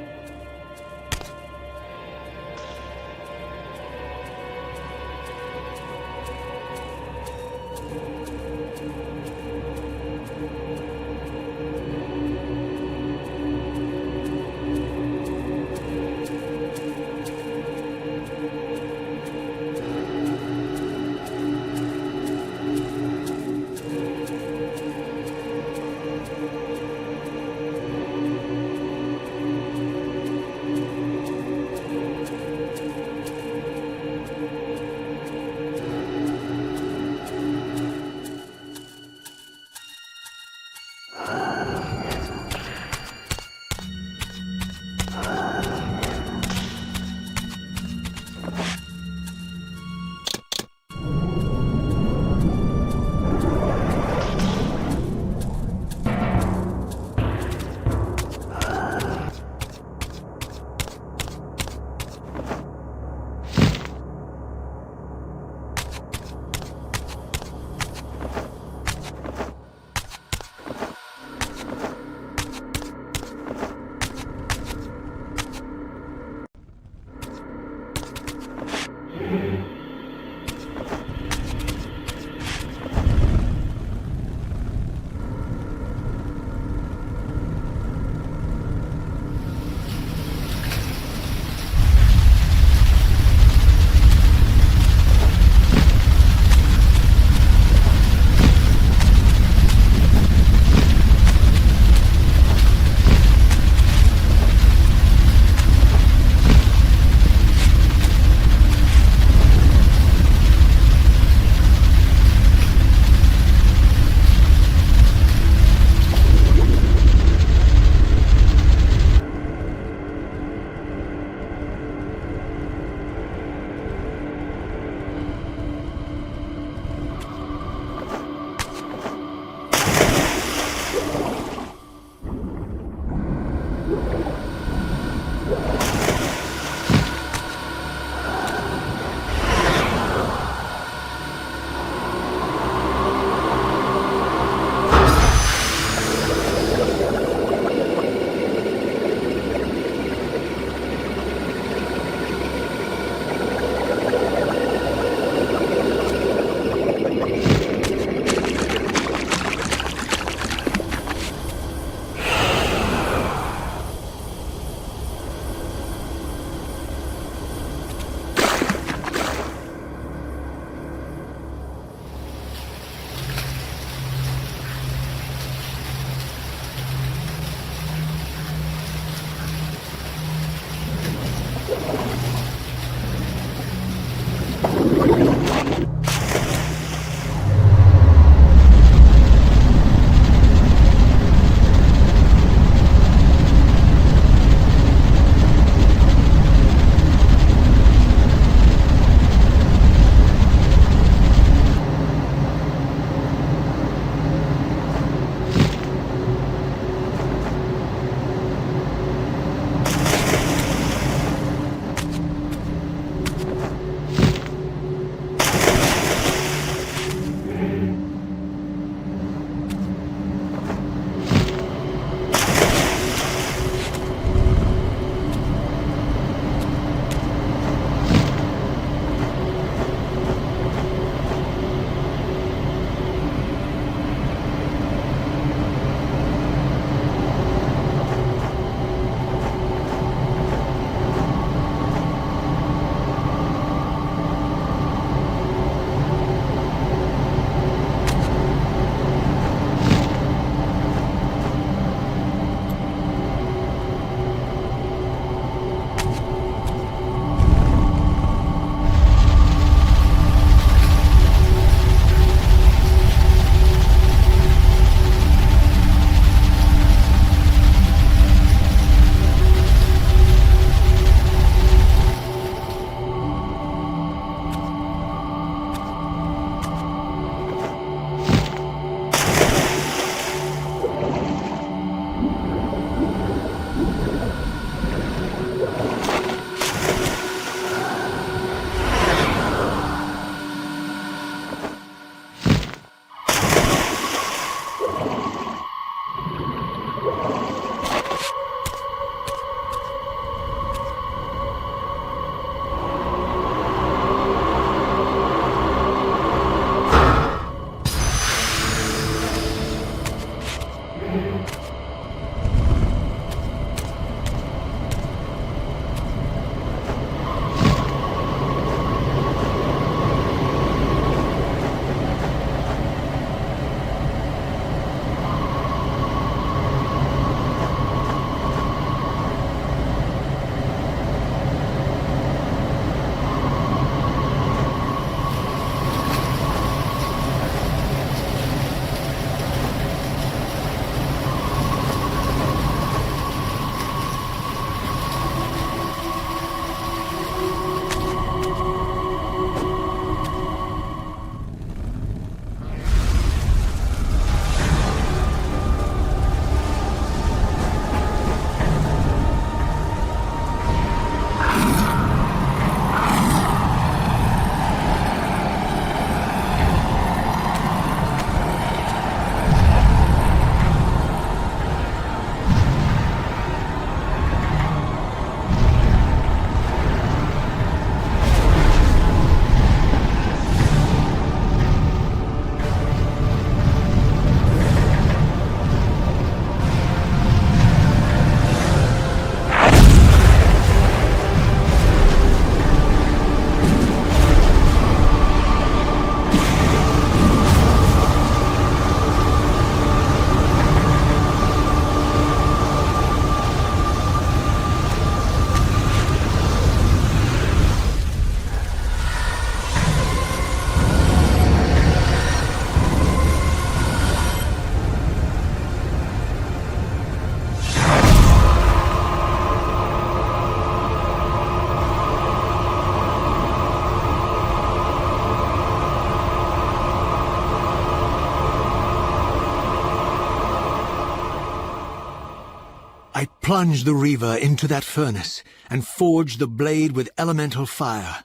plunge the Reaver into that furnace and forge the blade with elemental fire.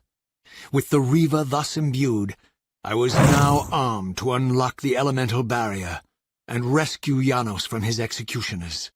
With the Reaver thus imbued, I was now armed to unlock the elemental barrier and rescue Janos from his executioners.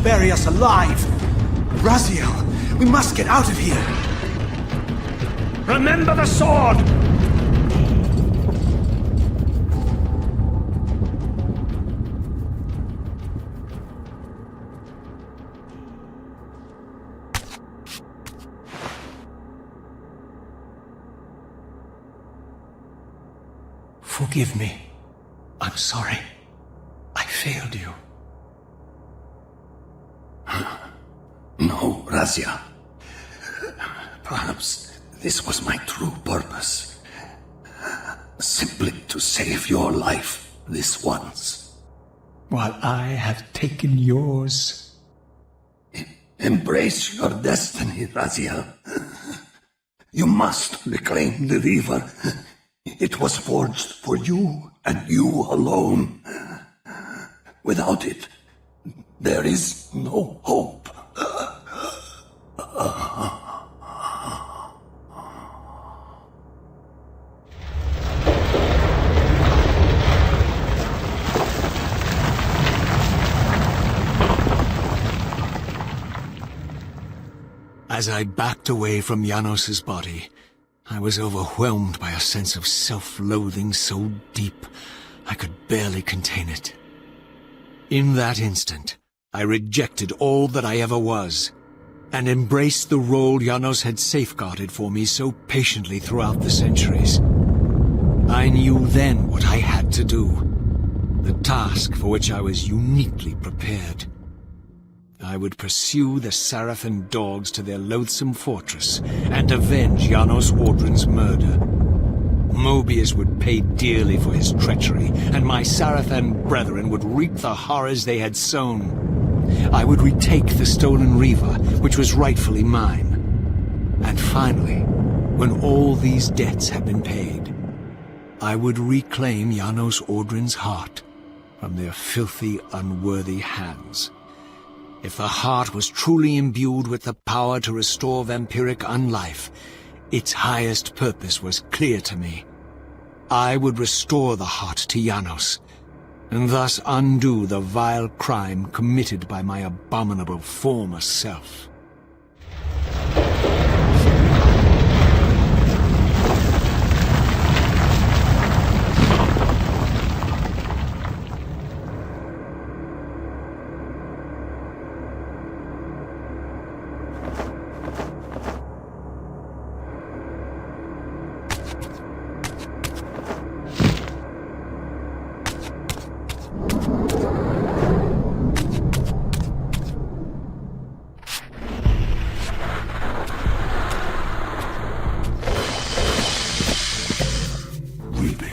Bury us alive! Raziel, we must get out of here! Remember the sword! Forgive me. I'm sorry. I failed you. No, Raziel. Perhaps this was my true purpose. Simply to save your life this once. While I have taken yours. Embrace your destiny, Raziel. You must reclaim the Reaver. It was forged for you and you alone. Without it, there is no hope. As I backed away from Janos's body, I was overwhelmed by a sense of self-loathing so deep I could barely contain it. In that instant, I rejected all that I ever was, and embraced the role Janos had safeguarded for me so patiently throughout the centuries. I knew then what I had to do, the task for which I was uniquely prepared. I would pursue the Sarafan dogs to their loathsome fortress and avenge Janos Audron's murder. Moebius would pay dearly for his treachery, and my Sarafan brethren would reap the horrors they had sown. I would retake the stolen Reaver, which was rightfully mine. And finally, when all these debts had been paid, I would reclaim Janos Audron's heart from their filthy, unworthy hands. If the heart was truly imbued with the power to restore vampiric unlife, its highest purpose was clear to me. I would restore the heart to Janos, and thus undo the vile crime committed by my abominable former self.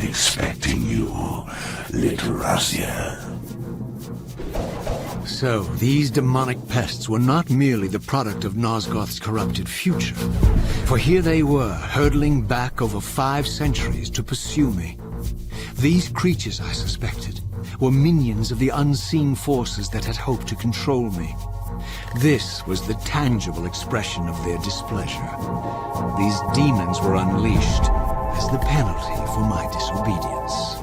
Expecting you, little Raziel. So, these demonic pests were not merely the product of Nosgoth's corrupted future, for here they were, hurtling back over 5 centuries to pursue me. These creatures, I suspected, were minions of the unseen forces that had hoped to control me. This was the tangible expression of their displeasure. These demons were unleashed as the penalty for my disobedience.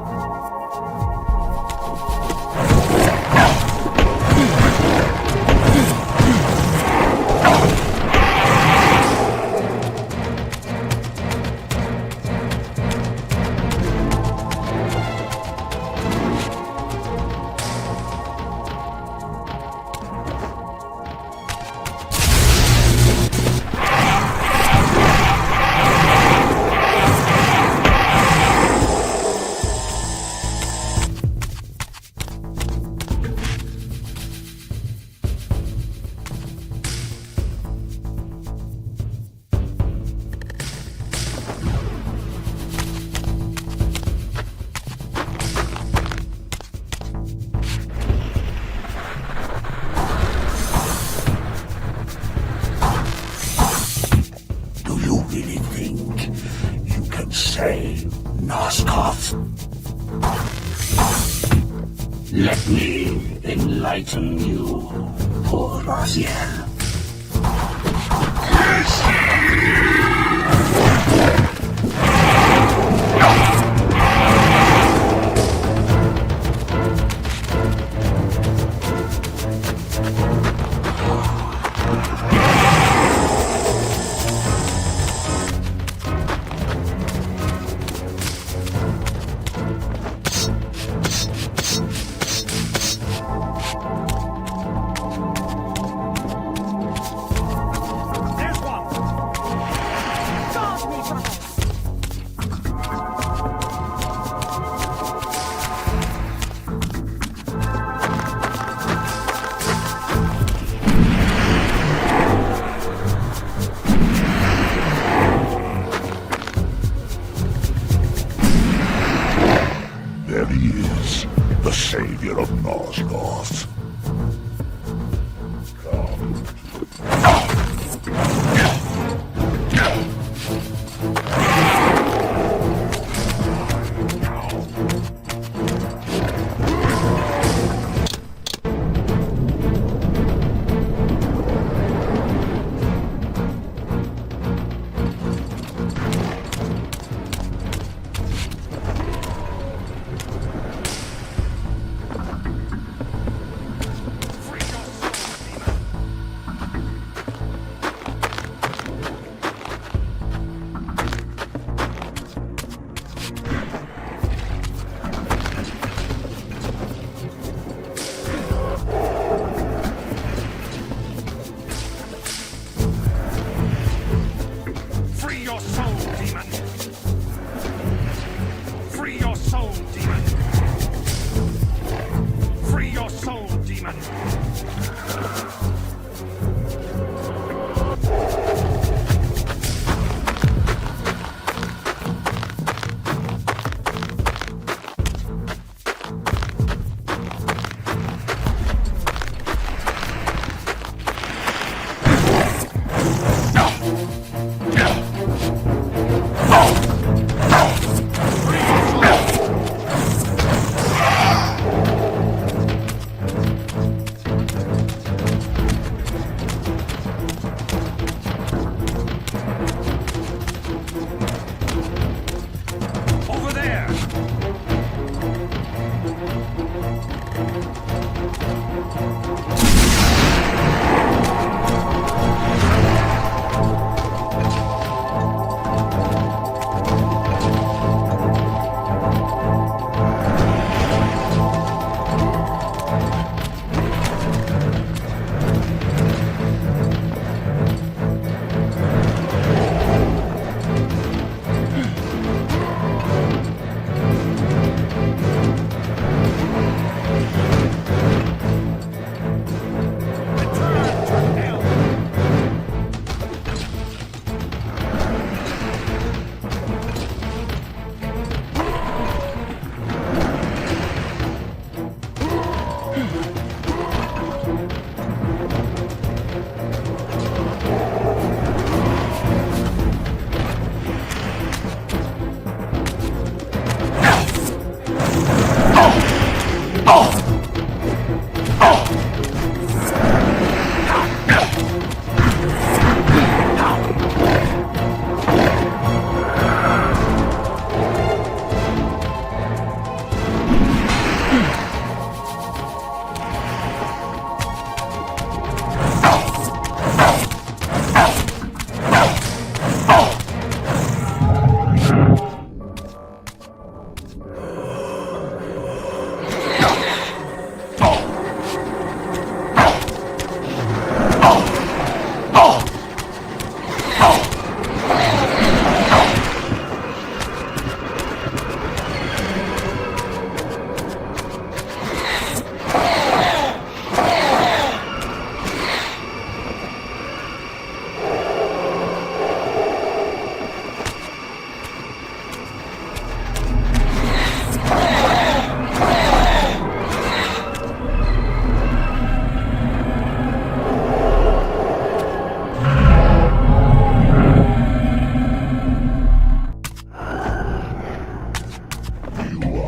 Nosgoth. Let me enlighten you, poor Raziel. Savior of Nosgoth.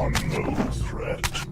are no threat.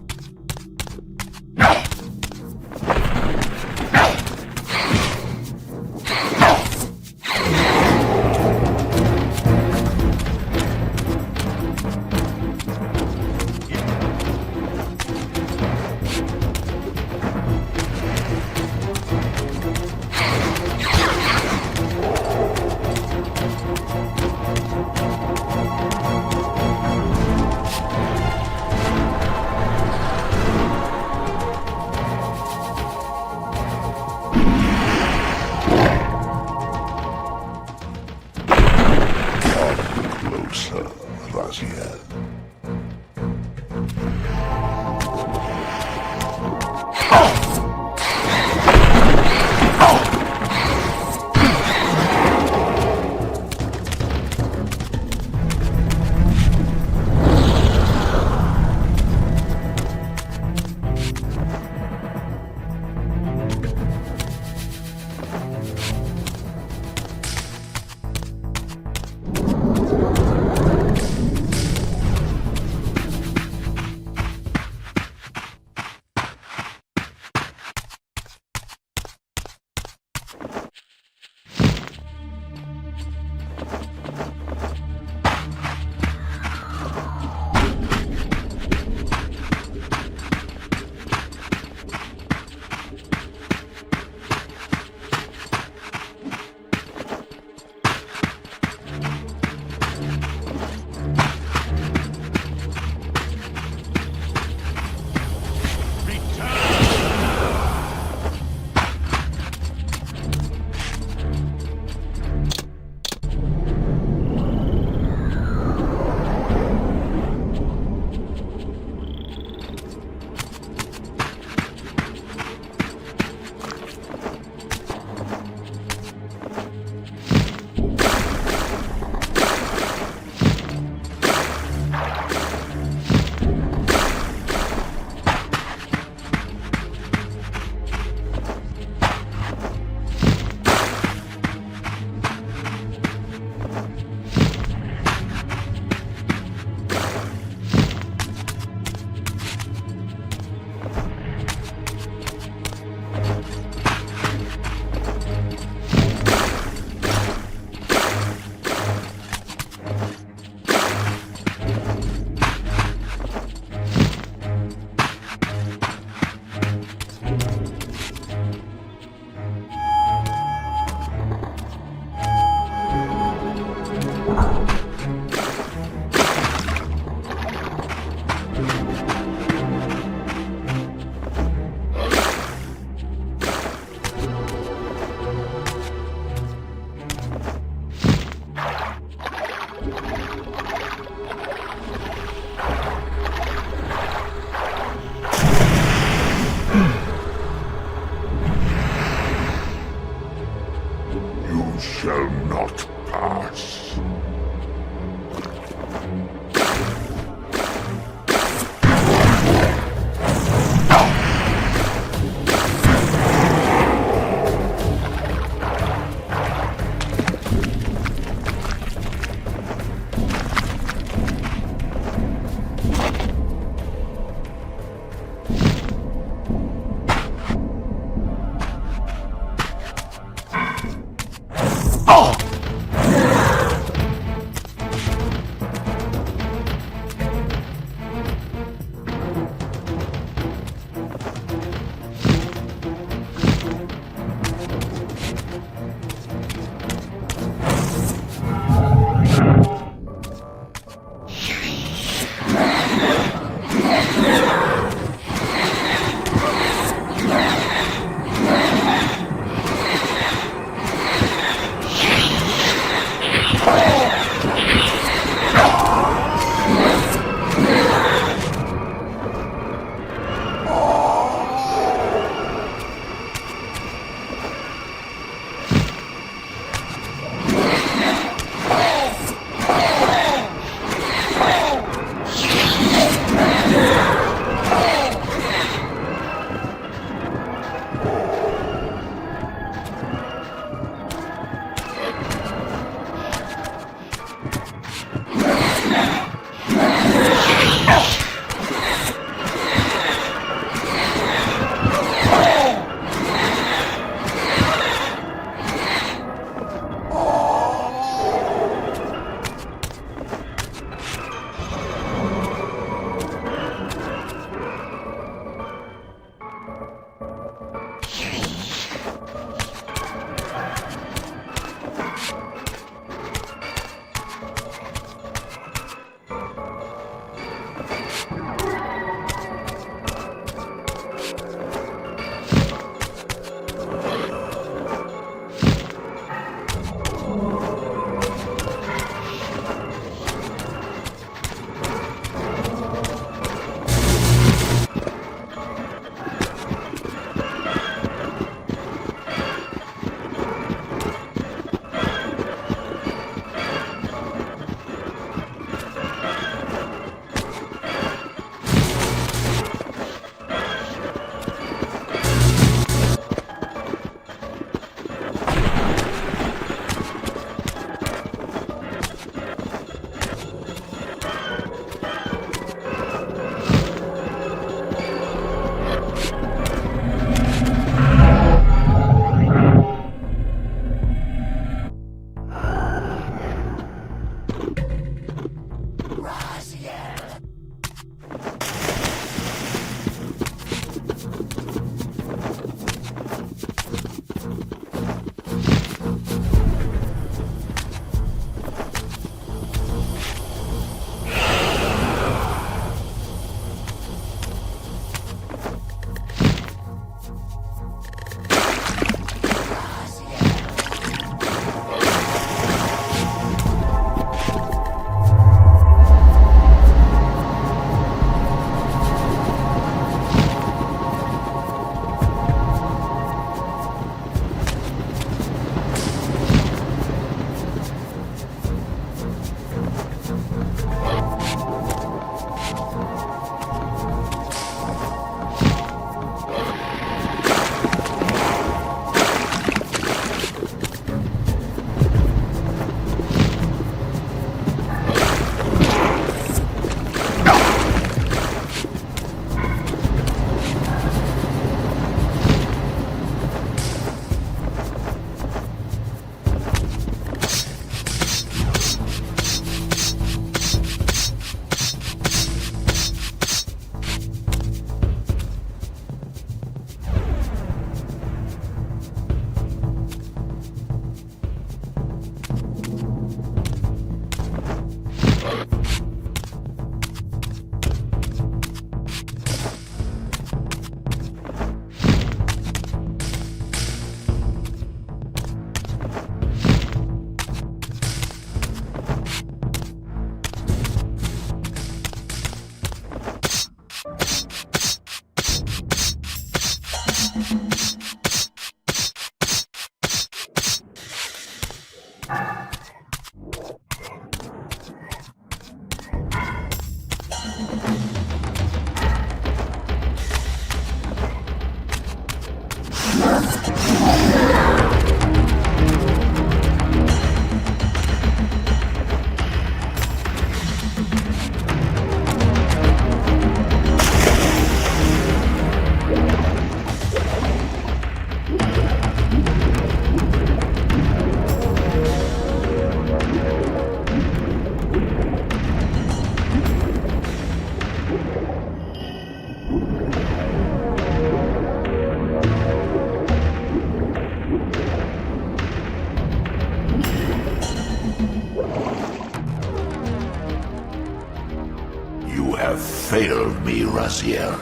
Failed me, Raziel.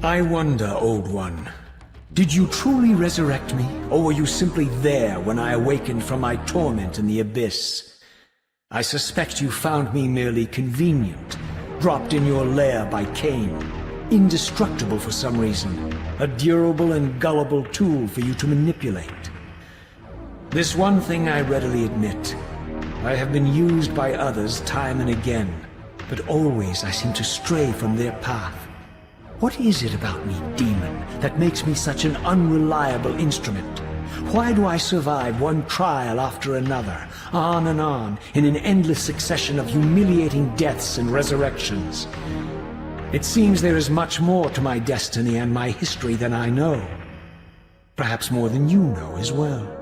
I wonder, Old One. Did you truly resurrect me, or were you simply there when I awakened from my torment in the abyss? I suspect you found me merely convenient, dropped in your lair by Kain, indestructible for some reason, a durable and gullible tool for you to manipulate. This one thing I readily admit. I have been used by others time and again, but always I seem to stray from their path. What is it about me, demon, that makes me such an unreliable instrument? Why do I survive one trial after another, on and on, in an endless succession of humiliating deaths and resurrections? It seems there is much more to my destiny and my history than I know. Perhaps more than you know as well.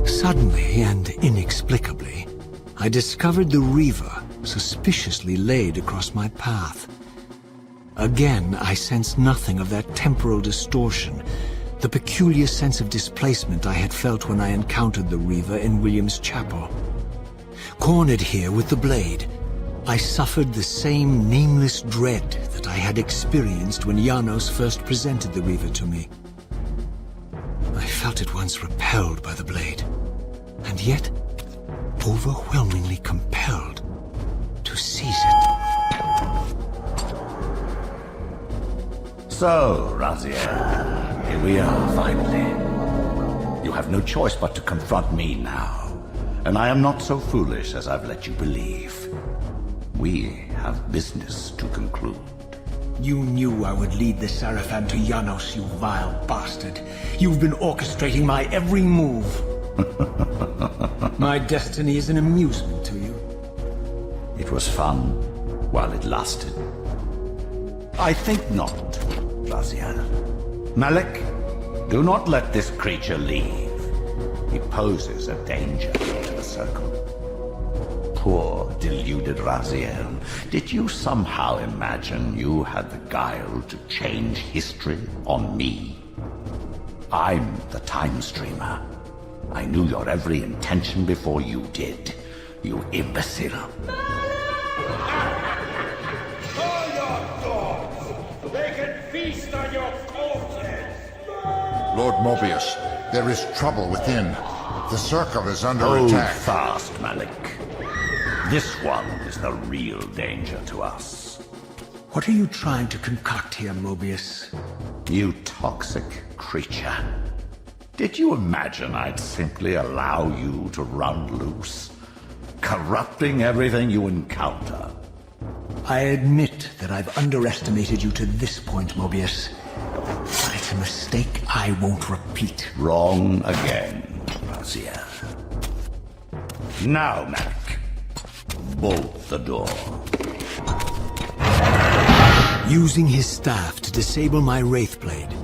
Suddenly and inexplicably, I discovered the Reaver suspiciously laid across my path. Again, I sensed nothing of that temporal distortion, the peculiar sense of displacement I had felt when I encountered the Reaver in William's chapel. Cornered here with the blade, I suffered the same nameless dread that I had experienced when Janos first presented the Reaver to me. I felt at once repelled by the blade, and yet overwhelmingly compelled to seize it. So, Raziel, here we are, finally. You have no choice but to confront me now, and I am not so foolish as I've let you believe. We have business to conclude. You knew I would lead the Sarafan to Janos, you vile bastard. You've been orchestrating my every move. My destiny is an amusement to you. It was fun while it lasted. I think not, Raziel. Malik, do not let this creature leave. He poses a danger to the Circle. Poor, deluded Raziel. Did you somehow imagine you had the guile to change history on me? I'm the Time Streamer. I knew your every intention before you did, you imbecile. Call your dogs! They can feast on your corpses! Lord Moebius, there is trouble within. The Circle is under Hold attack. fast, Malik. This one is the real danger to us. What are you trying to concoct here, Moebius? You toxic creature. Did you imagine I'd simply allow you to run loose, corrupting everything you encounter? I admit that I've underestimated you to this point, Moebius. But it's a mistake I won't repeat. Wrong again, Raziel. Now, Malik, bolt the door. Using his staff to disable my Wraithblade,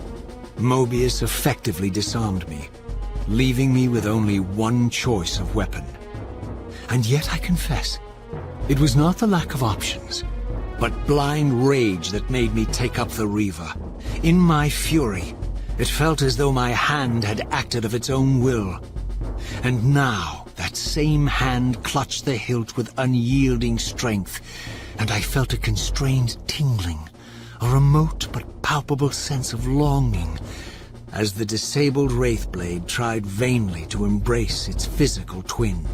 Moebius effectively disarmed me, leaving me with only one choice of weapon. And yet I confess, it was not the lack of options, but blind rage that made me take up the Reaver. In my fury, it felt as though my hand had acted of its own will. And now, that same hand clutched the hilt with unyielding strength, and I felt a constrained tingling, a remote but palpable sense of longing, as the disabled Wraithblade tried vainly to embrace its physical twin.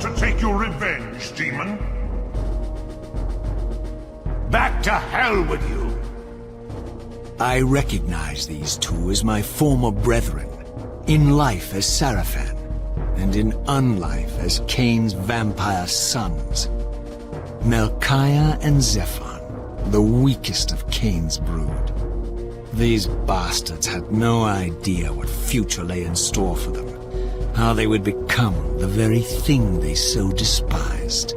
To take your revenge, demon? Back to hell with you! I recognize these two as my former brethren, in life as Sarafan, and in unlife as Kain's vampire sons. Melchiah and Zephon, the weakest of Kain's brood. These bastards had no idea what future lay in store for them. How they would become the very thing they so despised.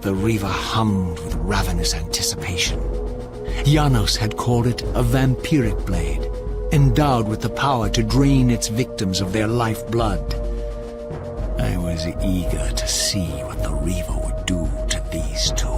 The Reaver hummed with ravenous anticipation. Janos had called it a vampiric blade, endowed with the power to drain its victims of their lifeblood. I was eager to see what the Reaver would do to these two.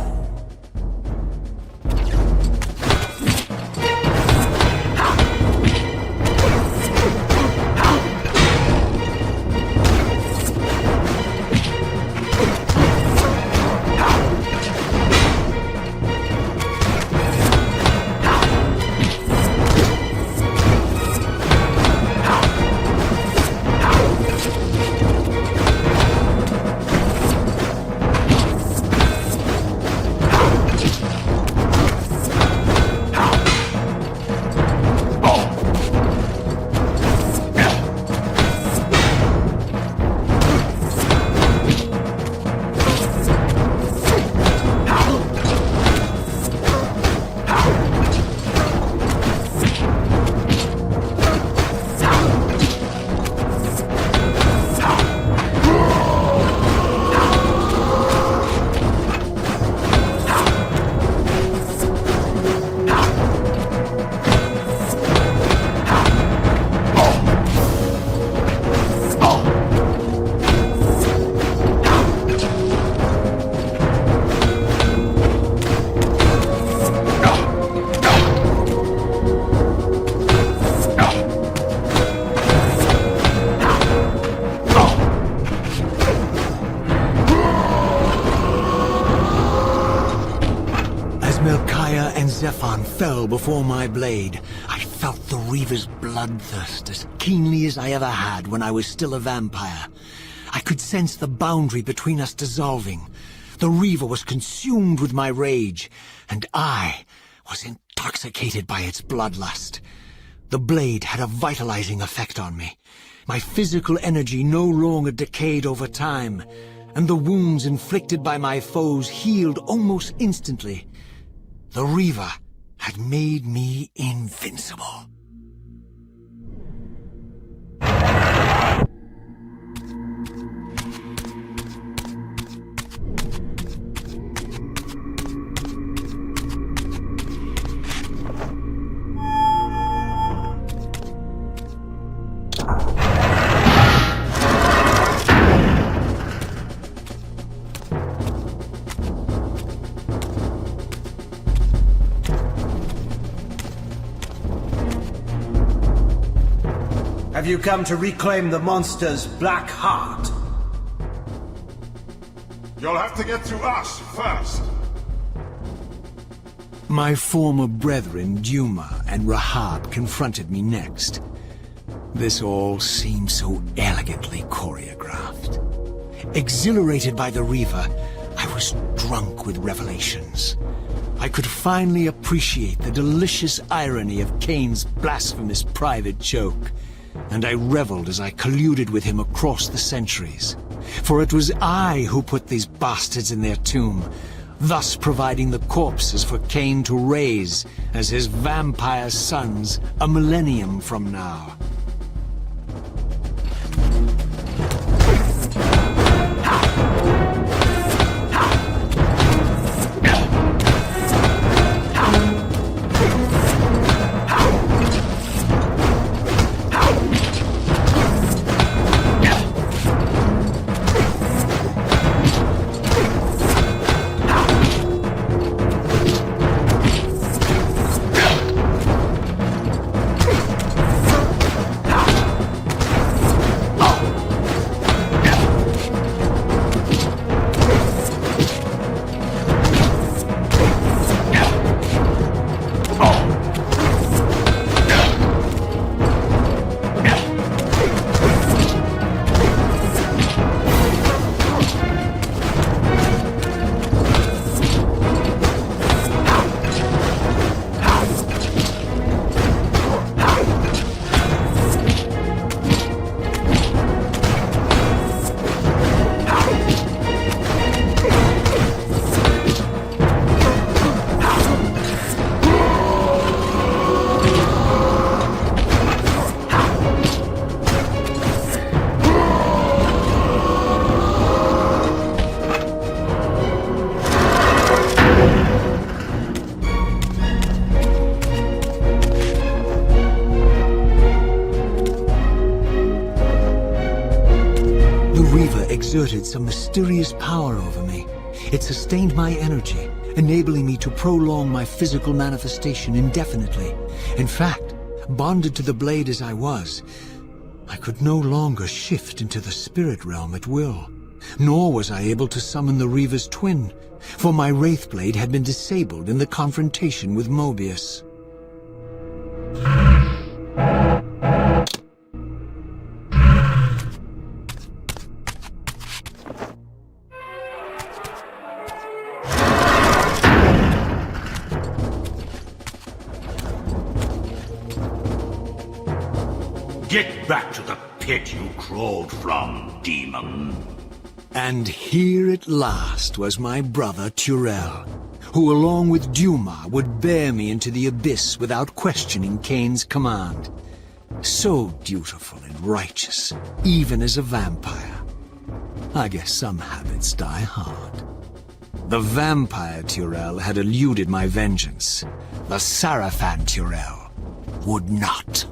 fell before my blade, I felt the Reaver's bloodthirst as keenly as I ever had when I was still a vampire. I could sense the boundary between us dissolving. The Reaver was consumed with my rage, and I was intoxicated by its bloodlust. The blade had a vitalizing effect on me. My physical energy no longer decayed over time, and the wounds inflicted by my foes healed almost instantly. The Reaver had made me invincible. Have you come to reclaim the monster's black heart? You'll have to get to us first. My former brethren, Dumah and Rahab, confronted me next. This all seemed so elegantly choreographed. Exhilarated by the Reaver, I was drunk with revelations. I could finally appreciate the delicious irony of Kain's blasphemous private joke, and I reveled as I colluded with him across the centuries. For it was I who put these bastards in their tomb, thus providing the corpses for Kain to raise as his vampire sons a millennium from now. Exerted some mysterious power over me. It sustained my energy, enabling me to prolong my physical manifestation indefinitely. In fact, bonded to the blade as I was, I could no longer shift into the spirit realm at will. Nor was I able to summon the Reaver's twin, for my Wraith Blade had been disabled in the confrontation with Moebius. Get back to the pit you crawled from, demon. And here at last was my brother Turel, who along with Dumah would bear me into the abyss without questioning Kain's command. So dutiful and righteous, even as a vampire. I guess some habits die hard. The vampire Turel had eluded my vengeance. The Sarafan Turel would not.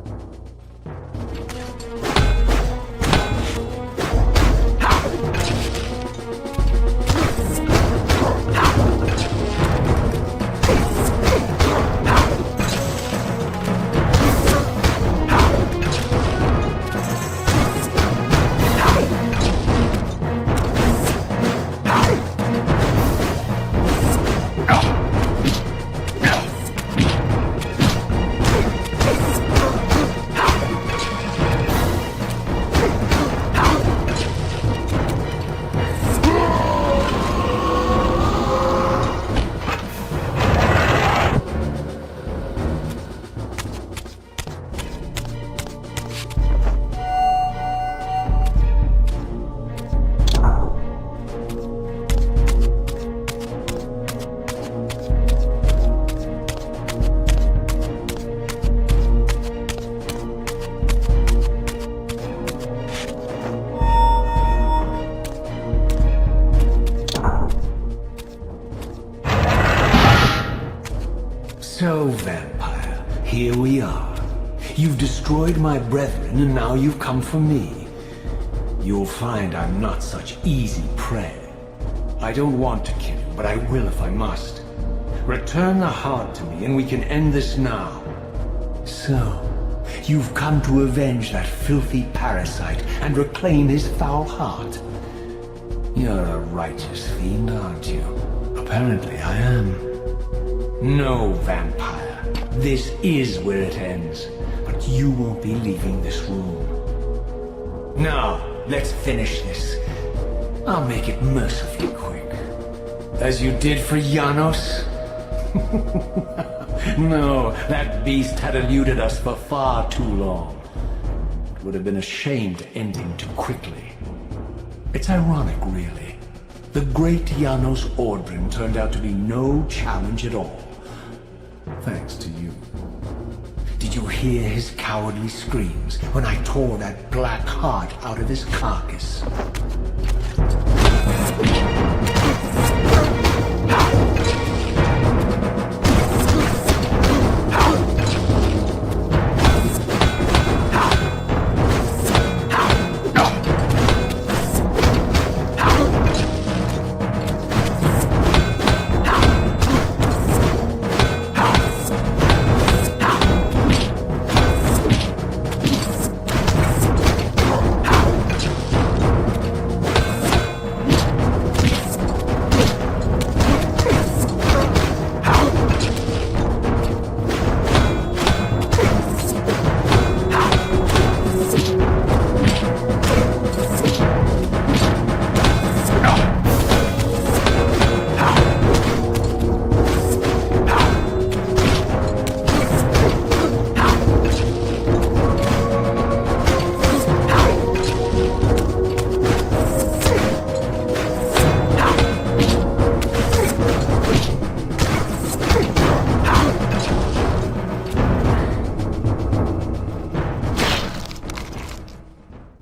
You've destroyed my brethren, and now you've come for me. You'll find I'm not such easy prey. I don't want to kill you, but I will if I must. Return the heart to me, and we can end this now. So, you've come to avenge that filthy parasite and reclaim his foul heart. You're a righteous fiend, aren't you? Apparently I am. No, vampire. This is where it ends. But you won't be leaving this room. Now, let's finish this. I'll make it mercifully quick. As you did for Janos? No, that beast had eluded us for far too long. It would have been a shame to end him too quickly. It's ironic, really. The great Janos Audron turned out to be no challenge at all. Thanks to you. Did you hear his cowardly screams when I tore that black heart out of his carcass?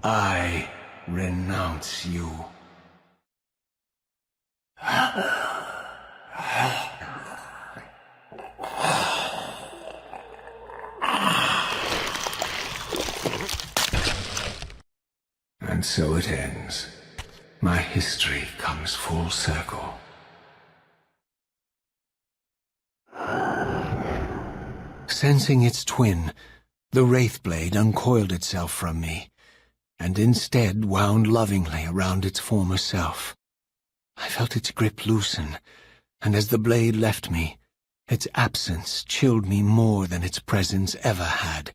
I renounce you. And so it ends. My history comes full circle. Sensing its twin, the Wraithblade uncoiled itself from me, and instead wound lovingly around its former self. I felt its grip loosen, and as the blade left me, its absence chilled me more than its presence ever had.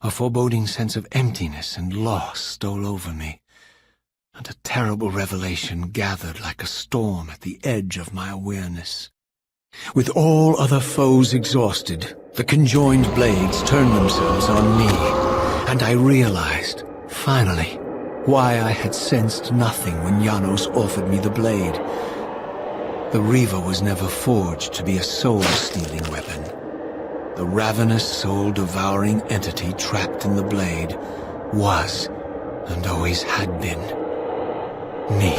A foreboding sense of emptiness and loss stole over me, and a terrible revelation gathered like a storm at the edge of my awareness. With all other foes exhausted, the conjoined blades turned themselves on me, and I realized, finally, why I had sensed nothing when Janos offered me the blade. The Reaver was never forged to be a soul-stealing weapon. The ravenous, soul-devouring entity trapped in the blade was, and always had been, me.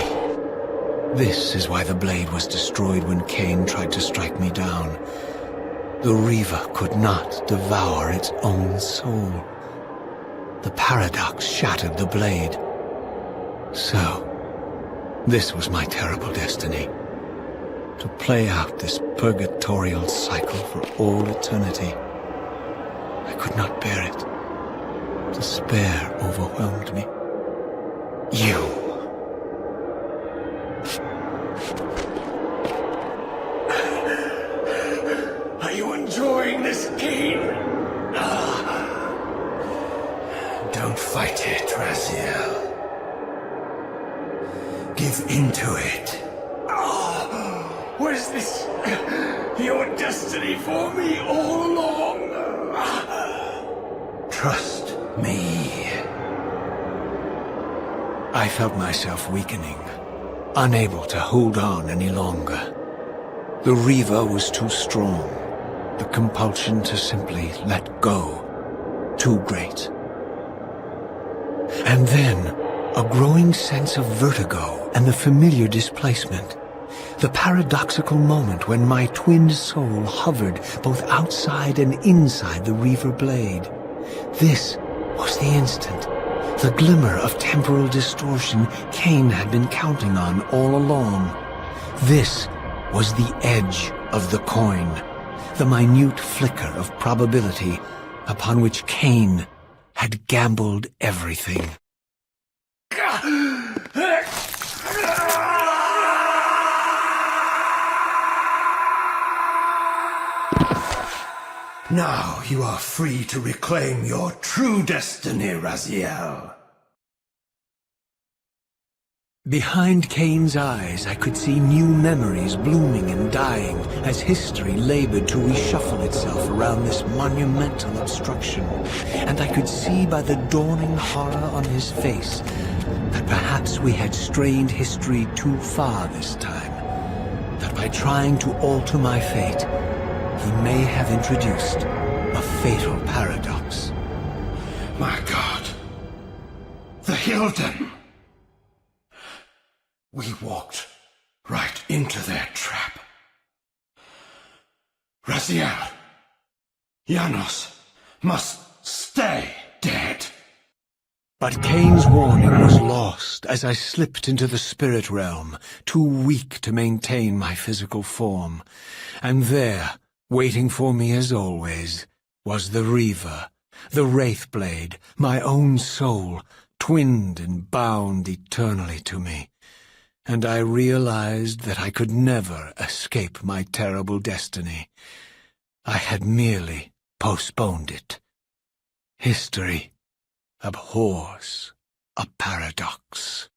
This is why the blade was destroyed when Kain tried to strike me down. The Reaver could not devour its own soul. The paradox shattered the blade. So, this was my terrible destiny. To play out this purgatorial cycle for all eternity. I could not bear it. Despair overwhelmed me. You. Are you enjoying this game? Don't fight it, Raziel. Give into it. Was this your destiny for me all along? Trust me. I felt myself weakening, unable to hold on any longer. The Reaver was too strong. The compulsion to simply let go, too great. And then, a growing sense of vertigo and the familiar displacement. The paradoxical moment when my twin soul hovered both outside and inside the Reaver blade. This was the instant. The glimmer of temporal distortion Kain had been counting on all along. This was the edge of the coin, the minute flicker of probability upon which Kain had gambled everything. Now you are free to reclaim your true destiny, Raziel. Behind Kain's eyes, I could see new memories blooming and dying as history labored to reshuffle itself around this monumental obstruction. And I could see by the dawning horror on his face that perhaps we had strained history too far this time. That by trying to alter my fate, he may have introduced a fatal paradox. My God. The Hilden. We walked right into their trap. Raziel, Janos must stay dead. But Kain's warning was lost as I slipped into the spirit realm, too weak to maintain my physical form. And there, waiting for me as always, was the Reaver, the Wraithblade, my own soul, twinned and bound eternally to me. And I realized that I could never escape my terrible destiny. I had merely postponed it. History abhors a paradox.